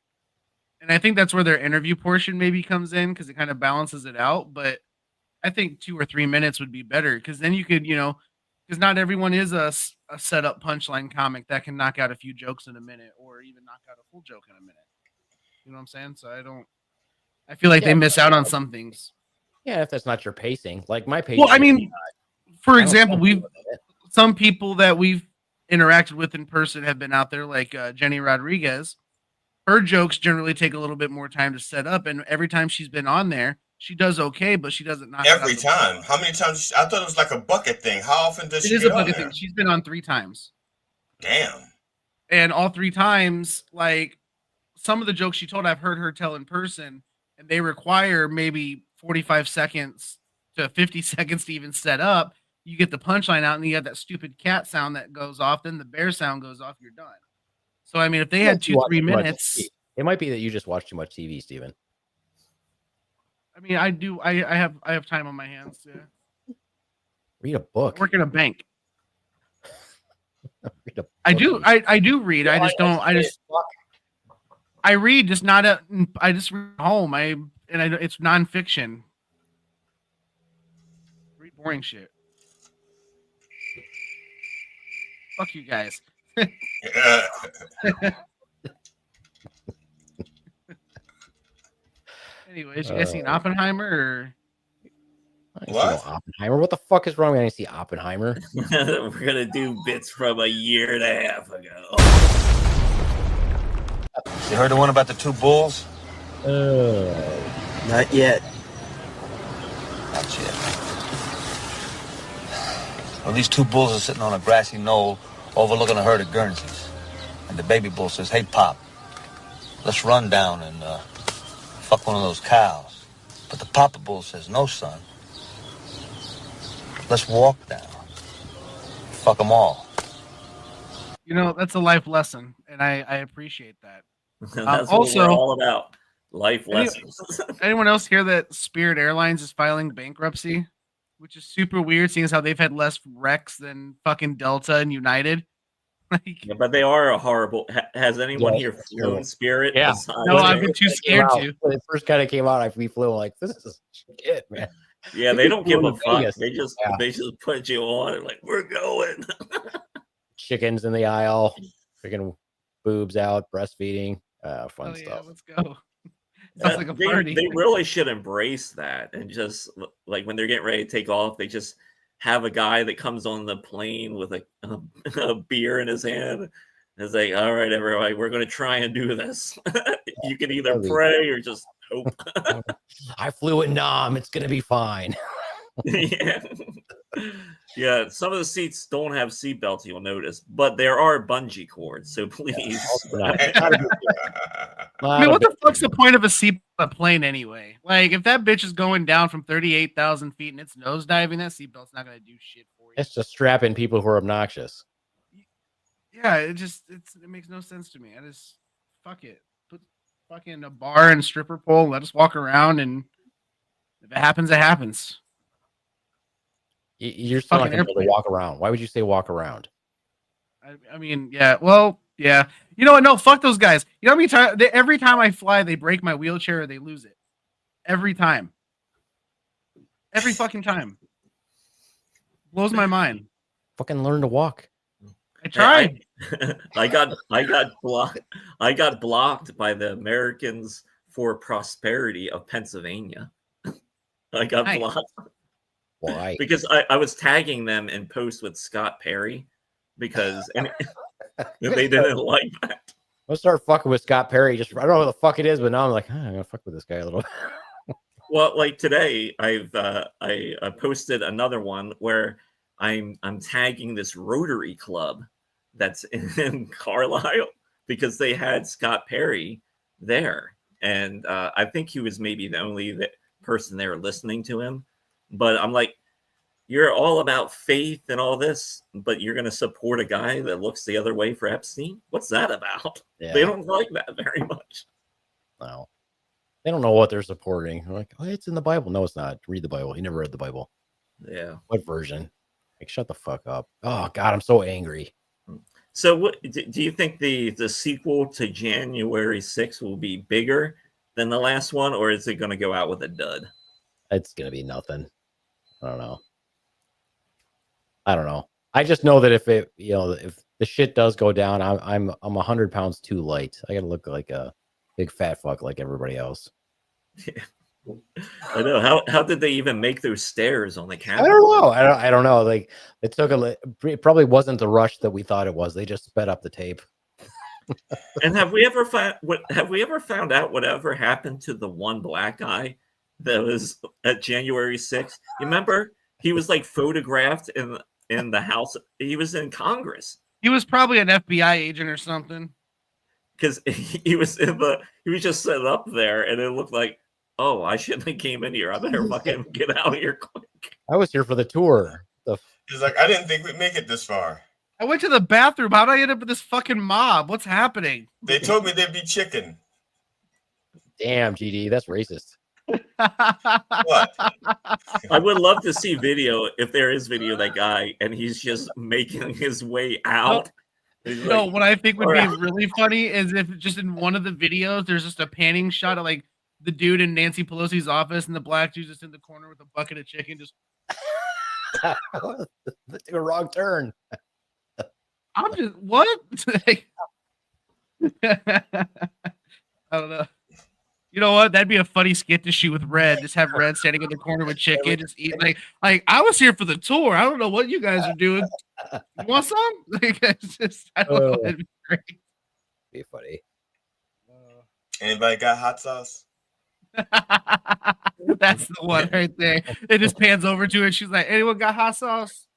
And I think that's where their interview portion maybe comes in because it kind of balances it out. But I think 2 or 3 minutes would be better because then you could, because not everyone is a setup punchline comic that can knock out a few jokes in a minute or even knock out a full joke in a minute. You know what I'm saying? So I feel like they miss out on some things. Yeah, if that's not your pacing, like my pacing. Well, I mean, for example, some people that we've interacted with in person have been out there, like Jenny Rodriguez. Her jokes generally take a little bit more time to set up, and every time she's been on there, she does okay, but she doesn't knock every time. How many times? I thought it was like a bucket thing. How often does she? It is a bucket thing. She's been on 3 times. Damn. And all 3 times, like some of the jokes she told, I've heard her tell in person, and they require maybe 45 seconds to 50 seconds to even set up. You get the punchline out, and you have that stupid cat sound that goes off. Then the bear sound goes off. You're done. So I mean, if they had 2-3 minutes, it might be that you just watch too much TV, Steven. I mean, I do. I have time on my hands. Yeah. Read a book. Work in a bank. I do. I do read. I just don't. I read, just not at. I just read at home. It's nonfiction. Read boring shit. Fuck you guys. Anyways, you guys seen Oppenheimer? Or? What? Oppenheimer? What the fuck is wrong when I see Oppenheimer? We're gonna do bits from a year and a half ago. You heard the one about the 2 bulls? Not yet. Not yet. Well, these 2 bulls are sitting on a grassy knoll overlooking a herd of Guernseys. And the baby bull says, "Hey, Pop, let's run down and fuck one of those cows." But the papa bull says, "No, son. Let's walk down. Fuck them all." That's a life lesson, and I appreciate that. That's also, what we're all about. Life lessons. Anyone else hear that Spirit Airlines is filing bankruptcy? Which is super weird, seeing as how they've had less wrecks than fucking Delta and United. Yeah, but they are a horrible. Has anyone here flown Spirit? Yeah. No, I've been too scared to. When it first kind of came out, we flew like, this is shit, man. Yeah, they don't give a fuck. Vegas. They just put you on and like, we're going. Chickens in the aisle, freaking boobs out, breastfeeding, fun stuff. Let's go. Sounds like a party. They really should embrace that and just like when they're getting ready to take off, they just have a guy that comes on the plane with a beer in his hand. It's like, all right, everybody, we're going to try and do this. You can either pray or just hope. I flew in Nam. It's going to be fine. Yeah. Yeah, some of the seats don't have seatbelts, you'll notice, but there are bungee cords, so please. I mean, what the fuck's the point of a seat on a plane anyway? Like, if that bitch is going down from 38,000 feet and it's nosediving, that seatbelt's not going to do shit for you. It's just strapping people who are obnoxious. Yeah, it makes no sense to me. I just, fuck it. Put fucking a bar and stripper pole, let us walk around, and if it happens, it happens. You're still not going to be able to walk around. Why would you say walk around? I mean, yeah. Well, yeah. You know what? No, fuck those guys. You know what I mean? Every time I fly, they break my wheelchair or they lose it. Every time. Every fucking time. Blows my mind. Fucking learn to walk. tried. I got blocked by the Americans for Prosperity of Pennsylvania. I got Nice. blocked. Why? Because I was tagging them in posts with Scott Perry because they didn't like that. I'll start fucking with Scott Perry. Just I don't know what the fuck it is, but now I'm like, I'm gonna fuck with this guy a little. Well, like today, I posted another one where I'm tagging this Rotary Club that's in Carlisle because they had Scott Perry there, and I think he was maybe the only person there listening to him. But I'm like, you're all about faith and all this, but you're going to support a guy that looks the other way for Epstein? What's that about? Yeah. They don't like that very much. No, they don't know what they're supporting. They're like, oh, it's in the Bible. No, it's not. Read the Bible. He never read the Bible. Yeah. What version? Like, shut the fuck up. Oh God, I'm so angry. So, what do you think the sequel to January 6th will be bigger than the last one, or is it going to go out with a dud? It's gonna be nothing. I don't know. I just know that if it, if the shit does go down, I'm 100 pounds too light. I gotta look like a big fat fuck like everybody else. I know. How did they even make those stairs on the camera? I don't know. I don't know. Like it took it probably wasn't the rush that we thought it was. They just sped up the tape. And have we ever found out whatever happened to the one black guy that was at January 6th? You remember he was like photographed in the house. He was in Congress. He was probably an FBI agent or something. Because he was just set up there, and it looked like, oh, I shouldn't have came in here. I better fucking get out of here quick. I was here for the tour. He's like, I didn't think we'd make it this far. I went to the bathroom. How did I end up with this fucking mob? What's happening? They told me there'd be chicken. Damn, GD, that's racist. What? I would love to see video, if there is video, of that guy, and he's just making his way out. No, what I think would be really funny is if just in one of the videos, there's just a panning shot of like the dude in Nancy Pelosi's office and the black dude just in the corner with a bucket of chicken. Just took a wrong turn. I'm just what? I don't know. You know what? That'd be a funny skit to shoot with Red. Just have Red standing in the corner with chicken, just eating like I was here for the tour. I don't know what you guys are doing. You want some? Like, it's just, I don't know. That'd be great. Be funny. Anybody got hot sauce? That's the one right there. It just pans over to her. She's like, "Anyone got hot sauce?"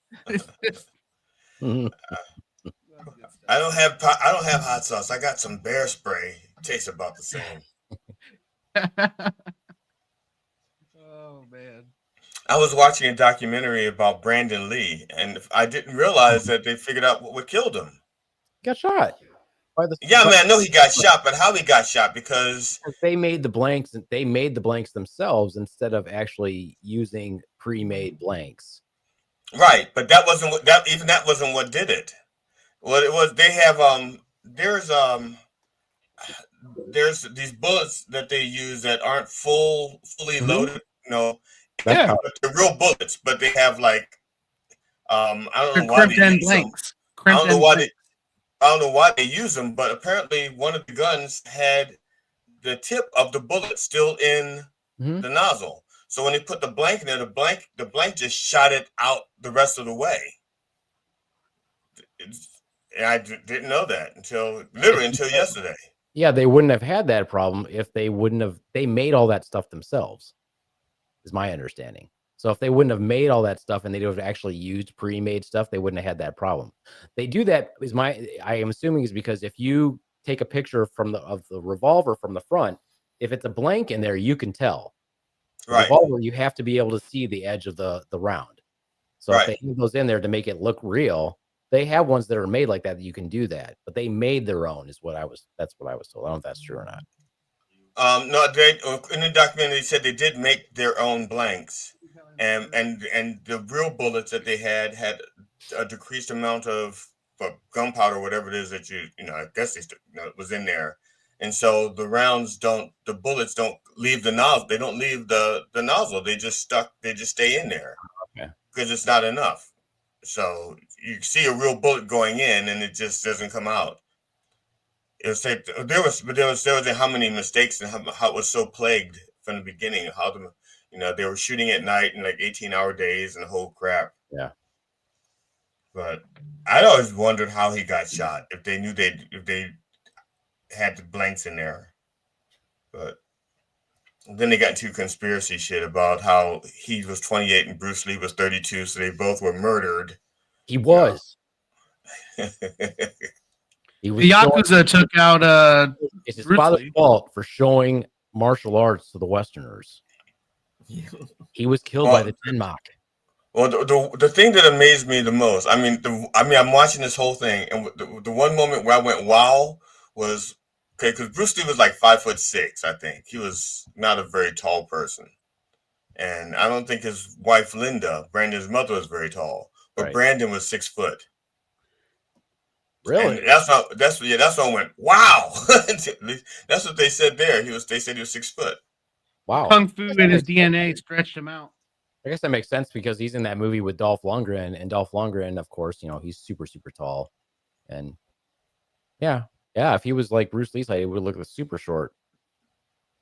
I don't have hot sauce. I got some bear spray. Tastes about the same. Oh man. I was watching a documentary about Brandon Lee, and I didn't realize that they figured out what killed him. Got shot. Yeah, man, I know he got shot, but how he got shot? Because they made the blanks. They made the blanks themselves instead of actually using pre-made blanks. Right, but that wasn't what did it. Well, it was they have there's these bullets that they use that aren't fully loaded, Yeah, but they're real bullets, but they have like I don't know why they use them. I don't know why they use them, but apparently one of the guns had the tip of the bullet still in the nozzle. So when they put the blank in there, the blank just shot it out the rest of the way. And I didn't know that until yesterday. Yeah, they wouldn't have had that problem if they made all that stuff themselves, is my understanding. So if they wouldn't have made all that stuff and they'd have actually used pre-made stuff, they wouldn't have had that problem. They do that I am assuming is because if you take a picture of the revolver from the front, if it's a blank in there, you can tell. The revolver, you have to be able to see the edge of the round. So if they have those in there to make it look real, they have ones that are made like that you can do that. But they made their own that's what I was told. I don't know if that's true or not. No, in the documentary they said they did make their own blanks, and the real bullets that they had a decreased amount of gunpowder, whatever it is that I guess was in there, and so the bullets don't leave the nozzle. They don't leave the nozzle. They just stay in there because it's not enough. So you see a real bullet going in, and it just doesn't come out. It was like there was how many mistakes and how it was so plagued from the beginning. How they were shooting at night in like 18-hour days and the whole crap. Yeah. But I always wondered how he got shot. If they knew if they had the blanks in there. But then they got into conspiracy shit about how he was 28 and Bruce Lee was 32, so they both were murdered. He was. The Yakuza took out it's his Bruce father's Lee. fault for showing martial arts to the Westerners. He was killed by the Tenmak. Well, the thing that amazed me the most, I'm watching this whole thing, and the one moment where I went wow was because Bruce Lee was like 5'6", I think. He was not a very tall person, and I don't think his wife Linda, Brandon's mother, was very tall, but Brandon was 6 foot. Really? And that's when I went, wow. That's what they said there. They said he was 6 foot. Wow. Kung Fu in his DNA stretched him out. I guess that makes sense because he's in that movie with Dolph Lundgren, and Dolph Lundgren, of course, he's super, super tall. And yeah, if he was like Bruce Lee's height, he would look super short.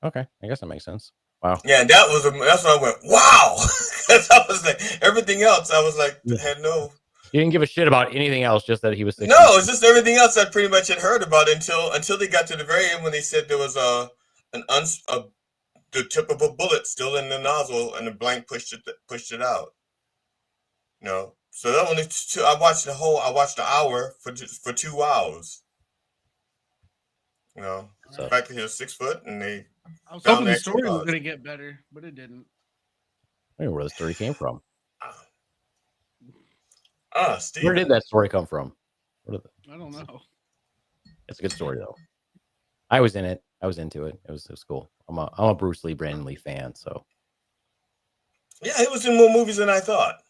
Okay, I guess that makes sense. Wow. Yeah, that's when I went, wow. Because I was like, everything else, I was like, had no. You didn't give a shit about anything else, just that he was 6 No, it's just everything else I pretty much had heard about until they got to the very end when they said there was the tip of a bullet still in the nozzle and the blank pushed it out. So that only two. I watched the hour for 2 hours. The fact that he was 6 foot and they. I was hoping the story was going to get better, but it didn't. I don't know where the story came from. Steve. Where did that story come from? I don't know. It's a good story though. I was in it. I was into it. It was cool. I'm a Bruce Lee, Brandon Lee fan. So yeah, he was in more movies than I thought.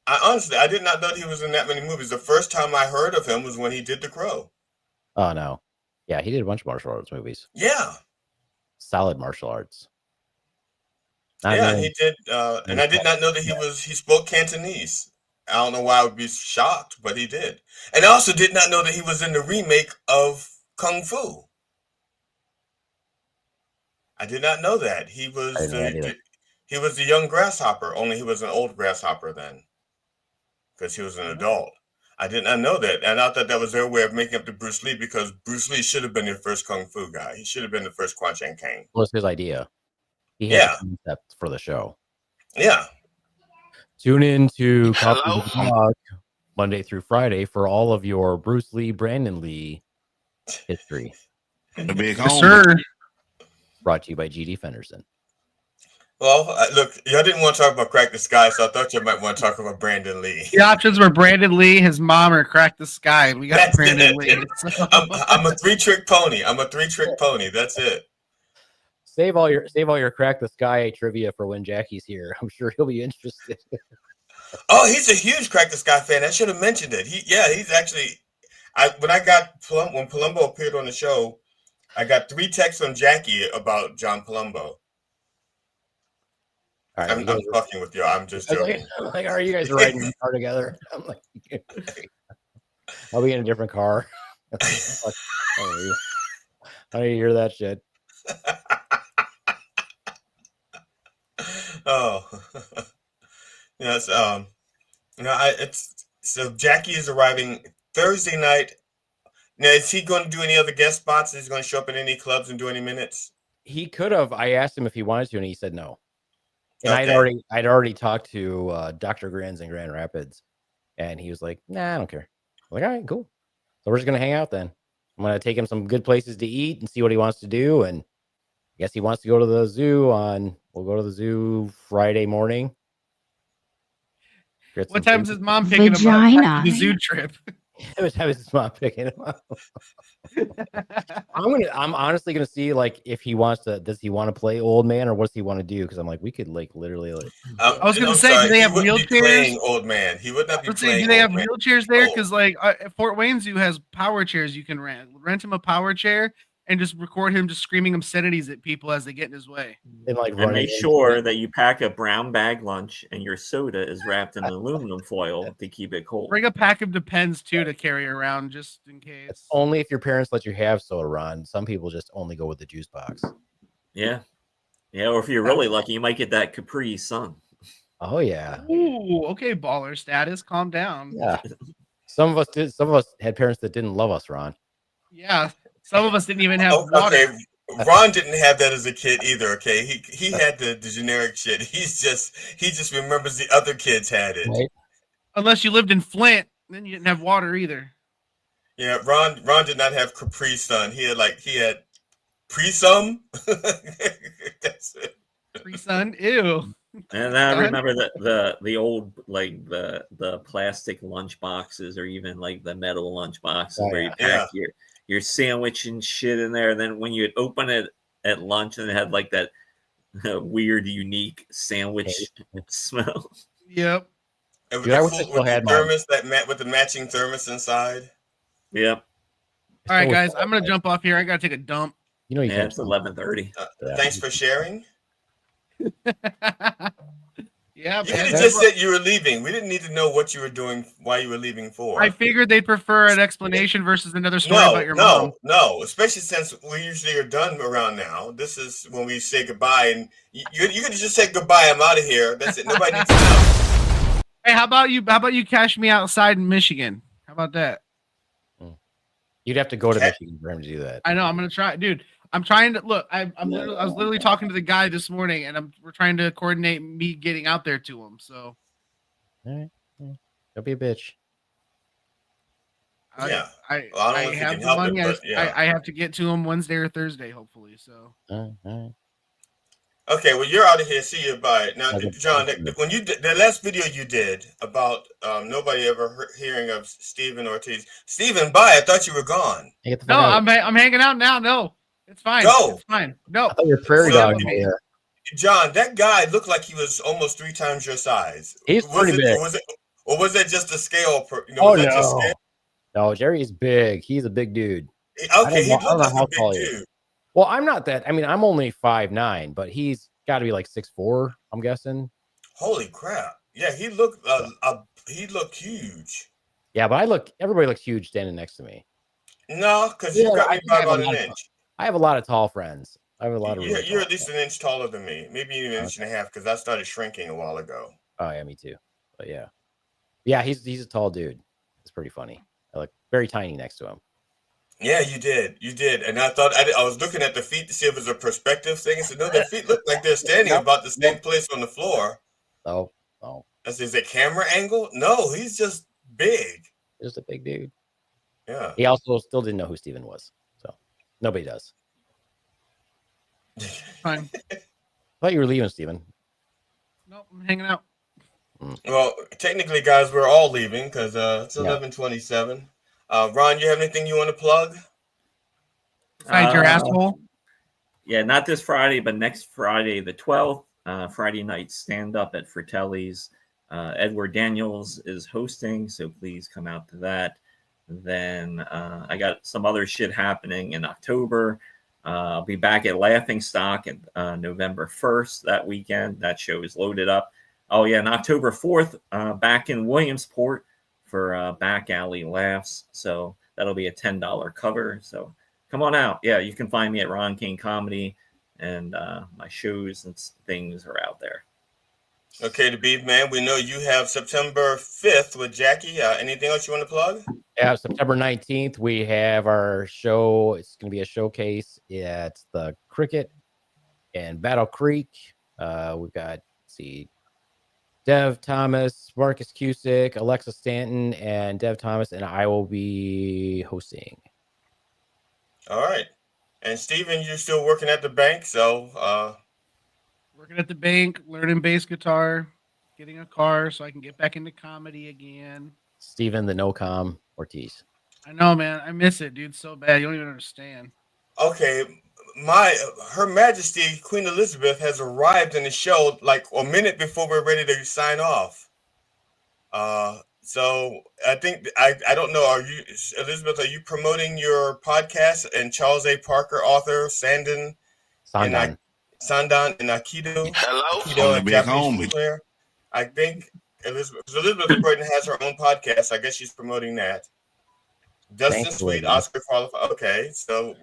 I did not know he was in that many movies. The first time I heard of him was when he did The Crow. Oh no, yeah, he did a bunch of martial arts movies. Yeah, solid martial arts. He did. And I did not know that he spoke Cantonese. I don't know why I would be shocked, but he did. And I also did not know that he was in the remake of Kung Fu. I did not know that. He was the young grasshopper, only he was an old grasshopper then. Because he was an adult. I did not know that. And I thought that was their way of making up to Bruce Lee because Bruce Lee should have been the first Kung Fu guy. He should have been the first Quan Chan Kang. What was his idea? He had the concept for the show. Yeah. Tune in to Coffee with Dog Monday through Friday for all of your Bruce Lee, Brandon Lee history. The big yes, sir. Brought to you by GD Fenderson. Well, look, y'all didn't want to talk about Crack the Sky, so I thought you might want to talk about Brandon Lee. The options were Brandon Lee, his mom, or Crack the Sky. We got Brandon Lee. So. I'm a 3-trick pony. That's it. Save all your Crack the Sky trivia for when Jackie's here. I'm sure he'll be interested. Oh, he's a huge Crack the Sky fan. I should have mentioned it. He's actually. When Palumbo appeared on the show, I got 3 texts from Jackie about John Palumbo. Right, I'm fucking with you. I'm just joking. Like, are you guys riding in a car together? I'm like, I'll be in a different car. I don't hear that shit. Oh, yes. So Jackie is arriving Thursday night. Now, is he going to do any other guest spots? Is he going to show up in any clubs and do any minutes? He could have. I asked him if he wanted to, and he said no. And okay. I'd already talked to Dr. Grins in Grand Rapids, and he was like, "Nah, I don't care." I'm like, all right, cool. So we're just gonna hang out then. I'm gonna take him some good places to eat and see what he wants to do. And I guess he wants to go to the zoo we'll go to the zoo Friday morning. What time's his mom picking him up? The zoo trip. Every time his mom picking him up. I'm honestly gonna see like if he wants to. Does he want to play old man or what does he want to do? Because I'm like, we could like literally. Like, I was gonna say, do they have wheelchairs? Old man, he would not be. Do they have wheelchairs there? Because like Fort Wayne Zoo has power chairs you can rent. Rent him a power chair, and just record him just screaming obscenities at people as they get in his way. And like And make sure that you pack a brown bag lunch and your soda is wrapped in aluminum foil to keep it cold. Bring a pack of Depends too to carry around just in case. It's only if your parents let you have soda, Ron. Some people just only go with the juice box. Yeah. Yeah, or if you're really lucky, you might get that Capri Sun. Oh yeah. Ooh, okay, baller status. Calm down. Yeah. Some of us did. Some of us had parents that didn't love us, Ron. Yeah. Some of us didn't even have water. Okay, Ron didn't have that as a kid either. Okay, he had the generic shit. He just remembers the other kids had it. Right. Unless you lived in Flint, then you didn't have water either. Yeah, Ron did not have Capri Sun. He had Pre-Sum. That's it. Pre-Sun, ew. And I remember the old like the plastic lunch boxes or even like the metal lunch boxes where you pack your sandwich and shit in there. And then when you'd open it at lunch and it had like that weird, unique sandwich smell. Yep. And with the thermos with the matching thermos inside. Yep. All right, guys, I'm gonna jump off here. I gotta take a dump. You know, it's 11:30. Thanks for sharing. Yeah, you could have just said you were leaving. We didn't need to know what you were doing, why you were leaving for. I figured they'd prefer an explanation versus another story about your mom. No, especially since we usually are done around now. This is when we say goodbye, and you could just say goodbye. I'm out of here. That's it. Nobody needs to know. Hey, how about you cash me outside in Michigan? How about that? You'd have to go to Michigan for him to do that. I know. I'm gonna try, dude. I'm trying to look. I was literally talking to the guy this morning, and we're trying to coordinate me getting out there to him. So, all right, don't be a bitch. I don't know I if you have can the help money. it, but yeah. I have to get to him Wednesday or Thursday, hopefully. So, all right. Okay, well, you're out of here. See you. Bye. Now, John, when you did the last video you did about nobody ever hearing of Stephen Ortiz. Stephen, bye. I thought you were gone. No, I'm hanging out now. No, it's fine. Go. It's fine. No. I thought your prairie dog. John, that guy looked like he was almost 3 times your size. He's pretty big. Or was that just a scale? No, Jerry is big. He's a big dude. Okay, he looked like a big dude. Well, I'm not that. I mean, I'm only 5'9", but he's got to be like 6'4", I'm guessing. Holy crap! Yeah, he looked huge. Yeah, but everybody looks huge standing next to me. No, because you got me by about an inch. I have a lot of tall friends. I have a lot of. You're at least an inch taller than me, maybe even an inch and a half, because I started shrinking a while ago. Oh yeah, me too. But yeah, he's a tall dude. It's pretty funny. I look very tiny next to him. Yeah, you did, and I thought I was looking at the feet to see if it was a perspective thing. I said, no, their feet look like they're standing about the same place on the floor. Oh. Is it camera angle? No, he's just big. Just a big dude. Yeah. He also still didn't know who Steven was, so nobody does. Fine. Thought you were leaving, Steven. Nope, I'm hanging out. Well, technically, guys, we're all leaving because it's 11:27. Ron, you have anything you want to plug? Besides your asshole? Yeah, not this Friday, but next Friday, the 12th, Friday night stand-up at Fratelli's. Edward Daniels is hosting, so please come out to that. Then I got some other shit happening in October. I'll be back at Laughing Stock at November 1st that weekend. That show is loaded up. Oh, yeah, and October 4th, back in Williamsport for Back Alley Laughs. So that'll be a $10 cover. So come on out. Yeah, you can find me at Ron King Comedy, and my shows and things are out there. Okay, the Beef Man, we know you have September 5th with Jackie. Anything else you want to plug? Yeah, September 19th, we have our show. It's going to be a showcase at the Cricket in Battle Creek. We've got, Dev Thomas, Marcus Cusick, Alexa Stanton, and Dev Thomas, and I will be hosting. All right. And Steven, you're still working at the bank, so working at the bank, learning bass guitar, getting a car so I can get back into comedy again. Steven the No-Com Ortiz. I know, man. I miss it, dude, so bad. You don't even understand. Okay. Her Majesty Queen Elizabeth has arrived in the show like a minute before we're ready to sign off. So I think I don't know. Are you, Elizabeth? Are you promoting your podcast and Charles A. Parker, author, Sandan and Sandan and Aikido? Hello? Aikido On the and big Japanese home with player. I think Elizabeth Gordon has her own podcast. I guess she's promoting that. Dustin Thanks, Sweet, Elizabeth. Oscar qualified. Okay, so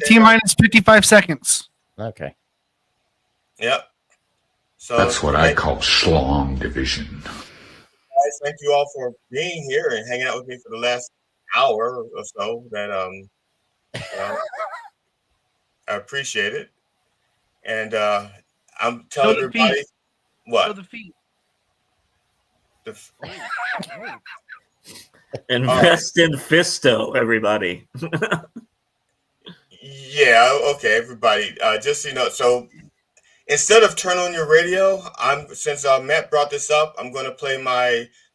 T-minus 55 seconds. Okay. Yep. So That's what I call schlong division. guys, thank you all for being here and hanging out with me for the last hour or so. That I appreciate it. And I'm telling everybody what? Show the feet. Invest in Fisto, everybody. Yeah, okay, everybody. Just so you know, so instead of turn on your radio, since Matt brought this up, I'm going to play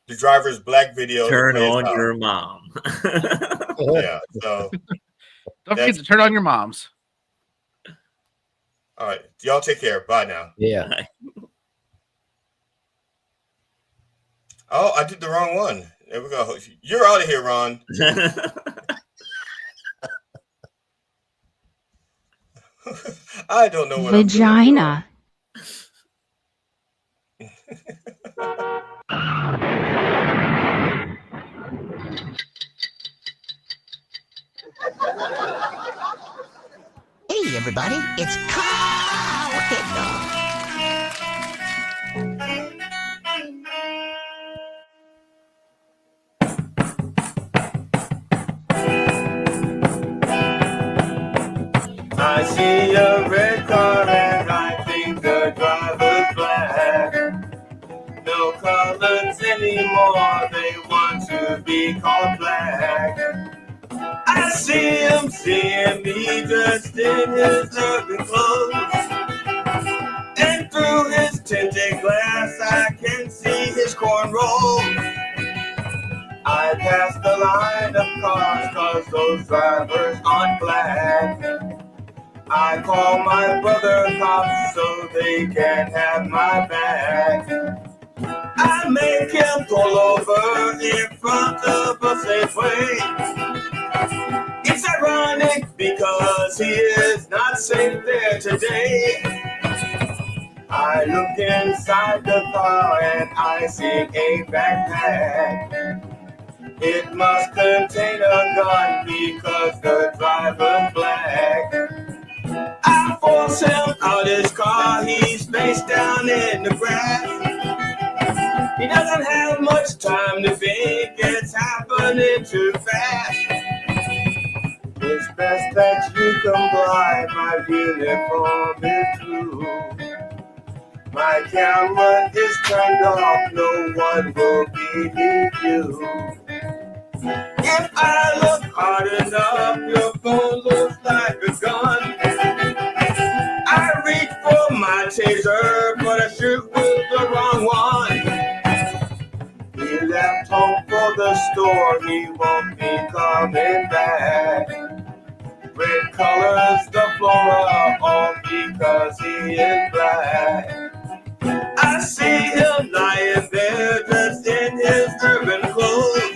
the driver's black video. Turn on your mom. Yeah, so don't forget to turn on your moms. All right, y'all take care. Bye now. Yeah. Bye. Oh, I did the wrong one. There we go. You're out of here, Ron. I don't know what Vagina. Hey, everybody, it's Cowhead Dog. I see a red car and I think the driver's black. No colors anymore, they want to be called black. I see him seeing me dressed in his ugly clothes. And through his tinted glass I can see his cornrows. I pass the line of cars cause those drivers aren't black. I call my brother cops so they can have my back. I make him pull over in front of a Safeway. It's ironic because he is not safe there today. I look inside the car and I see a backpack. It must contain a gun because the driver's black. I force him out his car, he's face down in the grass. He doesn't have much time to think, it's happening too fast. It's best that you comply, my uniform is blue. My camera is turned off, no one will believe you. If I look hard enough, your phone looks like a gun. I reach for my taser, but I shoot with the wrong one. He left home for the store, he won't be coming back. Red colors the flora, all because he is black. I see him lying there dressed in his urban clothes.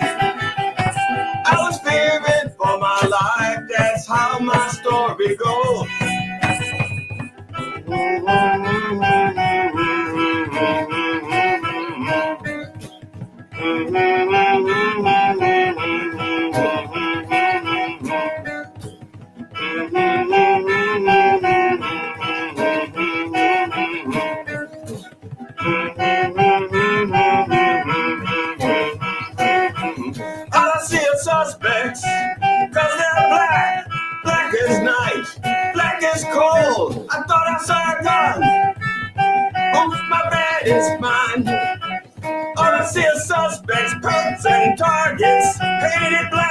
I was fearing for my life, that's how my story goes. I see a suspects, cause they're black. Black as night, black as cold. I thought I saw a gun. Oh, my bad, it's mine. All I see are suspects, perps, and targets. Painted black.